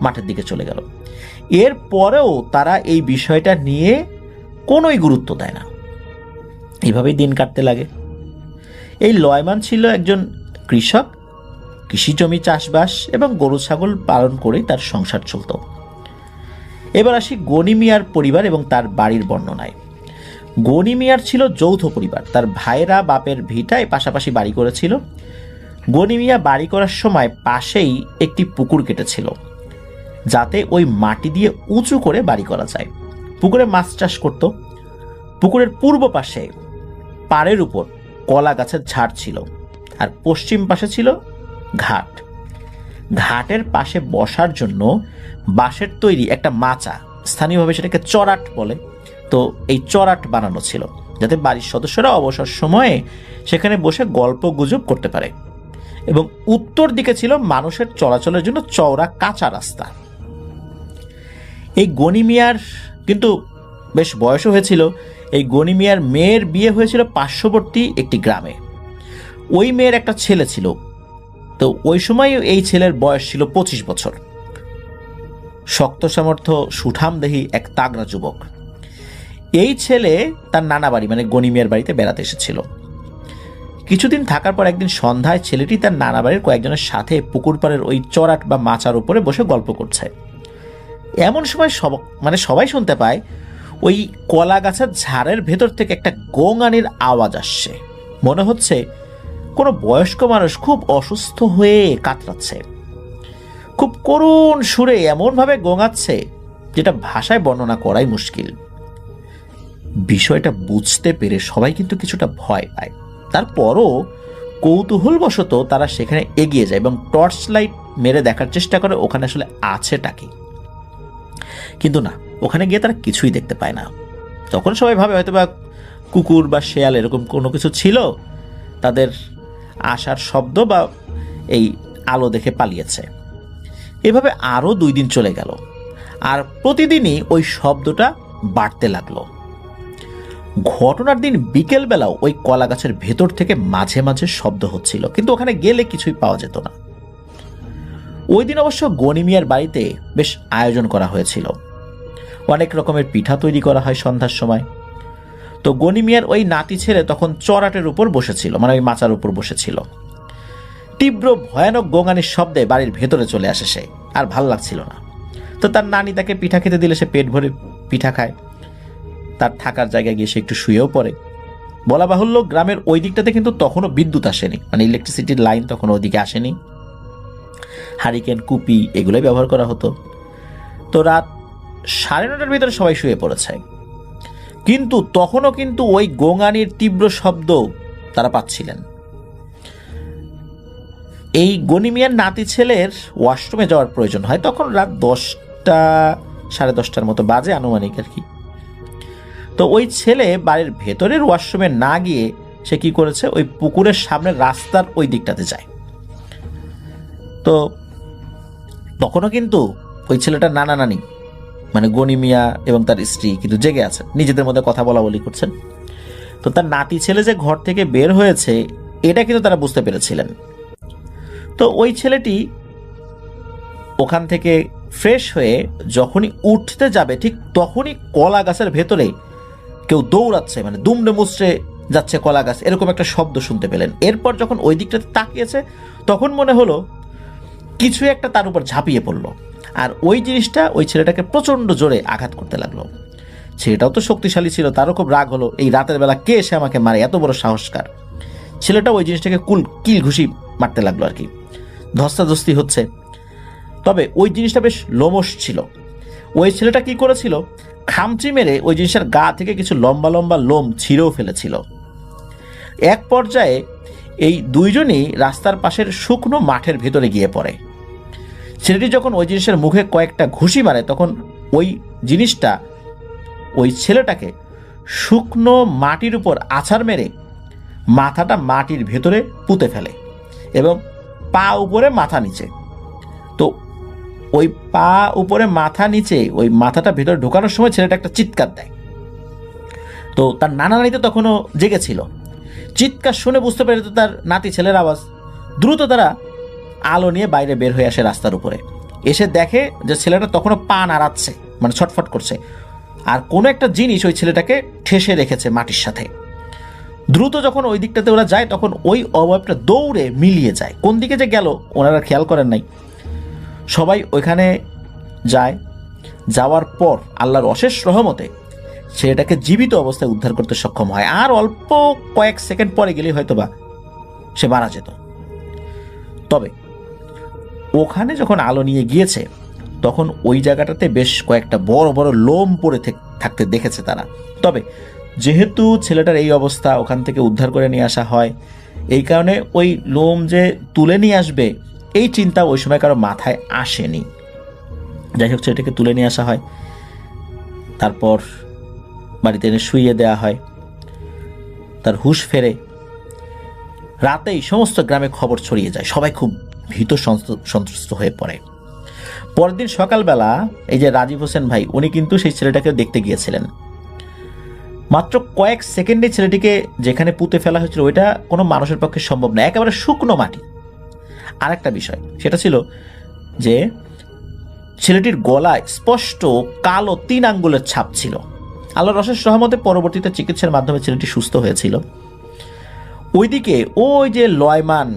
মাঠের দিকে চলে গেল। এরপরেও তারা এই বিষয়টা নিয়ে কোনোই গুরুত্ব দেয় না। এইভাবেই দিন কাটতে লাগে। এই লয়মান ছিল একজন কৃষক। কৃষি জমি চাষবাস এবং গরু ছাগল পালন করেই তার সংসার চলত। এবার আসি গনি মিয়ার পরিবার এবং তার বাড়ির বর্ণনায়। গনি মিয়ার ছিল যৌথ পরিবার। তার ভাইরা বাপের ভিটায় পাশাপাশি বাড়ি করেছিল। গনি মিয়া বাড়ি করার সময় পাশেই একটি পুকুর কেটেছিল, যাতে ওই মাটি দিয়ে উঁচু করে বাড়ি করা যায়। পুকুরে মাছ চাষ করত। পুকুরের পূর্ব পাশে পাড়ের উপর কলা গাছের ঝাড় ছিল, আর পশ্চিম পাশে ছিল ঘাট। ঘাটের পাশে বসার জন্য বাঁশের তৈরি একটা মাচা, স্থানীয়ভাবে সেটাকে চড়াট বলে, তো এই চড়াট বানানো ছিল, যাতে বাড়ির সদস্যরা অবসর সময়ে সেখানে বসে গল্প গুজব করতে পারে। এবং উত্তর দিকে ছিল মানুষের চলাচলের জন্য চওড়া কাঁচা রাস্তা। এই গনি মিয়ার কিন্তু বেশ বয়সও হয়েছিল। এই গনি মিয়ার মেয়ের বিয়ে হয়েছিল পার্শ্ববর্তী একটি গ্রামে। ওই মেয়ের একটা ছেলে ছিল। তো ওই সময় এই ছেলের বয়স ছিল 25 বছর। শক্ত সামর্থ্য সুঠামদেহী এক তাগড়া যুবক। এই ছেলে তার নানা বাড়ি মানে গনি মিয়ার বাড়িতে বেড়াতে এসেছিল। কিছুদিন থাকার পর একদিন সন্ধ্যায় ছেলেটি তার নানা বাড়ির কয়েকজনের সাথে পুকুর পাড়ের ওই চড়াট বা মাচার উপরে বসে গল্প করছে। এমন সময় সবাই শুনতে পায় ওই কলা গাছের ঝাড়ের ভেতর থেকে একটা গোঙানির আওয়াজ আসছে। মনে হচ্ছে কোনো বয়স্ক মানুষ খুব অসুস্থ হয়ে কাতরাচ্ছে। খুব করুণ সুরে এমনভাবে গোঙাচ্ছে যেটা ভাষায় বর্ণনা করাই মুশকিল। বিষয়টা বুঝতে পেরে সবাই কিন্তু কিছুটা ভয় পায়। তারপরও কৌতূহলবশত তারা সেখানে এগিয়ে যায় এবং টর্চ লাইট মেরে দেখার চেষ্টা করে ওখানে আসলে আছেটা কি। কিন্তু না, ওখানে গিয়ে তারা কিছুই দেখতে পায় না। তখন সবাই ভাবে হয়তো বা কুকুর বা শেয়াল এরকম কোনো কিছু ছিল, তাদের আসার শব্দ বা এই আলো দেখে পালিয়েছে। এভাবে আরও 2 দিন চলে গেল, আর প্রতিদিনই ওই শব্দটা বাড়তে লাগলো। ঘটনার দিন বিকেলবেলাও ওই কলা গাছের ভেতর থেকে মাঝে মাঝে শব্দ হচ্ছিল, কিন্তু ওখানে গেলে কিছুই পাওয়া যেত না। ওই দিন অবশ্য গনি মিয়ার বাড়িতে বেশ আয়োজন করা হয়েছিল। অনেক রকমের পিঠা তৈরি করা হয় সন্ধ্যার সময়। তো গনি মিয়ার ওই নাতি ছেলে তখন চড়াটের উপর বসেছিল, মানে ওই মাচার উপর বসেছিল। তীব্র ভয়ানক গোঙানির শব্দে বাড়ির ভেতরে চলে আসে সে, আর ভাল লাগছিল না। তো তার নানি তাকে পিঠা খেতে দিলে সে পেট ভরে পিঠা খায়। তার থাকার জায়গায় গিয়ে সে একটু শুয়েও পড়ে। বলা বাহুল্য, গ্রামের ওই দিকটাতে কিন্তু তখনও বিদ্যুৎ আসেনি, মানে ইলেকট্রিসিটির লাইন তখন ওইদিকে আসেনি। হারিকেন, কুপি এগুলোই ব্যবহার করা হতো। তো রাত 9:30টার ভিতরে সবাই শুয়ে পড়েছে, কিন্তু তখনও কিন্তু ওই গোঙানির তীব্র শব্দ তারা পাচ্ছিলেন। এই গনি মিয়ার নাতি ছেলের ওয়াশরুমে যাওয়ার প্রয়োজন হয়। তখন রাত 10টা 10:30টার মতো বাজে আনুমানিক আর কি। তো ওই ছেলে বাড়ির ভেতরের ওয়াশরুমে না গিয়ে সে কি করেছে, ওই পুকুরের সামনে রাস্তার ওই দিকটাতে যায়। তো তখনও কিন্তু ওই ছেলেটার নানা নানি মানে গনি মিয়া এবং তার স্ত্রী কিন্তু জেগে আছেন, নিজেদের মধ্যে কথা বলা বলি করছেন। তো তার নাতি ছেলে যে ঘর থেকে বের হয়েছে এটা কিন্তু তারা বুঝতে পেরেছিলেন। তো ওই ছেলেটি ওখান থেকে ফ্রেশ হয়ে যখনই উঠতে যাবে ঠিক তখনই কলা গাছের ভেতরে কেউ দৌড়াচ্ছে, মানে দুমড়ে মুচড়ে যাচ্ছে কলা গাছ, এরকম একটা শব্দ শুনতে পেলেন। এরপর যখন ওই দিকটাতে তাকিয়েছে তখন মনে হলো কিছু একটা তার উপর ঝাঁপিয়ে পড়লো, আর ওই জিনিসটা ওই ছেলেটাকে প্রচণ্ড জোরে আঘাত করতে লাগলো। ছেলেটাও তো শক্তিশালী ছিল, তারও খুব রাগ হলো, এই রাতের বেলা কে এসে আমাকে মারে, এত বড় সাহসকার। ছেলেটা ওই জিনিসটাকে কিল ঘুষি মারতে লাগলো আর কি, ধস্তাধস্তি হচ্ছে। তবে ওই জিনিসটা বেশ লোমশ ছিল। ওই ছেলেটা কি করেছিল, খামচি মেরে ওই জিনিসটার গা থেকে কিছু লম্বা লম্বা লোম ছিঁড়েও ফেলেছিল। এক পর্যায়ে এই দুইজনই রাস্তার পাশের শুকনো মাঠের ভেতরে গিয়ে পড়ে। ছেলেটি যখন ওই জিনিসের মুখে কয়েকটা ঘুষি মারে তখন ওই জিনিসটা ওই ছেলেটাকে শুকনো মাটির উপর আছাড় মেরে মাথাটা মাটির ভেতরে পুঁতে ফেলে এবং পা উপরে মাথা নিচে। তো ওই পা উপরে মাথা নিচে ওই মাথাটা ভেতরে ঢোকানোর সময় ছেলেটা একটা চিৎকার দেয়। তো তার নানা নানি তো তখনও জেগেছিল, চিৎকার শুনে বুঝতে পেরে তো তার নাতি ছেলের আওয়াজ। দ্রুত তারা আলো নিয়ে বাইরে বের হয়ে আসে রাস্তার উপরে। এসে দেখে যে ছেলেটা তখনও পা নাড়াচ্ছে, মানে ছটফট করছে, আর কোনো একটা জিনিস ওই ছেলেটাকে ঠেসে রেখেছে মাটির সাথে। দ্রুত যখন ওই দিকটাতে ওরা যায় তখন ওই অবয়বটা দৌড়ে মিলিয়ে যায়। কোন দিকে যে গেল ওনারা খেয়াল করেন নাই। সবাই ওইখানে যায়। যাওয়ার পর আল্লাহর অশেষ রহমতে ছেলেটাকে জীবিত অবস্থায় উদ্ধার করতে সক্ষম হয়, আর অল্প কয়েক সেকেন্ড পরে গেলেই হয়তোবা সে মারা যেত। তবে ওখানে যখন আলো নিয়ে গিয়েছে তখন ওই জায়গাটাতে বেশ কয়েকটা বড় বড় লোম পড়ে থাকতে দেখেছে তারা। তবে যেহেতু ছেলেটার এই অবস্থা, ওখান থেকে উদ্ধার করে নিয়ে আসা হয়, এই কারণে ওই লোম যে তুলে নিয়ে আসবে এই চিন্তা ওই সময় কারো মাথায় আসেনি। যাই হোক, ছেলেটাকে তুলে নিয়ে আসা হয়, তারপর বাড়িতে এনে শুইয়ে দেওয়া হয়। তার হুঁশ ফেরে। রাতেই সমস্ত গ্রামে খবর ছড়িয়ে যায়, সবাই খুব ভীত সন্ত্রস্ত হয়ে পড়ে। পরের দিন সকালবেলা এই যে রাজীব হোসেন ভাই উনি কিন্তু সেই ছেলেটাকে দেখতে গিয়েছিলেন। মাত্র কয়েক সেকেন্ডে ছেলেটিকে যেখানে পুঁতে ফেলা হয়েছিল ওইটা কোনো মানুষের পক্ষে সম্ভব না, একেবারে শুকনো মাটি। আর একটা বিষয় সেটা ছিল যে ছেলেটির গলায় স্পষ্ট কালো 3 আঙ্গুলের ছাপ ছিল। আল্লাহর অশেষ রহমতে পরবর্তীতে চিকিৎসার মাধ্যমে ছেলেটি সুস্থ হয়েছিল। ওইদিকে ওই যে লয়মান,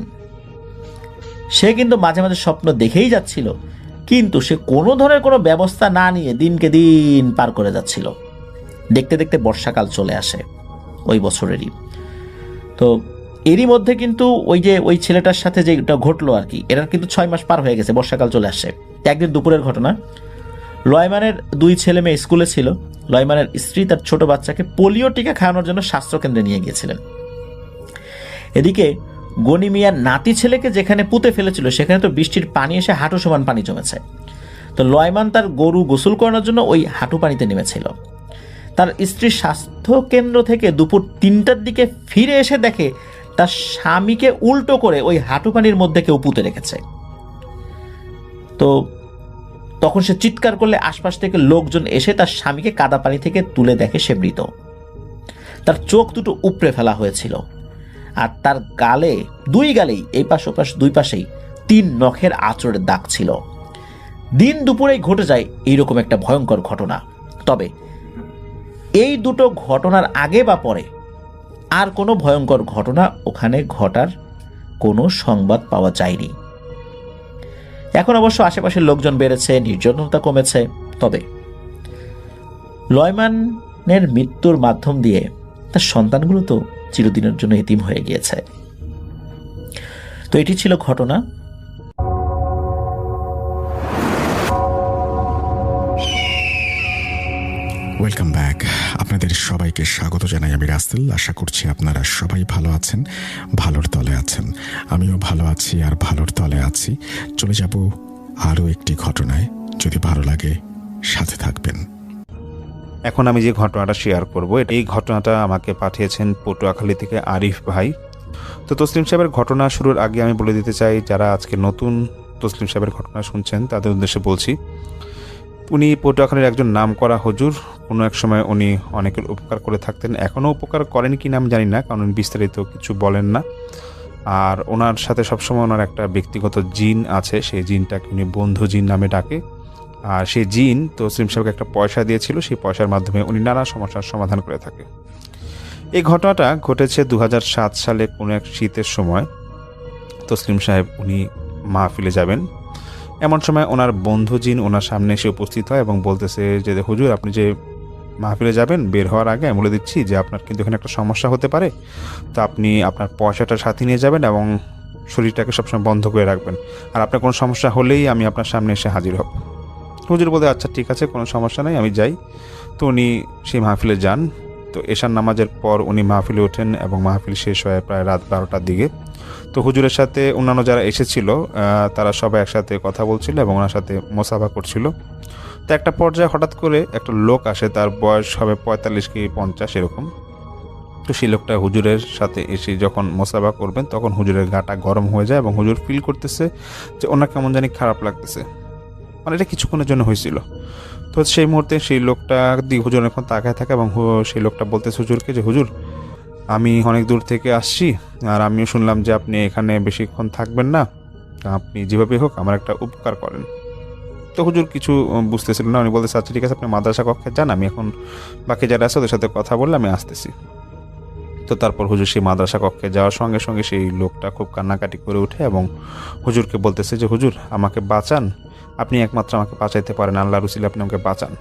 সে কিন্তু মাঝে মাঝে স্বপ্ন দেখেই যাচ্ছিল, কিন্তু সে কোনো ধরনের কোনো ব্যবস্থা না নিয়ে দিনকে দিন পার করে যাচ্ছিল। দেখতে দেখতে বর্ষাকাল চলে আসে ওই বছরেরই। তো এরই মধ্যে কিন্তু ওই ছেলেটার সাথে যেটা ঘটলো আর কি, এটার কিন্তু 6 মাস পার হয়ে গেছে, বর্ষাকাল চলে আসে। একদিন দুপুরের ঘটনা, লয়মানের 2 ছেলে মেয়ে স্কুলে ছিল। লয়মানের স্ত্রী তার ছোট বাচ্চাকে পোলিও টিকা খাওয়ানোর জন্য স্বাস্থ্যকেন্দ্রে নিয়ে গিয়েছিলেন। এদিকে গনি মিয়ার নাতি ছেলেকে যেখানে পুঁতে ফেলেছিল সেখানে তো বৃষ্টির পানি এসে হাঁটু সমান পানি জমেছে। তো লয়মান তার গরু গোসল করানোর জন্য ওই হাঁটু পানিতে নেমেছিল। তার স্ত্রীর স্বাস্থ্য কেন্দ্র থেকে দুপুর 3টার দিকে ফিরে এসে দেখে তার স্বামীকে উল্টো করে ওই হাঁটু পানির মধ্যে কেউ পুঁতে রেখেছে। তো তখন সে চিৎকার করলে আশপাশ থেকে লোকজন এসে তার স্বামীকে কাদা পানি থেকে তুলে দেখে সে মৃত। তার চোখ দুটো উপড়ে ফেলা হয়েছিল, আর তার গালে 2 গালেই এই পাশ ওপাশ 2 পাশেই 3 নখের আঁচড়ের দাগ ছিল। দিন দুপুরেই ঘটে যায় এইরকম একটা ভয়ঙ্কর ঘটনা। তবে এই দুটো ঘটনার আগে বা পরে আর কোনো ভয়ঙ্কর ঘটনা ওখানে ঘটার কোনো সংবাদ পাওয়া যায়নি। এখন অবশ্য আশেপাশের লোকজন বেড়েছে, নির্জনতা কমেছে। তবে লয়মানের মৃত্যুর মাধ্যম দিয়ে তার সন্তানগুলো তো চিরদিনের জন্য এতিম হয়ে গিয়েছে। তো এটি ছিল ঘটনা। Welcome back. আপনাদের সবাইকে স্বাগত জানাই আমি রাসেল। আশা করছি আপনারা সবাই ভালো আছেন, ভালোর তলে আছেন। আমিও ভালো আছি আর ভালোর তলে আছি। চলে যাব আরও একটি ঘটনায়। যদি ভালো লাগে সাথে থাকবেন। এখন আমি যে ঘটনাটা শেয়ার করব, এই ঘটনাটা আমাকে পাঠিয়েছেন পটুয়াখালী থেকে আরিফ ভাই। তো তসলিম সাহেবের ঘটনা শুরুর আগে আমি বলে দিতে চাই, যারা আজকে নতুন তসলিম সাহেবের ঘটনা শুনছেন তাদের উদ্দেশ্যে বলছি, উনি পটুয়াখালীর একজন নামকরা হুজুর। কোনো এক সময় উনি অনেকের উপকার করে থাকতেন, এখনও উপকার করেন কি না আমি জানি না, কারণ বিস্তারিত কিছু বলেন না। আর ওনার সাথে সবসময় ওনার একটা ব্যক্তিগত জিন আছে, সেই জিনটাকে উনি বন্ধু জিন নামে ডাকে। আর সেই জিন তসলিম সাহেবকে একটা পয়সা দিয়েছিল, সেই পয়সার মাধ্যমে উনি নানা সমস্যার সমাধান করে থাকে। এই ঘটনাটা ঘটেছে 2007 সালে কোনো এক শীতের সময়। তসলিম সাহেব উনি মাহফিলে যাবেন, এমন সময় ওনার বন্ধু জিন ওনার সামনে এসে উপস্থিত হয় এবং বলতেছে যে হুজুর, আপনি যে মাহফিলে যাবেন বের হওয়ার আগে আমি বলে দিচ্ছি যে আপনার কিন্তু এখানে একটা সমস্যা হতে পারে, তো আপনি আপনার পয়সাটা সাথে নিয়ে যাবেন এবং শরীরটাকে সবসময় বন্ধ করে রাখবেন, আর আপনার কোনো সমস্যা হলেই আমি আপনার সামনে এসে হাজির হব। হুজুর বলতে আচ্ছা ঠিক আছে, কোনো সমস্যা নেই, আমি যাই। তো উনি সেই মাহফিলে যান। তো এশার নামাজের পর উনি মাহফিলে ওঠেন এবং মাহফিল শেষ হয় প্রায় রাত 12টার দিকে। তো হুজুরের সাথে অন্যান্য যারা এসেছিল তারা সবাই একসাথে কথা বলছিল এবং ওনার সাথে মোসাফা করছিল। তো একটা পর্যায়ে হঠাৎ করে একটা লোক আসে, তার বয়স হবে 45 কি 50 এরকম। তো সেই লোকটা হুজুরের সাথে এসে যখন মোসাফা করবেন তখন হুজুরের গাটা গরম হয়ে যায় এবং হুজুর ফিল করতেছে যে ওনার কেমন জানি খারাপ লাগতেছে, মানে এটা কিছুক্ষণের জন্য হয়েছিল। তো সেই মুহূর্তে সেই লোকটা দিকে হুজুর এখন তাকায় থাকে এবং সেই লোকটা বলতেছে হুজুরকে যে হুজুর, আমি অনেক দূর থেকে আসছি আর আমিও শুনলাম যে আপনি এখানে বেশিক্ষণ থাকবেন না, আপনি যেভাবে হোক আমার একটা উপকার করেন। তো হুজুর কিছু বুঝতেছিল না, উনি বলতেছে আচ্ছা ঠিক আছে, আপনি মাদ্রাসা কক্ষে যান, আমি এখন বাকি যারা আছে ওদের সাথে কথা বললে আমি আসতেছি। তো তারপর হুজুর সেই মাদ্রাসা কক্ষে যাওয়ার সঙ্গে সঙ্গে সেই লোকটা খুব কান্নাকাটি করে ওঠে এবং হুজুরকে বলতেছে যে হুজুর আমাকে বাঁচান, আপনি একমাত্র আমাকে বাঁচাইতে পারেন, আল্লাহর রসুলে আপনি আমাকে বাঁচান।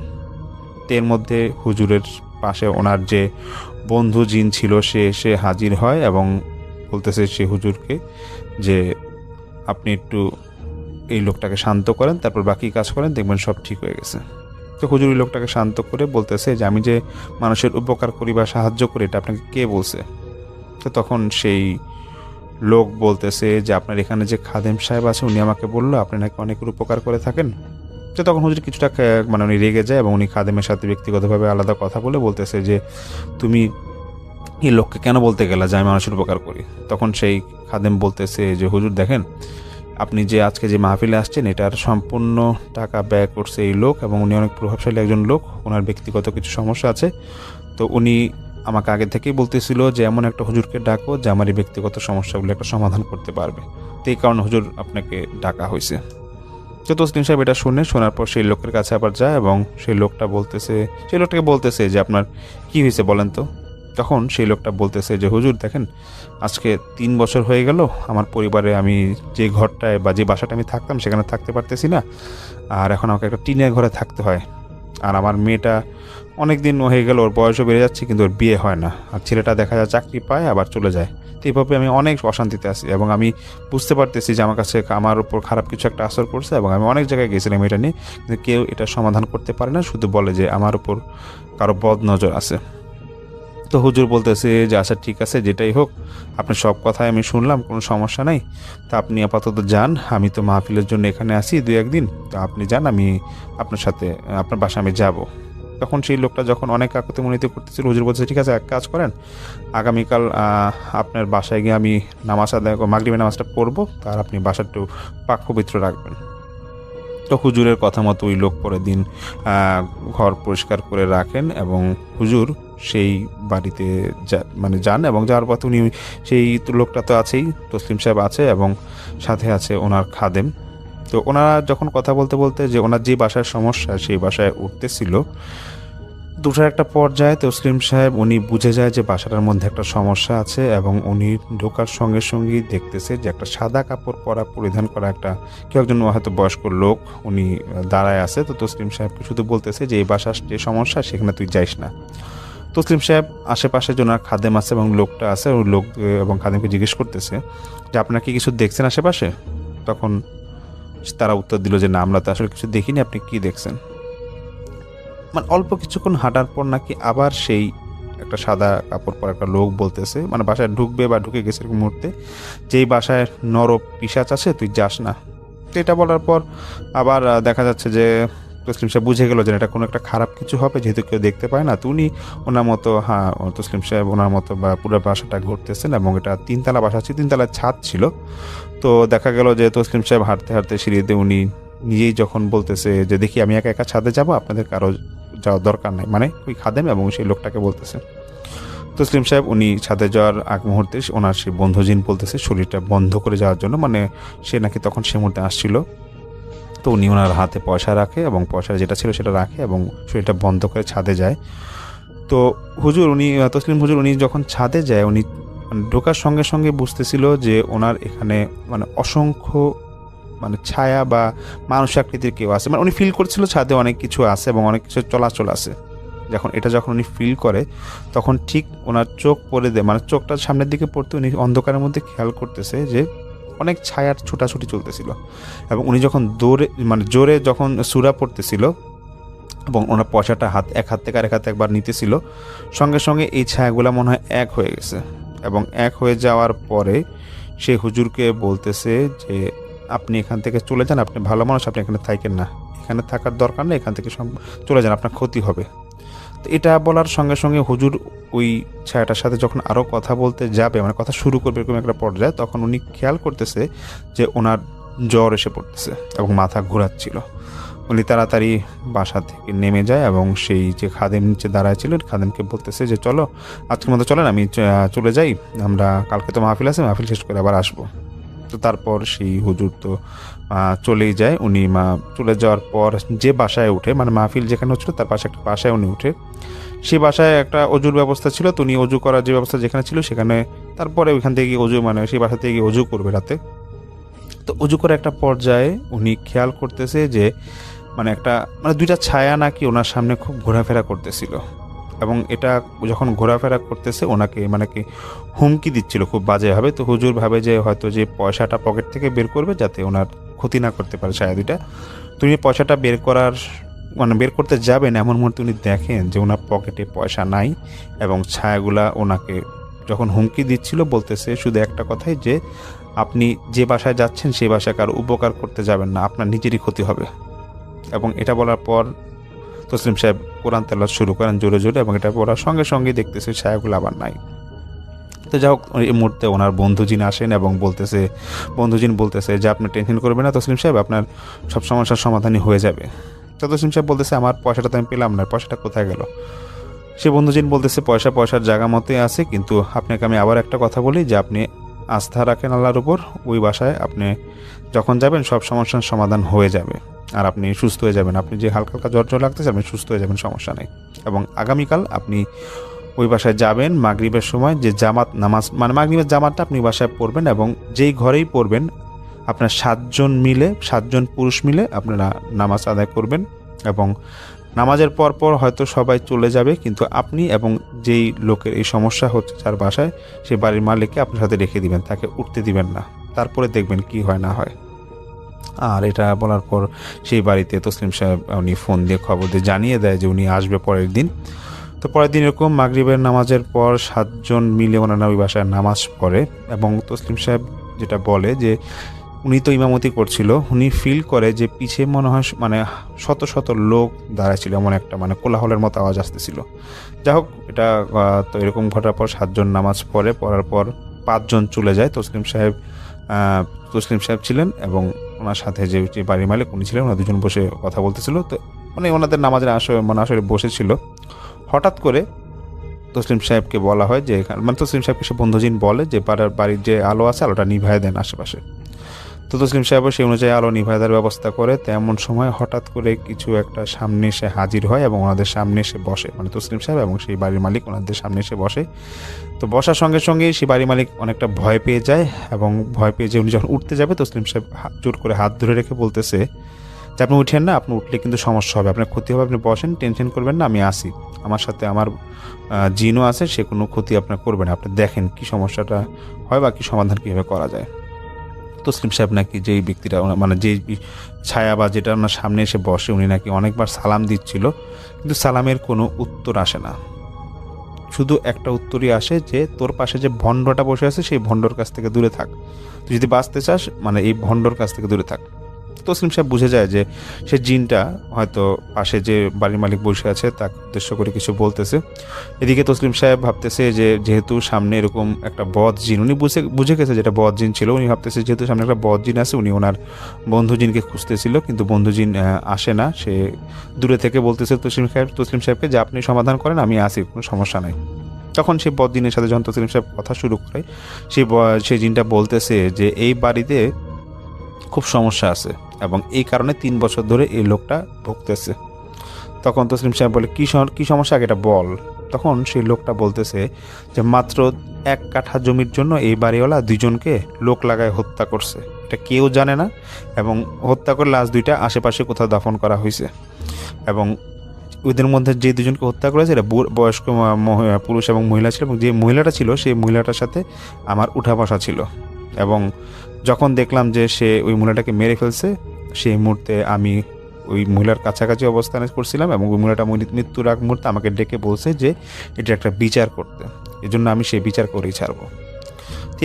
এর মধ্যে হুজুরের পাশে ওনার যে বন্ধু জিন ছিল সে এসে হাজির হয় এবং বলতেছে সে হুজুরকে যে আপনি একটু এই লোকটাকে শান্ত করেন, তারপর বাকি কাজ করেন, দেখবেন সব ঠিক হয়ে গেছে। তো হুজুর এই লোকটাকে শান্ত করে বলতেছে যে আমি যে মানুষের উপকার করি বা সাহায্য করি এটা আপনাকে কে বলছে? তো তখন সেই লোক বলতেছে যে আপনার এখানে যে খাদেম সাহেব আছে উনি আমাকে বললো আপনি নাকি অনেকের উপকার করে থাকেন। তো তখন হুজুর কিছুটা মানে উনি রেগে যায় এবং উনি খাদেমের সাথে ব্যক্তিগতভাবে আলাদা কথা বলে বলতেছে যে তুমি এই লোককে কেন বলতে গেলা যে আমি মানুষের উপকার করি? তখন সেই খাদেম বলতেছে যে হুজুর দেখেন, আপনি যে আজকে যে মাহফিলে আসছেন এটার সম্পূর্ণ টাকা ব্যয় করছে এই লোক, এবং উনি অনেক প্রভাবশালী একজন লোক, ওনার ব্যক্তিগত কিছু সমস্যা আছে। তো উনি আমাকে আগে থেকেই বলতেছিল যে এমন একটা হুজুরকে ডাকো যে আমার এই ব্যক্তিগত সমস্যাগুলো একটা সমাধান করতে পারবে, তো এই কারণে হুজুর আপনাকে ডাকা হয়েছে। তো তসলিম সাহেব এটা শোনার পর সেই লোকের কাছে আবার যায় এবং সেই লোকটাকে বলতেছে যে আপনার কি হয়েছে বলেন তো। তখন সেই লোকটা বলতেছে যে হুজুর দেখেন, আজকে 3 বছর হয়ে গেল আমার পরিবারে আমি যে ঘরটায় বা যে বাসাটা আমি থাকতাম সেখানে থাকতে পারতেছি না, আর এখন আমাকে একটা টিনের ঘরে থাকতে হয়। আর আমার মেয়েটা অনেক দিন হয়ে গেল, ওর বয়সও বেড়ে যাচ্ছে কিন্তু ওর বিয়ে হয় না, আর ছেলেটা দেখা যায় চাকরি পায় আবার চলে যায়। তো এইভাবে আমি অনেক অশান্তিতে আছি এবং আমি বুঝতে পারতেছি যে আমার উপর খারাপ কিছু একটা আসর করছে, এবং আমি অনেক জায়গায় গেছিলাম এটা নিয়ে, কিন্তু কেউ এটা সমাধান করতে পারে না, শুধু বলে যে আমার উপর কারো বদ নজর আছে। তো হুজুর বলতেছে যে আচ্ছা ঠিক আছে, যেটাই হোক আপনার সব কথাই আমি শুনলাম, কোনো সমস্যা নাই। তা আপনি আপাতত যান, আমি তো মাহফিলের জন্য এখানে আসি 2-1 দিন, তো আপনি যান, আমি আপনার সাথে আপনার বাসায় আমি যাব। তখন সেই লোকটা যখন অনেক কাকুতি মনিতে করতেছিল, হুজুর বলছে ঠিক আছে এক কাজ করেন, আগামীকাল আপনার বাসায় গিয়ে আমি নামাজ আদায় মাগরিবের নামাজটা পড়বো, তার আপনি বাসাটা একটু পাক পবিত্র রাখবেন। তো হুজুরের কথা মতো ওই লোক পরের দিন ঘর পরিষ্কার করে রাখেন এবং হুজুর সেই বাড়িতে যান, এবং যাওয়ার পথে উনি সেই লোকটা তো আছেই, তসলিম সাহেব আছে এবং সাথে আছে ওনার খাদেম। তো ওনারা যখন কথা বলতে বলতে যে ওনার যে বাসার সমস্যা সেই বাসায় উঠতেছিল, দুটার একটা পর্যায়ে তসলিম সাহেব উনি বুঝে যায় যে বাসাটার মধ্যে একটা সমস্যা আছে, এবং উনি ঢোকার সঙ্গে সঙ্গেই দেখতেছে যে একটা সাদা কাপড় পরিধান করা একটা কেউ একজন হয়তো বয়স্ক লোক উনি দাঁড়ায় আছে। তো তসলিম সাহেবকে শুধু বলতেছে যে এই বাসার যে সমস্যা সেখানে তুই যাইস না। তসলিম সাহেব আশেপাশে যে ওনার খাদেম আছে এবং লোকটা আছে, ওই লোক এবং খাদেমকে জিজ্ঞেস করতেছে যে আপনারা কি কিছু দেখছেন আশেপাশে? তখন তারা উত্তর দিল যে না, আমরা তো আসলে কিছু দেখিনি, আপনি কি দেখছেন? মানে অল্প কিছুক্ষণ হাঁটার পর নাকি আবার সেই একটা সাদা কাপড় পরা একটা লোক বলতেছে, মানে বাসায় ঢুকবে বা ঢুকে গেছে এরকম মুহূর্তে, যেই বাসায় পিশাচ আছে তুই যাস না। তো এটা বলার পর আবার দেখা যাচ্ছে যে তসলিম সাহেব বুঝে গেল যে এটা কোনো একটা খারাপ কিছু হবে, যেহেতু কেউ দেখতে পায় না। তো উনি ওনার মতো তসলিম সাহেব ওনার মতো বা পুরো বাসাটা ঘুরতেছেন, এবং এটা 3 তলা বাসা ছিল, 3 তলার ছাদ ছিল। তো দেখা গেল যে তসলিম সাহেব হাঁটতে হাঁটতে সিঁড়িতে উনি নিজেই যখন বলতেছে যে দেখি আমি একা একা ছাদে যাব, আপনাদের কারো যাওয়ার দরকার নাই, মানে ওই খাদেম এবং সেই লোকটাকে বলতেছে। তসলিম সাহেব উনি ছাদে যাওয়ার আগ মুহূর্তে ওনার সেই বন্ধুজিন বলতেছে শরীরটা বন্ধ করে যাওয়ার জন্য, মানে সে নাকি তখন সে মুহূর্তে আসছিল। তো উনি ওনার হাতে পয়সা রাখে এবং পয়সা যেটা ছিল সেটা রাখে এবং শরীরটা বন্ধ করে ছাদে যায়। তো তসলিম হুজুর উনি যখন ছাদে যায়, উনি ঢোকার সঙ্গে সঙ্গে বুঝতেছিল যে ওনার এখানে মানে অসংখ্য মানে ছায়া বা মানুষ আকৃতির কেউ আছে, মানে উনি ফিল করছিল ছাদে অনেক কিছু আছে এবং অনেক কিছু চলাচল আছে। যখন উনি ফিল করে তখন ঠিক ওনার চোখ পড়ে দেয়, মানে চোখটা সামনের দিকে পড়তে উনি অন্ধকারের মধ্যে খেয়াল করতেছে যে অনেক ছায়ার ছুটাছুটি চলতেছিল, এবং উনি যখন জোরে যখন সূরা পড়তেছিল এবং ওনার পয়সাটা এক হাত থেকে আরেক হাতে একবার নিতেছিল, সঙ্গে সঙ্গে এই ছায়াগুলো মনে হয় এক হয়ে গেছে, এবং এক হয়ে যাওয়ার পরে সে হুজুরকে বলতেছে যে আপনি এখান থেকে চলে যান, আপনি ভালো মানুষ, আপনি এখানে থাকেন না, এখানে থাকার দরকার নেই, এখান থেকে চলে যান, আপনার ক্ষতি হবে। তো এটা বলার সঙ্গে সঙ্গে হুজুর ওই ছায়াটার সাথে যখন আরও কথা বলতে যাবে, মানে কথা শুরু করবে এরকম একটা পর্যায়ে, তখন উনি খেয়াল করতেছে যে ওনার জ্বর এসে পড়তেছে এবং মাথা ঘোরাচ্ছিল। উনি তাড়াতাড়ি বাসা থেকে নেমে যায় এবং সেই যে খাদেম নিচে দাঁড়ায় ছিল খাদেমকে বলতেছে যে চলো আজকের মতো চলেন, আমি চলে যাই, আমরা কালকে তো মাহফিল আছে, মাহফিল শেষ করে আবার আসবো। তো তারপর সেই হুজুর তো চলেই যায়। উনি চলে যাওয়ার পর যে বাসায় উঠে, মানে মাহফিল যেখানে হচ্ছিল তার পাশে একটা বাসায় উনি উঠে, সেই বাসায় একটা অজুর ব্যবস্থা ছিল। তো উনি অজু করার যে ব্যবস্থা যেখানে ছিল সেখানে, তারপরে ওইখান থেকে সেই বাসা থেকে অজু করবে রাতে। তো অজু করে একটা পর্যায়ে উনি খেয়াল করতেছে যে মানে দুইটা ছায়া নাকি ওনার সামনে খুব ঘোরাফেরা করতেছিল, এবং এটা যখন ঘোরাফেরা করতেছে ওনাকে মানে কি হুমকি দিচ্ছিল খুব বাজেভাবে। তো হুজুর ভাবে যে হয়তো যে পয়সাটা পকেট থেকে বের করবে যাতে ওনার ক্ষতি না করতে পারে ছায়া দুইটা। তো উনি পয়সাটা বের করতে যাবেন, এমন মুহূর্তে উনি দেখেন যে ওনার পকেটে পয়সা নাই, এবং ছায়াগুলা ওনাকে যখন হুমকি দিচ্ছিল বলতেছে শুধু একটা কথাই যে আপনি যে বাসায় যাচ্ছেন সেই বাসায় কারো উপকার করতে যাবেন না, আপনার নিজেরই ক্ষতি হবে। এবং এটা বলার পর তসলিম সাহেব কোরআন তেলাওয়াত শুরু করেন জোরে জোরে, এবং এটা বলার সঙ্গে সঙ্গে দেখতেছে ছায়াগুলো আবার নাই। তো যাই হোক, এই মুহূর্তে ওনার বন্ধুজিন আসেন এবং বন্ধুজিন বলতেছে যে আপনি টেনশন করবেন না তসলিম সাহেব, আপনার সব সমস্যার সমাধানই হয়ে যাবে। তো তসলিম সাহেব বলতেছে আমার পয়সাটা তো আমি পেলাম না, পয়সাটা কোথায় গেল? সে বন্ধুজিন বলতেছে পয়সার জায়গা মতোই আছে, কিন্তু আপনাকে আমি আবার একটা কথা বলি যে আপনি আস্থা রাখেন আল্লাহর উপর, ওই বাসায় আপনি যখন যাবেন সব সমস্যার সমাধান হয়ে যাবে আর আপনি সুস্থ হয়ে যাবেন। আপনি যে হালকা হালকা জ্বর লাগতেছে আপনি সুস্থ হয়ে যাবেন, সমস্যা নেই। এবং আগামীকাল আপনি ওই বাসায় যাবেন মাগরিবের সময়, যে জামাত নামাজ মানে মাগরিবের জামাতটা আপনি বাসায় পড়বেন এবং যেই ঘরেই পড়বেন আপনার 7জন পুরুষ মিলে আপনারা নামাজ আদায় করবেন এবং নামাজের পর হয়তো সবাই চলে যাবে, কিন্তু আপনি এবং যেই লোকের এই সমস্যা হচ্ছে যার বাসায়, সেই বাড়ির মালিককে আপনার সাথে রেখে দিবেন, তাকে উঠতে দিবেন না। তারপরে দেখবেন কি হয় না হয়। আর এটা বলার পর সেই বাড়িতে তসলিম সাহেব উনি ফোন দিয়ে খবর দিয়ে জানিয়ে দেয় যে উনি আসবে পরের দিন। তো পরের দিন এরকম মাগরিবের নামাজের পর 7জন মিলে ওনারা ওই বাসায় নামাজ পড়ে এবং তসলিম সাহেব যেটা বলে যে উনি তো ইমামতি করছিল, উনি ফিল করে যে পিছে মনে হয় মানে শত শত লোক দাঁড়ায় ছিল, এমন একটা মানে কোলাহলের মতো আওয়াজ আসতেছিল। যাই হোক, এটা তো এরকম ঘটার পর 7জন নামাজ পড়ার পর 5জন চলে যায়। তসলিম সাহেব ছিলেন এবং ওনার সাথে যে বাড়ির মালিক উনি ছিলেন, ওনারা দুজন বসে কথা বলতেছিল। তো মানে ওনাদের নামাজের আসলে বসেছিল। হঠাৎ করে তসলিম সাহেবকে বলা হয় যে মানে তসলিম সাহেবকে সে বন্ধুজিন বলে যে বাড়ির যে আলো আছে আলোটা নিভায় দেন আশেপাশে। তো তসলিম সাহেবও সেই অনুযায়ী আলো নিভায় দেওয়ার ব্যবস্থা করে। তেমন সময় হঠাৎ করে কিছু একটা সামনে এসে হাজির হয় এবং ওনাদের সামনে এসে বসে, মানে তসলিম সাহেব এবং সেই বাড়ির মালিক ওনাদের সামনে এসে বসে। তো বসার সঙ্গে সঙ্গে সেই বাড়ির মালিক অনেকটা ভয় পেয়ে যায় এবং ভয় পেয়ে যে উনি যখন উঠতে যাবে তসলিম সাহেব জোর করে হাত ধরে রেখে বলতেছে যে আপনি উঠেন না, আপনি উঠলে কিন্তু সমস্যা হবে, আপনার ক্ষতি হবে, আপনি বসেন, টেনশন করবেন না, আমি আসি, আমার সাথে আমার জিনও আছে, সে কোনো ক্ষতি আপনার করবে না, আপনি দেখেন কি সমস্যাটা হয় বা কি সমাধান কীভাবে করা যায়। তসলিম সাহেব নাকি যেই ব্যক্তিটা মানে যেই ছায়া বা যেটা ওনার সামনে এসে বসে উনি নাকি অনেকবার সালাম দিচ্ছিল, কিন্তু সালামের কোনো উত্তর আসে না। শুধু একটা উত্তরই আসে যে তোর পাশে যে ভণ্ডটা বসে আছে সেই ভণ্ডর কাছ থেকে দূরে থাক, তুই যদি বাঁচতে চাস মানে এই ভণ্ডর কাছ থেকে দূরে থাক। তসলিম সাহেব বুঝে যায় যে সে জিনটা হয়তো পাশে যে বাড়ির মালিক বসে আছে তাকে উদ্দেশ্য করে কিছু বলতেছে। এদিকে তসলিম সাহেব ভাবতেছে যে যেহেতু সামনে এরকম একটা বদ জিন, উনি বুঝে গেছে যেটা বদ জিন ছিল, উনি ভাবতেছে যেহেতু সামনে একটা বদ জিন আছে, উনি ওনার বন্ধু জিনকে খুঁজতেছিল, কিন্তু বন্ধু জিন আসে না, সে দূরে থেকে বলতেছে তসলিম সাহেবকে যে আপনি সমাধান করেন, আমি আসি, কোনো সমস্যা নাই। তখন সেই বদ জিনের সাথে যখন তসলিম সাহেব কথা শুরু করে সেই জিনটা বলতেছে যে এই বাড়িতে খুব সমস্যা আছে এবং এই কারণে 3 বছর ধরে এই লোকটা ভুগতেছে। তখন তসলিম সাহেব বলে কি সমস্যা আগে এটা বল। তখন সেই লোকটা বলতেছে যে মাত্র 1 কাঠা জমির জন্য এই বাড়িওয়ালা 2জনকে লোক লাগায় হত্যা করছে, এটা কেউ জানে না এবং হত্যা করে লাশ 2টা আশেপাশে কোথাও দাফন করা হয়েছে এবং ওদের মধ্যে যে 2জনকে হত্যা করেছে এটা বয়স্ক পুরুষ এবং মহিলা ছিল এবং যে মহিলাটা ছিল সেই মহিলাটার সাথে আমার উঠা বসা ছিল এবং যখন দেখলাম যে সে ওই মহিলাটাকে মেরে ফেলছে সেই মুহূর্তে আমি ওই মহিলার কাছাকাছি অবস্থানে করছিলাম এবং ওই মহিলাটা মৃত্যুর আগ মুহূর্তে আমাকে ডেকে বলছে যে এটা একটা বিচার করতে, এই জন্য আমি সেই বিচার করেই ছাড়বো।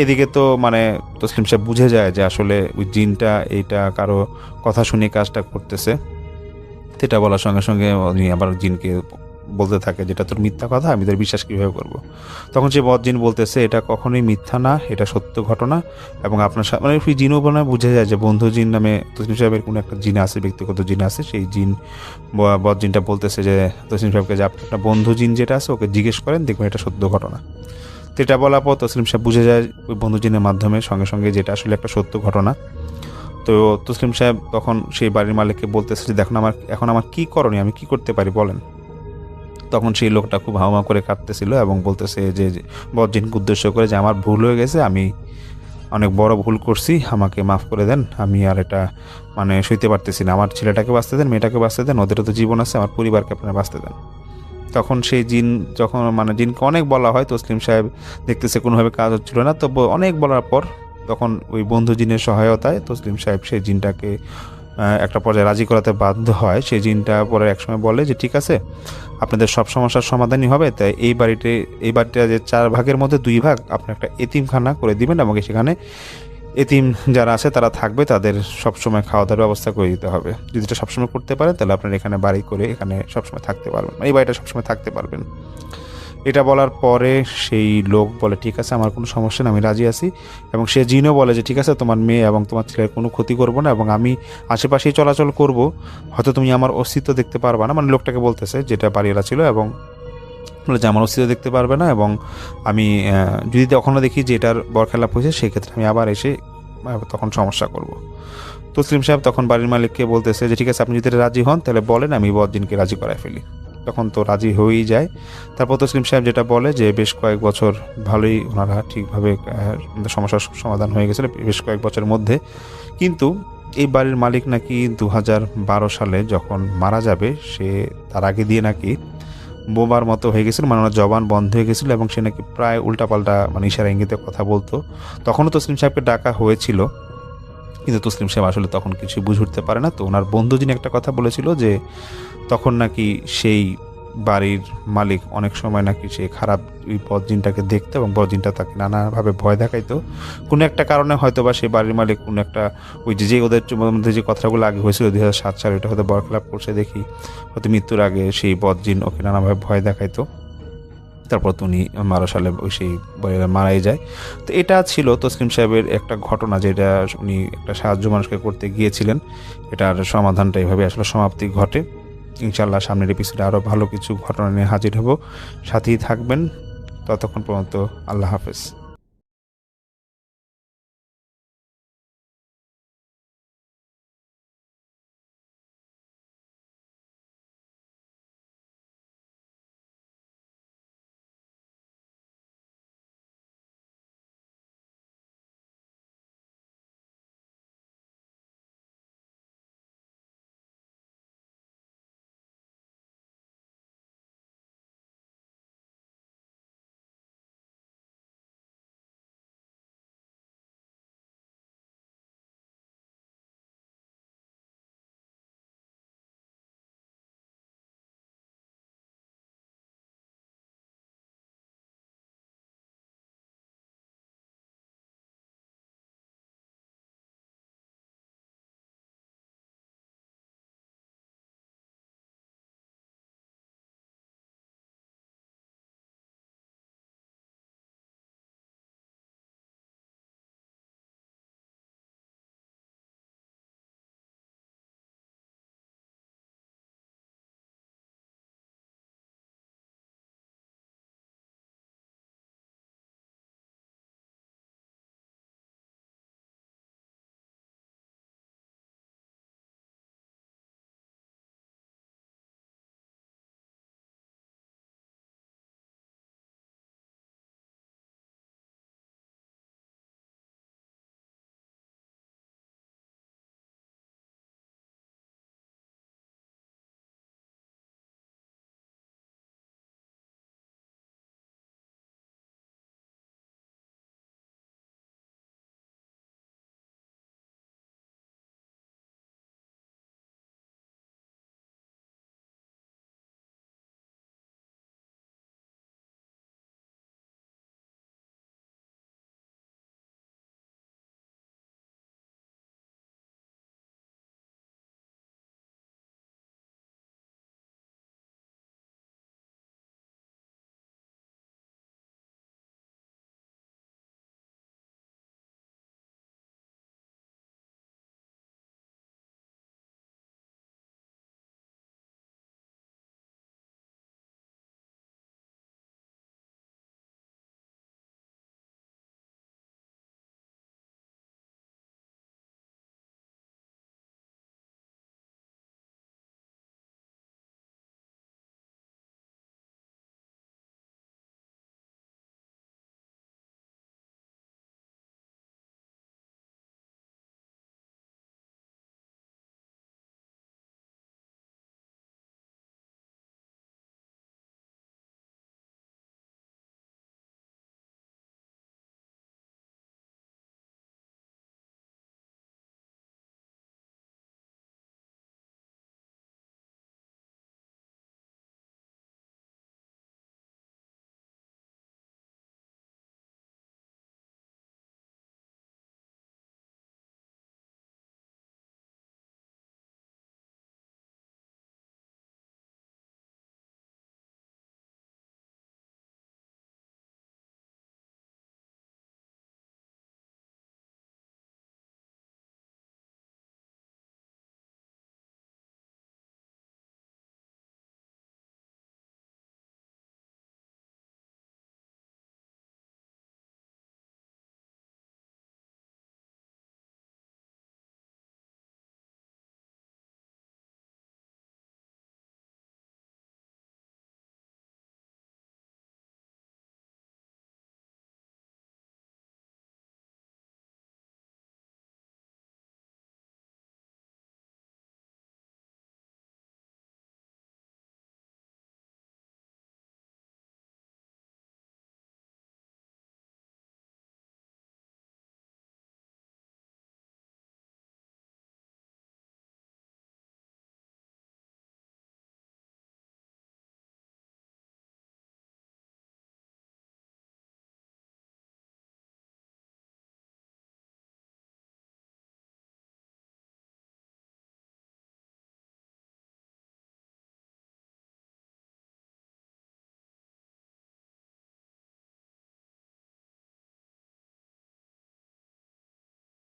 এদিকে তো মানে তসলিম সাহেব বুঝে যায় যে আসলে ওই জিনটা এইটা কারো কথা শুনে কাজটা করতেছে। এটা বলার সঙ্গে সঙ্গে উনি আবার জিনকে বলতে থাকে যেটা তোর মিথ্যা কথা, আমি তোর বিশ্বাস কীভাবে করবো। তখন সে বদ জিন বলতেছে এটা কখনোই মিথ্যা না, এটা সত্য ঘটনা এবং আপনার মানে ওই জিনও বলে বুঝে যায় যে বন্ধু জিন নামে তসলিম সাহেবের কোনো একটা জিন আছে, ব্যক্তিগত জিন আছে। সেই জিন বদ জিনটা বলতেছে যে তসলিম সাহেবকে যে আপনার বন্ধু জিন যেটা আছে ওকে জিজ্ঞেস করেন, দেখবেন এটা সত্য ঘটনা। তো এটা বলার পর তসলিম সাহেব বুঝে যায় ওই বন্ধু জিনের মাধ্যমে সঙ্গে সঙ্গে যেটা আসলে একটা সত্য ঘটনা। তো তসলিম সাহেব তখন সেই বাড়ির মালিককে বলতেছে যে দেখুন এখন আমার কী করণীয়, আমি কি করতে পারি বলেন। তখন সেই লোকটা খুব হাওয়া করে কাঁদতেছিল এবং বলতেছে যে বদজিনকে উদ্দেশ্য করে যে আমার ভুল হয়ে গেছে, আমি অনেক বড় ভুল করছি, আমাকে মাফ করে দেন, আমি আর এটা মানে সইতে পারতেছি না, আমার ছেলেটাকে বাঁচতে দেন, মেয়েটাকে বাঁচতে দেন, ওদেরও তো জীবন আছে, আমার পরিবারকে আপনারা বাঁচতে দেন। তখন সেই জিন যখন মানে জিনকে অনেক বলা হয়, তসলিম সাহেব দেখতেছে কোনোভাবে কাজ হচ্ছিল না, তো অনেক বলার পর তখন ওই বন্ধু জিনের সহায়তায় তসলিম সাহেব সেই জিনটাকে একটা পর্যায়ে রাজি করাতে বাধ্য হয়। সেই জিনটা পরে একসময় বলে যে ঠিক আছে, আপনাদের সব সমস্যার সমাধানই হবে, তাই এই বাড়িটা যে 4 ভাগের মধ্যে 2 ভাগ আপনি একটা এতিমখানা করে দিবেন এবং সেখানে এতিম যারা আছে তারা থাকবে, তাদের সবসময় খাওয়া দাওয়ার ব্যবস্থা করে দিতে হবে। যদি এটা সবসময় করতে পারেন তাহলে আপনার এখানে বাড়ি করে এখানে সবসময় থাকতে পারবেন, এই বাড়িটা সবসময় থাকতে পারবেন। এটা বলার পরে সেই লোক বলে ঠিক আছে, আমার কোনো সমস্যা না, আমি রাজি আছি। এবং সে জিনও বলে যে ঠিক আছে, তোমার মেয়ে এবং তোমার ছেলের কোনো ক্ষতি করবো না এবং আমি আশেপাশেই চলাচল করব, হয়তো তুমি আমার অস্তিত্ব দেখতে পারবা না, মানে লোকটাকে বলতেছে যেটা বাড়িওয়ালা ছিল, এবং বলে যে আমার অস্তিত্ব দেখতে পারবে না, এবং আমি যদি কখনো দেখি যে এটার বরখেলাপ হয়েছে সেক্ষেত্রে আমি আবার এসে তখন সমস্যা করব। তসলিম সাহেব তখন বাড়ির মালিককে বলতেছে যে ঠিক আছে, আপনি যদি রাজি হন তাহলে বলেন, আমি বদদিনকে রাজি করায় ফেলি। তখন তো রাজি হয়েই যায়। তারপর তসলিম সাহেব যেটা বলে যে বেশ কয়েক বছর ভালোই ওনারা ঠিকভাবে সমস্যার সমাধান হয়ে গেছিল বেশ কয়েক বছরের মধ্যে। কিন্তু এই বাড়ির মালিক নাকি 2012 সালে যখন মারা যাবে, সে তার আগে দিয়ে নাকি বোবার মতো হয়ে গেছিল, মানে ওনার জবান বন্ধ হয়ে গেছিলো এবং সে নাকি প্রায় উল্টাপাল্টা মানে ইশারা ইঙ্গিতে কথা বলতো। তখনও তসলিম সাহেবকে ডাকা হয়েছিল, কিন্তু তসলিম সাহেব আসলে তখন কিছু বুঝে উঠতে পারে না। তো ওনার বন্ধু যিনি একটা কথা বলেছিল যে তখন নাকি সেই বাড়ির মালিক অনেক সময় নাকি সে খারাপ ওই বদজিনটাকে দেখতো এবং বদজিনটা তাকে নানাভাবে ভয় দেখাইতো। কোনো একটা কারণে হয়তো বা সেই বাড়ির মালিক কোনো একটা ওই যে ওদের মধ্যে যে কথাগুলো আগে হয়েছিল 2007 সালে, ওটা হয়তো বরখেলাপ করছে দেখি হয়তো মৃত্যুর আগে সেই বদজিন ওকে নানাভাবে ভয় দেখাইতো। তারপর তো উনি 12 সালে ওই সেই মারাই যায়। তো এটা ছিল তসলিম সাহেবের একটা ঘটনা, যেটা উনি একটা সাহায্য মানুষকে করতে গিয়েছিলেন। এটার সমাধানটা এইভাবে আসলে সমাপ্তি ঘটে। ইনশাআল্লাহ সামনের এপিসোডে আরও ভালো কিছু ঘটনা নিয়ে হাজির হব, সাথেই থাকবেন। ততক্ষণ পর্যন্ত আল্লাহ হাফেজ।